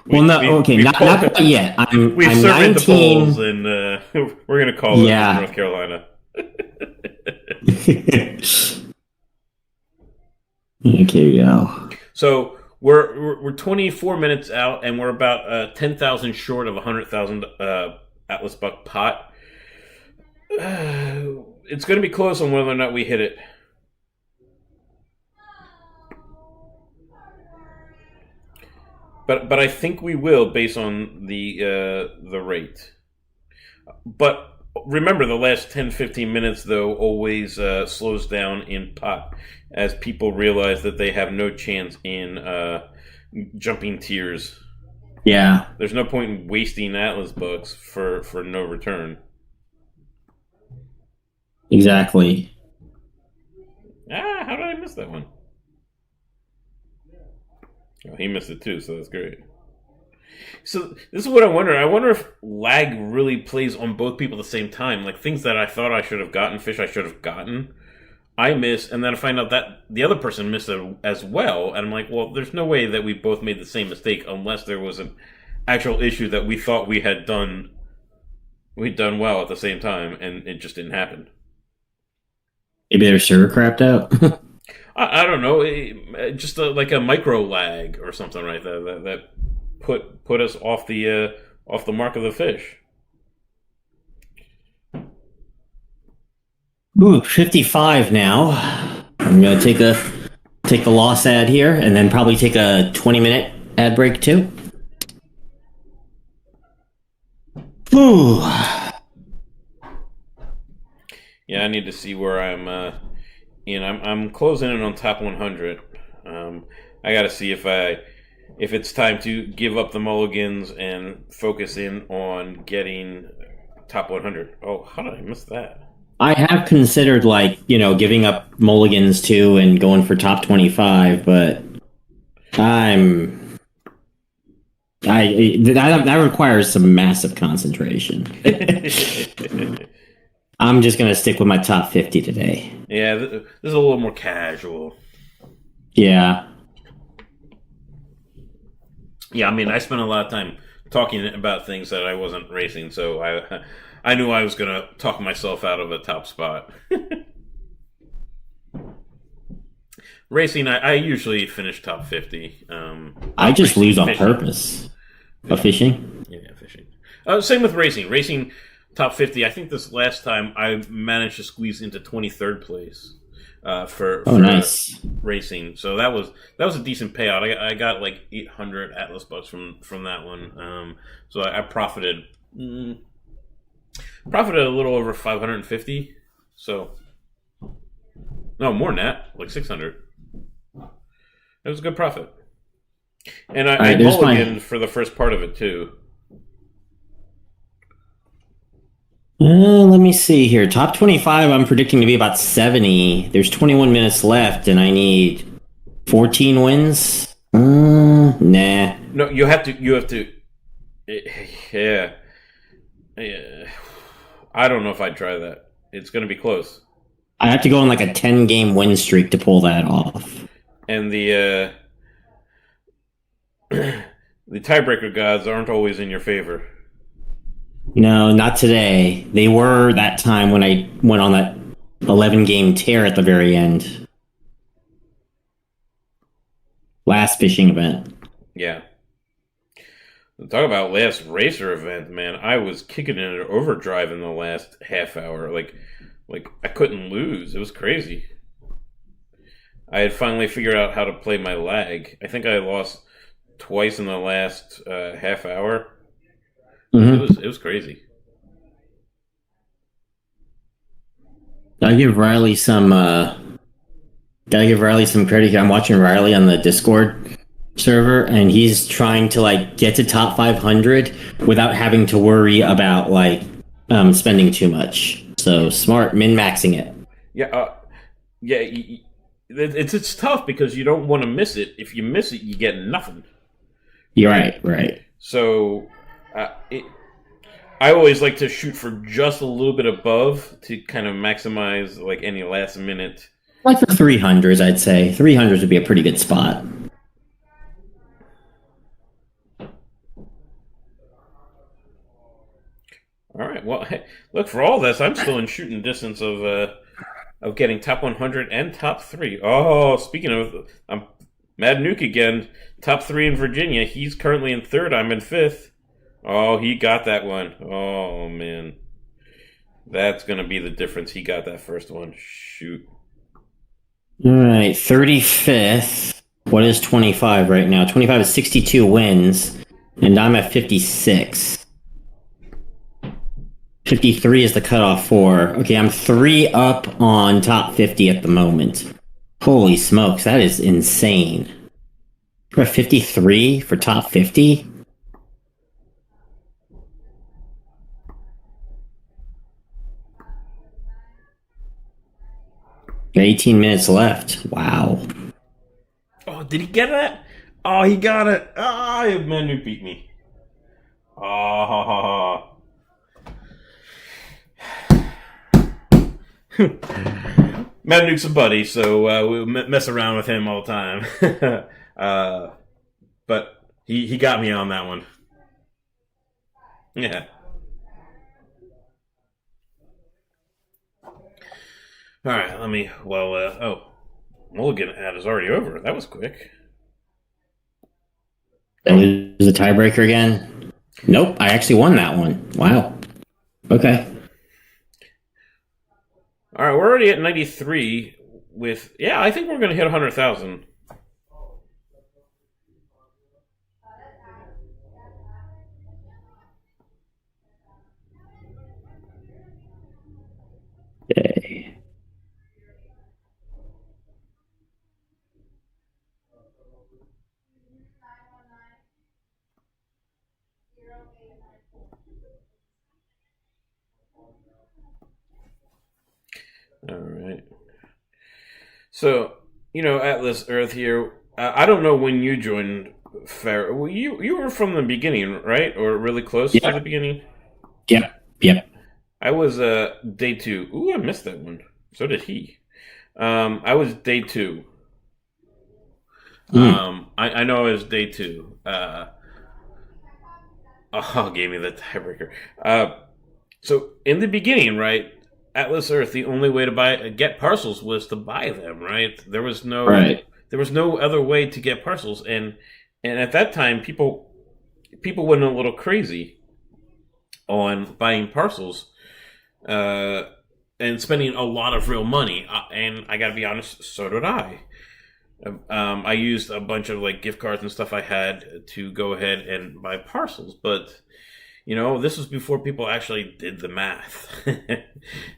Not quite yet. We've I'm surveyed 19. the polls, and we're going to call it in North Carolina. Okay, yeah. So we're 24 minutes out, and we're about 10,000 short of 100,000 Atlas Buck pot. It's going to be close on whether or not we hit it. But I think we will, based on the rate. But remember, the last 10-15 minutes, though, always slows down in pot, as people realize that they have no chance in jumping tiers. Yeah. There's no point in wasting Atlas bucks for no return. Exactly. How did I miss that one? Oh, he missed it too, so that's great. So this is what I wonder. I wonder if lag really plays on both people at the same time. Like things that I thought I should have gotten, fish I should have gotten, I miss, and then I find out that the other person missed it as well, and I'm like, well, there's no way that we both made the same mistake unless there was an actual issue that we thought we'd done well at the same time, and it just didn't happen. Maybe their server crapped out. I don't know, just like a micro lag or something right there that put us off the mark of the fish. Ooh, 55 now. I'm gonna take the loss ad here, and then probably take a 20-minute ad break too. Ooh. Yeah, I need to see where I'm. I'm closing in on top 100. I got to see if it's time to give up the mulligans and focus in on getting top 100. Oh, how did I miss that? I have considered giving up mulligans too and going for top 25, but that requires some massive concentration. I'm just gonna stick with my top 50 today. Yeah, this is a little more casual. Yeah. Yeah, I mean, I spent a lot of time talking about things that I wasn't racing, so I knew I was going to talk myself out of a top spot. Racing, I usually finish top 50. I just lose on fishing. purpose. But fishing? Yeah, fishing. Same with racing. Racing, top 50. I think this last time I managed to squeeze into 23rd place for nice. racing. So that was a decent payout. I got like 800 Atlas bucks from that one. So I profited a little over 550. So no, more than that, like 600. It was a good profit. And I mulliganed for the first part of it too. Let me see here. Top 25, I'm predicting to be about 70. There's 21 minutes left, and I need 14 wins. Nah. No, you have to. Yeah. I don't know if I'd try that. It's going to be close. I have to go on like a 10-game win streak to pull that off. And the tiebreaker gods aren't always in your favor. No, not today. They were that time when I went on that 11-game tear at the very end. Last fishing event. Yeah. Talk about last racer event, man. I was kicking in an overdrive in the last half hour. Like I couldn't lose. It was crazy. I had finally figured out how to play my lag. I think I lost twice in the last half hour. Mm-hmm. It was crazy. Gotta give Riley some credit here. I'm watching Riley on the Discord server, and he's trying to get to top 500 without having to worry about spending too much. So smart, min-maxing it. Yeah, it's tough because you don't want to miss it. If you miss it, you get nothing. You're right. So, I always like to shoot for just a little bit above to kind of maximize any last minute. Like for 300s, I'd say 300s would be a pretty good spot. All right. Well, hey, look, for all this, I'm still in shooting distance of getting top 100 and top 3. Oh, speaking of, I'm Mad Nuke again. Top 3 in Virginia. He's currently in 3rd. I'm in 5th. Oh, he got that one. Oh, man. That's going to be the difference. He got that first one. Shoot. All right, 35th. What is 25 right now? 25 is 62 wins, and I'm at 56. 53 is the cutoff for. Okay, I'm 3 up on top 50 at the moment. Holy smokes, that is insane. We're at 53 for top 50? 18 minutes left. Wow. Oh, did he get that? Oh, he got it. Ah, Manu beat me. Ah. Manuke's a buddy, so we mess around with him all the time. But he got me on that one. Yeah. All right, let me. Mulligan ad is already over. That was quick. That was a tiebreaker again? Nope, I actually won that one. Wow. Okay. All right, we're already at 93 with. Yeah, I think we're going to hit 100,000. Okay. All right. So, Atlas Earth here. I don't know when you joined Fair. Well, you were from the beginning, right? Or really close to the beginning? Yep. I was day 2. Ooh, I missed that one. So did he. I was day 2. I know it was day 2. Gave me the tiebreaker. So in the beginning, right? Atlas Earth, the only way to get parcels was to buy them, right? There was no other way to get parcels, and at that time, people went a little crazy on buying parcels, and spending a lot of real money. And I got to be honest, so did I. I used a bunch of gift cards and stuff I had to go ahead and buy parcels, but. This was before people actually did the math.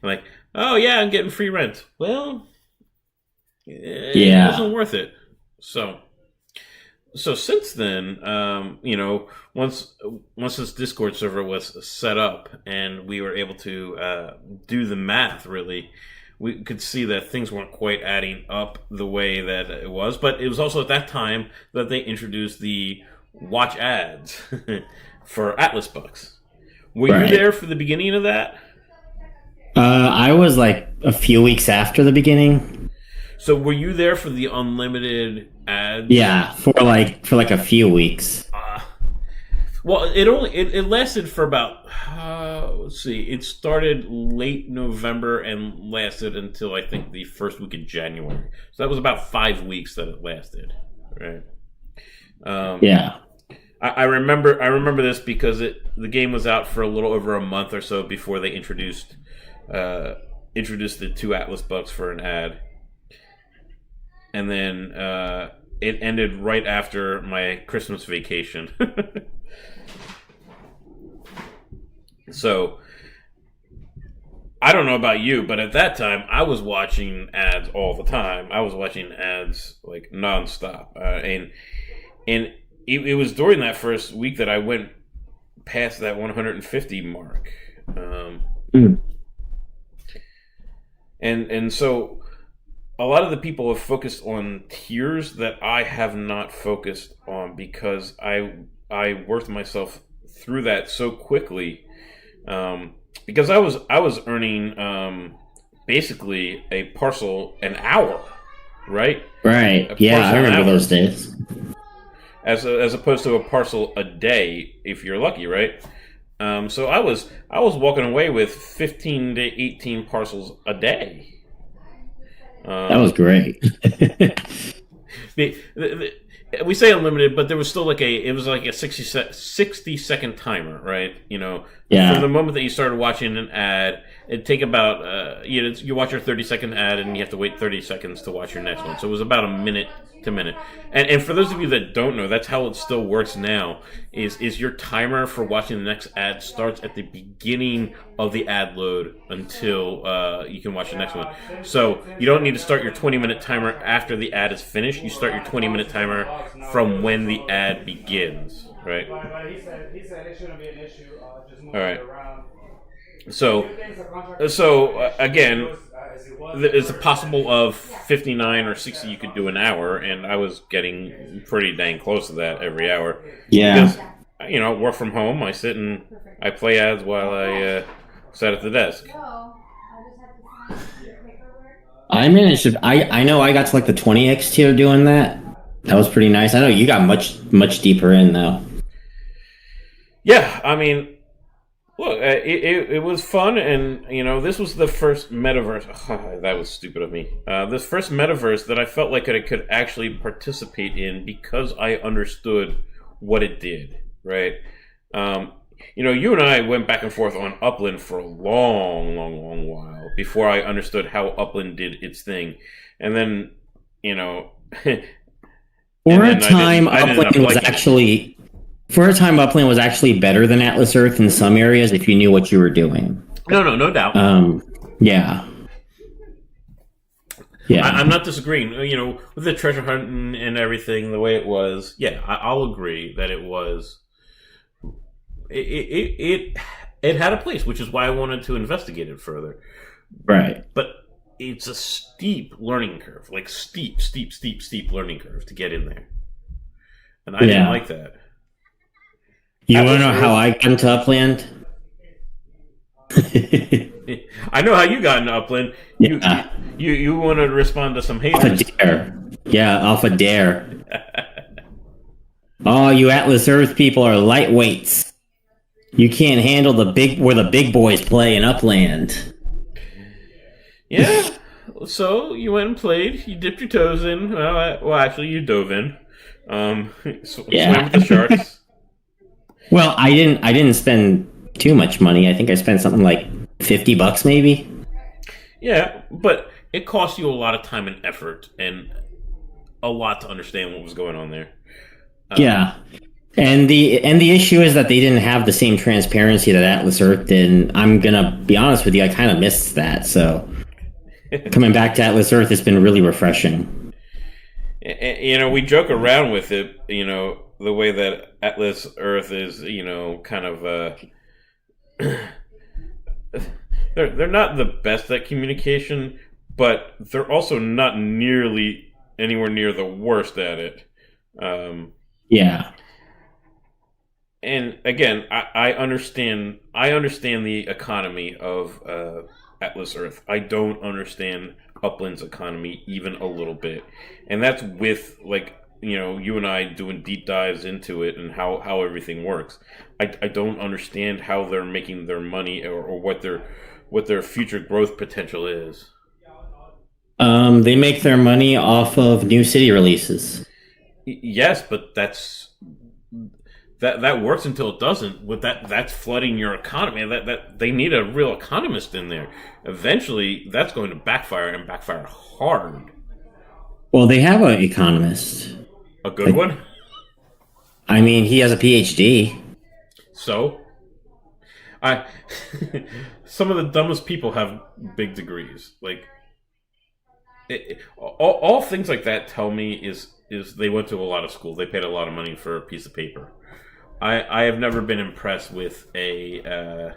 Like, oh yeah, I'm getting free rent. Well, it wasn't worth it. So since then, once this Discord server was set up and we were able to do the math, really, we could see that things weren't quite adding up the way that it was. But it was also at that time that they introduced the watch ads. For Atlas Bucks. Were you there for the beginning of that? I was a few weeks after the beginning. So were you there for the unlimited ads? Yeah, for a few weeks. Well, it lasted for about let's see. It started late November and lasted until I think the first week of January. So that was about 5 weeks that it lasted, right? Yeah. I remember this because the game was out for a little over a month or so before they introduced the 2 Atlas Bucks for an ad, and then it ended right after my Christmas vacation. So I don't know about you, but at that time I was watching ads all the time. I was watching ads nonstop, and it was during that first week that I went past that 150 mark. And so a lot of the people have focused on tiers that I have not focused on because I worked myself through that so quickly. Because I was earning basically a parcel an hour, right? Right. Yeah, I remember those days. As opposed to a parcel a day, if you're lucky, right? So I was walking away with 15 to 18 parcels a day. That was great. We say unlimited, but there was still it was a 60-second timer, right? Yeah. From the moment that you started watching an ad, it'd take about you watch your 30-second ad and you have to wait 30 seconds to watch your next one. So it was about a minute to minute. And for those of you that don't know, that's how it still works now. Is your timer for watching the next ad starts at the beginning of the ad load until you can watch the next one. So you don't need to start your 20-minute timer after the ad is finished. You start your 20-minute timer from when the ad begins, right? He said it shouldn't be an issue. Just move All right. it around. So again, it's a possible of 59 or 60 you could do an hour, and I was getting pretty dang close to that every hour. Yeah. Because, you know, work from home, I sit and I play ads while I sat at the desk. So, I'll just have to sign your paperwork. I managed to. I know I got to like the 20x tier doing that. That was pretty nice. I know you got much deeper in though. Yeah, I mean, look, it was fun, and you know, this was the first metaverse. That was stupid of me. This first metaverse that I felt like I could actually participate in because I understood what it did. Right. You know, you and I went back and forth on Upland for a long while before I understood how Upland did its thing, and then you know. For a time, Upland was actually better than Atlas Earth in some areas if you knew what you were doing. No doubt. Yeah. I'm not disagreeing. You know, with the treasure hunt and everything, the way it was, yeah, I'll agree that it was. It had a place, which is why I wanted to investigate it further. Right. But it's a steep learning curve, like steep learning curve to get in there, and I didn't like that. You want to know how I got into Upland? I know how you got into Upland. You want to respond to some haters. Off a dare. Yeah, off a dare. Oh, you Atlas Earth people are lightweights. You can't handle where the big boys play in Upland. Yeah. So you went and played. You dipped your toes in. Well, actually, you dove in. Swam with the sharks. Well, I didn't spend too much money. I think I spent something like $50 maybe. Yeah, but it cost you a lot of time and effort and a lot to understand what was going on there. Yeah. And the issue is that they didn't have the same transparency that Atlas Earth did. And I'm gonna be honest with you, I kind of missed that. So coming back to Atlas Earth has been really refreshing. You know, we joke around with it. You know, the way that Atlas Earth is. You know, kind of. They're not the best at communication, but they're also not nearly anywhere near the worst at it. Yeah. And again, I understand the economy of Atlas Earth. I don't understand Upland's economy even a little bit. And that's with, like, you know, you and I doing deep dives into it and how everything works. I don't understand how they're making their money or what their future growth potential is. They make their money off of new city releases. Yes, but that works until it doesn't. With that's flooding your economy. That they need a real economist in there. Eventually, that's going to backfire and backfire hard. Well, they have an economist. A good one? I mean, he has a PhD. So? Some of the dumbest people have big degrees. Like, all things like that tell me is they went to a lot of school. They paid a lot of money for a piece of paper. I have never been impressed with a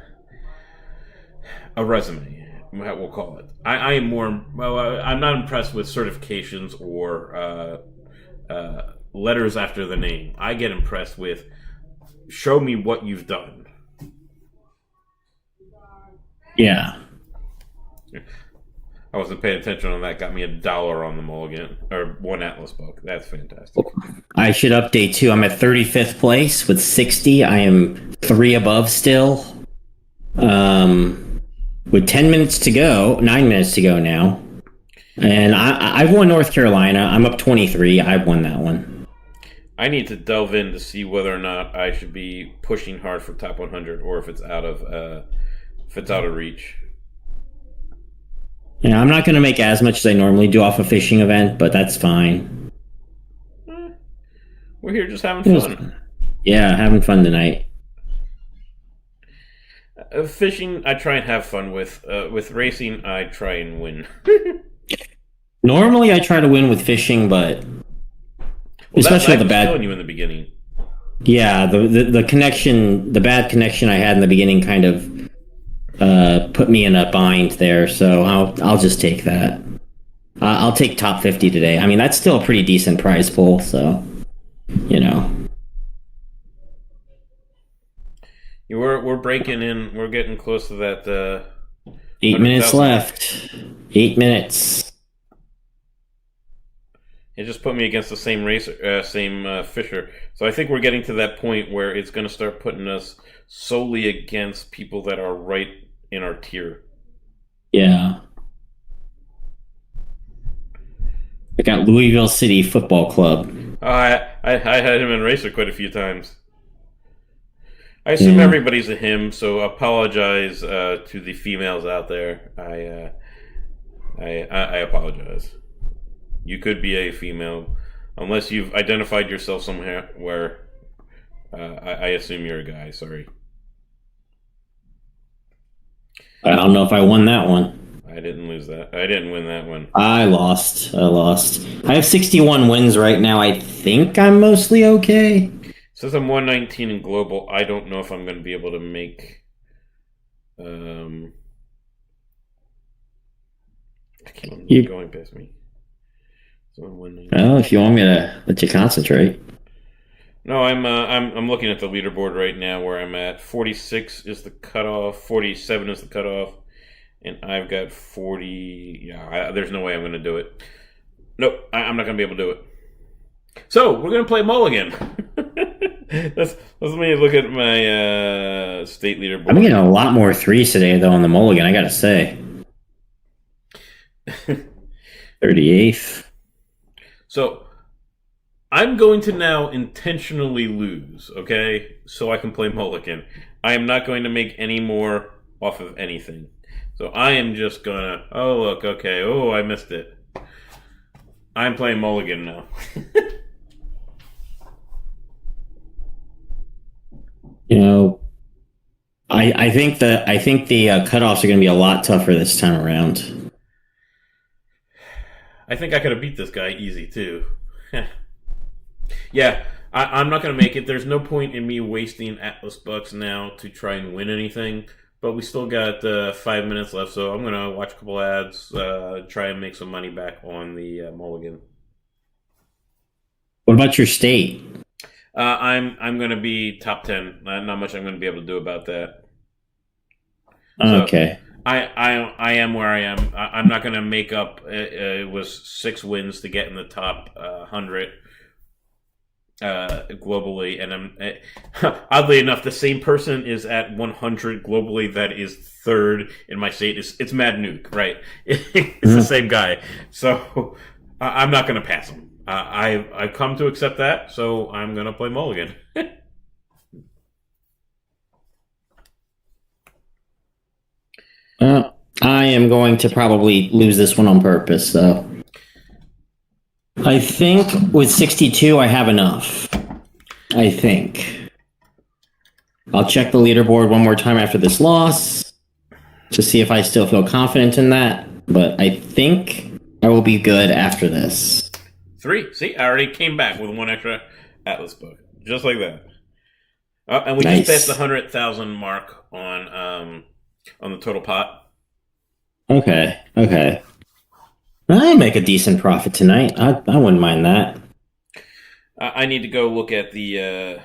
resume. We'll call it. I am more. Well, I'm not impressed with certifications or letters after the name. I get impressed with show me what you've done. Yeah. I wasn't paying attention on that. Got me $1 on the mulligan or one Atlas book. That's fantastic. I should update too. I'm at 35th place with 60. I am 3 above still. With 10 minutes to go, 9 minutes to go now. And I've won North Carolina. I'm up 23. I've won that one. I need to delve in to see whether or not I should be pushing hard for top 100 or if it's out of reach. Yeah, I'm not going to make as much as I normally do off a fishing event, but that's fine. We're here just having fun. Yeah, having fun tonight. Fishing, I try and have fun with. With racing, I try and win. Normally, I try to win with fishing, but especially the bad. Killing you in the beginning. Yeah, the connection, the bad connection I had in the beginning, kind of put me in a bind there, so I'll just take that. I'll take top 50 today. I mean, that's still a pretty decent prize pool, so you know. We're breaking in. We're getting close to that. 8 minutes 100,000. left. 8 minutes. It just put me against the same same Fisher. So I think we're getting to that point where it's going to start putting us solely against people that are right in our tier. Yeah. I got Louisville City Football Club. I had him in Racer quite a few times. I assume everybody's a him, so apologize to the females out there. I apologize. You could be a female, unless you've identified yourself somewhere where I assume you're a guy. Sorry. I don't know if I won that one. I didn't lose that. I didn't win that one. I lost. I have 61 wins right now. I think I'm mostly okay. Since I'm 119 in global, I don't know if I'm going to be able to make. I can't. You're going past me. So I'm 119. Oh, if you want me to let you concentrate. No, I'm looking at the leaderboard right now where I'm at. 46 is the cutoff. 47 is the cutoff, and I've got 40. Yeah, there's no way I'm going to do it. Nope, I'm not going to be able to do it. So we're going to play Mulligan. Let's let me look at my state leaderboard. I'm getting a lot more threes today, though, on the Mulligan, I gotta say. 38th. So, I'm going to now intentionally lose, okay? So I can play Mulligan. I am not going to make any more off of anything. So I am just gonna, oh look, okay, oh I missed it. I'm playing Mulligan now. You know, I think the cutoffs are going to be a lot tougher this time around. I think I could have beat this guy easy too. Yeah, I'm not going to make it. There's no point in me wasting Atlas bucks now to try and win anything. But we still got 5 minutes left, so I'm going to watch a couple ads, try and make some money back on the Mulligan. What about your state? I'm going to be top 10. Not much I'm going to be able to do about that. Okay. So I am where I am. I'm not going to make up. It was 6 wins to get in the top 100 globally, and I'm oddly enough the same person is at 100 globally. That is third in my state. It's Mad Nuke, right? It's the same guy. So I'm not going to pass him. I've come to accept that, so I'm going to play Mulligan. I am going to probably lose this one on purpose, though. I think with 62, I have enough. I think. I'll check the leaderboard one more time after this loss to see if I still feel confident in that, but I think I will be good after this. 3. See, I already came back with 1 extra Atlas book, just like that. And we Nice. just passed the 100,000 mark on the total pot. Okay. I'll make a decent profit tonight. I wouldn't mind that. I need to go look at the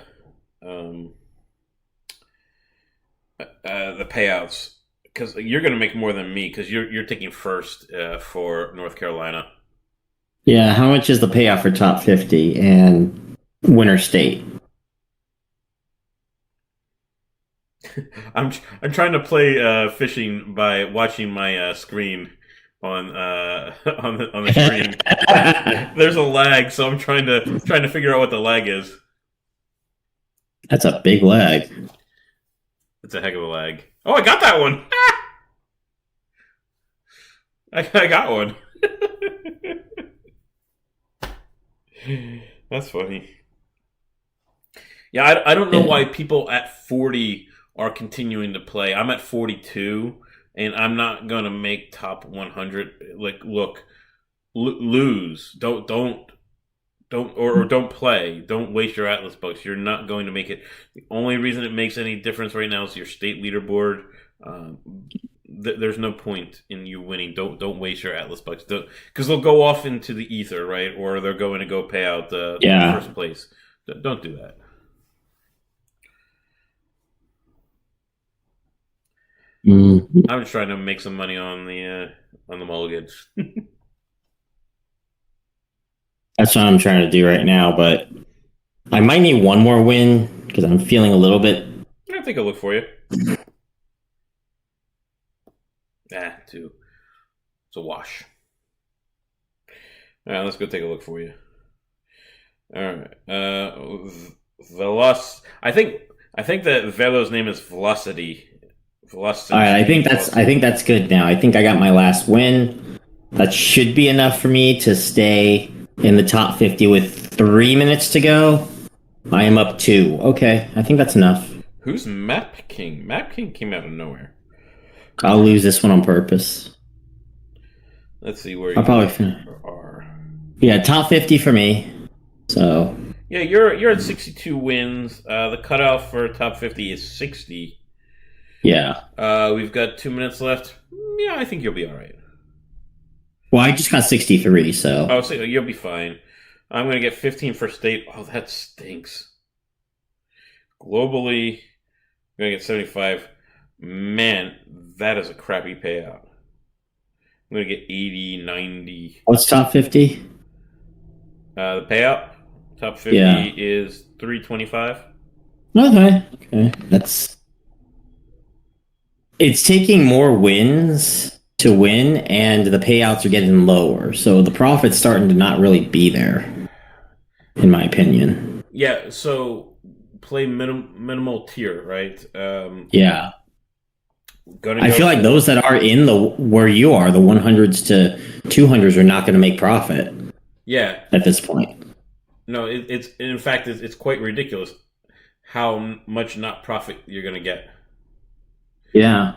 payouts because you're going to make more than me because you're taking first for North Carolina. Yeah, how much is the payout for top 50 and winner state? I'm trying to play fishing by watching my screen on the screen. There's a lag, so I'm trying to figure out what the lag is. That's a big lag. It's a heck of a lag. Oh, I got that one. I got one. That's funny. Yeah, I don't know why people at 40 are continuing to play. I'm at 42, and I'm not gonna make top 100. Like, look, lose. Don't play. Don't waste your Atlas bucks. You're not going to make it. The only reason it makes any difference right now is your state leaderboard. There's no point in you winning. Don't waste your Atlas bucks, because they'll go off into the ether, right? Or they're going to go pay out the first place. Don't do that. I'm just trying to make some money on the mulligans. That's what I'm trying to do right now, but I might need one more win because I'm feeling a little bit. I'll take a look for you. Two. It's a wash. All right, let's go take a look for you. All right, Veloc. I think that Velo's name is Velocity. Velocity. All right, I think that's good now. I think I got my last win. That should be enough for me to stay in the top 50 with 3 minutes to go. I am up 2. Okay, I think that's enough. Who's Map King? Map King came out of nowhere. I'll lose this one on purpose. Let's see where I'll probably are. Yeah, top 50 for me. So yeah, you're at 62 wins. The cutoff for top 50 is 60. Yeah. We've got 2 minutes left. Yeah, I think you'll be all right. Well, I just got 63, so. Oh, so you'll be fine. I'm going to get 15 for state. Oh, that stinks. Globally, I'm going to get 75. Man, that is a crappy payout. I'm going to get 80, 90. What's top 50? The payout, top 50 is 325. Okay. It's taking more wins to win, and the payouts are getting lower. So the profit's starting to not really be there, in my opinion. Yeah, so play minimal tier, right? Yeah. I feel like those that are in where you are, the 100s to 200s, are not going to make profit. Yeah. At this point. No, it's in fact it's quite ridiculous how much not profit you're going to get. Yeah.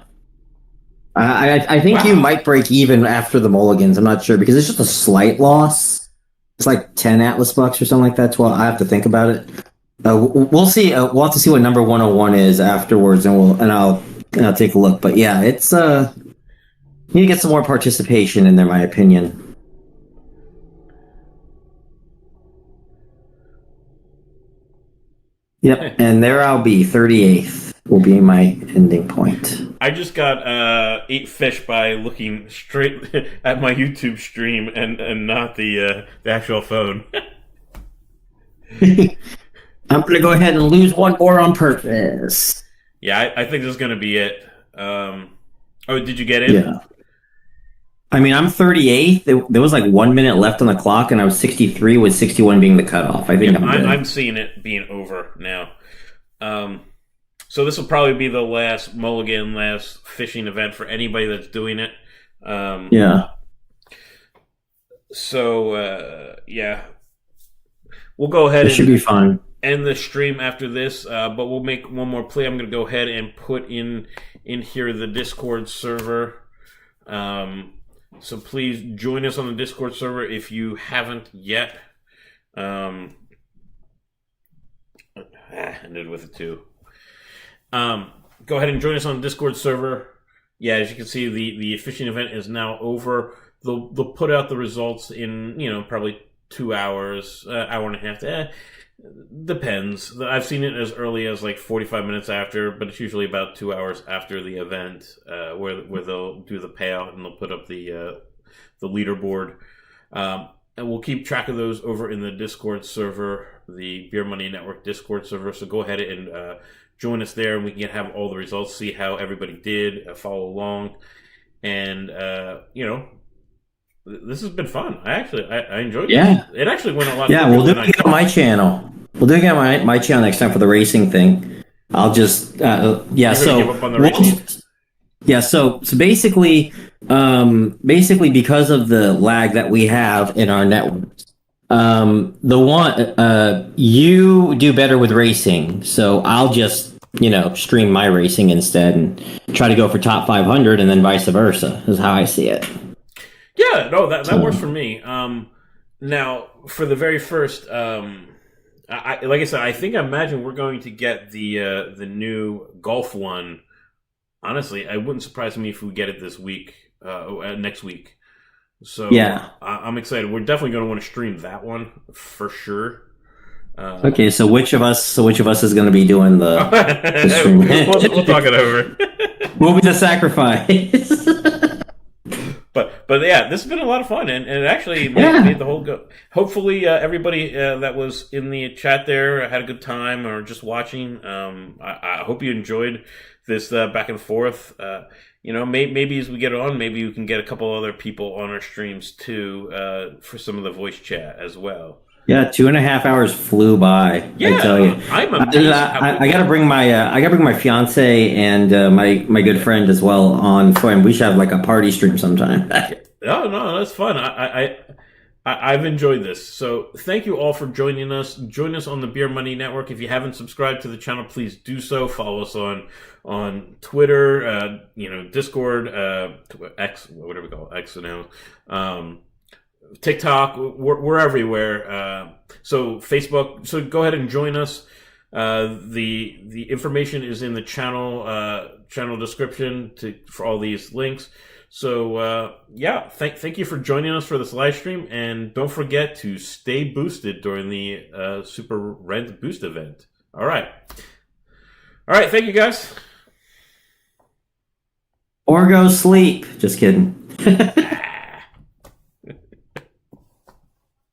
I think you might break even after the mulligans. I'm not sure because it's just a slight loss. It's like 10 Atlas bucks or something like that. Well, I have to think about it. We'll see. We'll have to see what number 101 is afterwards, and I'll take a look. But yeah, it's need to get some more participation in there, in my opinion. Yep, and there I'll be. 38th will be my ending point. I just got 8 fish by looking straight at my YouTube stream and not the actual phone. I'm going to go ahead and lose one more on purpose. Yeah, I think this is going to be it. Oh, did you get in? Yeah. I mean, I'm 38th. There was like 1 minute left on the clock, and I was 63, with 61 being the cutoff. I think I'm seeing it being over now. So this will probably be the last mulligan, last fishing event for anybody that's doing it. Yeah. So, yeah. We'll go ahead and should be fun. End the stream after this, but we'll make one more play. I'm going to go ahead and put in here the Discord server. So please join us on the Discord server if you haven't yet. Ended with a 2. Go ahead and join us on the Discord server. Yeah, as you can see, the fishing event is now over. They'll put out the results in probably 2 hours, hour and a half. Depends. I've seen it as early as like 45 minutes after, but it's usually about 2 hours after the event, where they'll do the payout and they'll put up the leaderboard. And we'll keep track of those over in the Discord server, the Beer Money Network Discord server. So go ahead and join us there, and we can have all the results, see how everybody did, follow along, and this has been fun. I enjoyed it. Yeah. It actually went a lot. Yeah, we'll do it on my channel. We'll do it on my channel next time for the racing thing. I'll just so basically because of the lag that we have in our network, you do better with racing, so I'll just stream my racing instead and try to go for top 500, and then vice versa is how I see it. Yeah, no, that works for me. Now, for the very first, like I said, I imagine we're going to get the new golf one honestly, it wouldn't surprise me if we get it this week, next week. So Yeah. I'm excited. We're definitely going to want to stream that one for sure. Okay, so which of us is going to be doing the stream? we'll talk it over. We'll be the sacrifice. But yeah, this has been a lot of fun, and it actually made the whole go. Hopefully, everybody that was in the chat there had a good time, or just watching. I hope you enjoyed this back and forth. Maybe as we get on, maybe we can get a couple other people on our streams too for some of the voice chat as well. Yeah, 2.5 hours flew by. Yeah, I tell you, I'm amazed. I gotta bring my fiance and my good friend as well on. And we should have like a party stream sometime. No, that's fun. I've enjoyed this. So thank you all for joining us. Join us on the Beer Money Network. If you haven't subscribed to the channel, please do so. Follow us on Twitter, Discord, X, whatever we call it, X now. TikTok, we're everywhere. So Facebook. So go ahead and join us. The information is in the channel description for all these links. So thank you for joining us for this live stream, and don't forget to stay boosted during the Super Rent Boost event. All right, thank you guys. Or go sleep. Just kidding.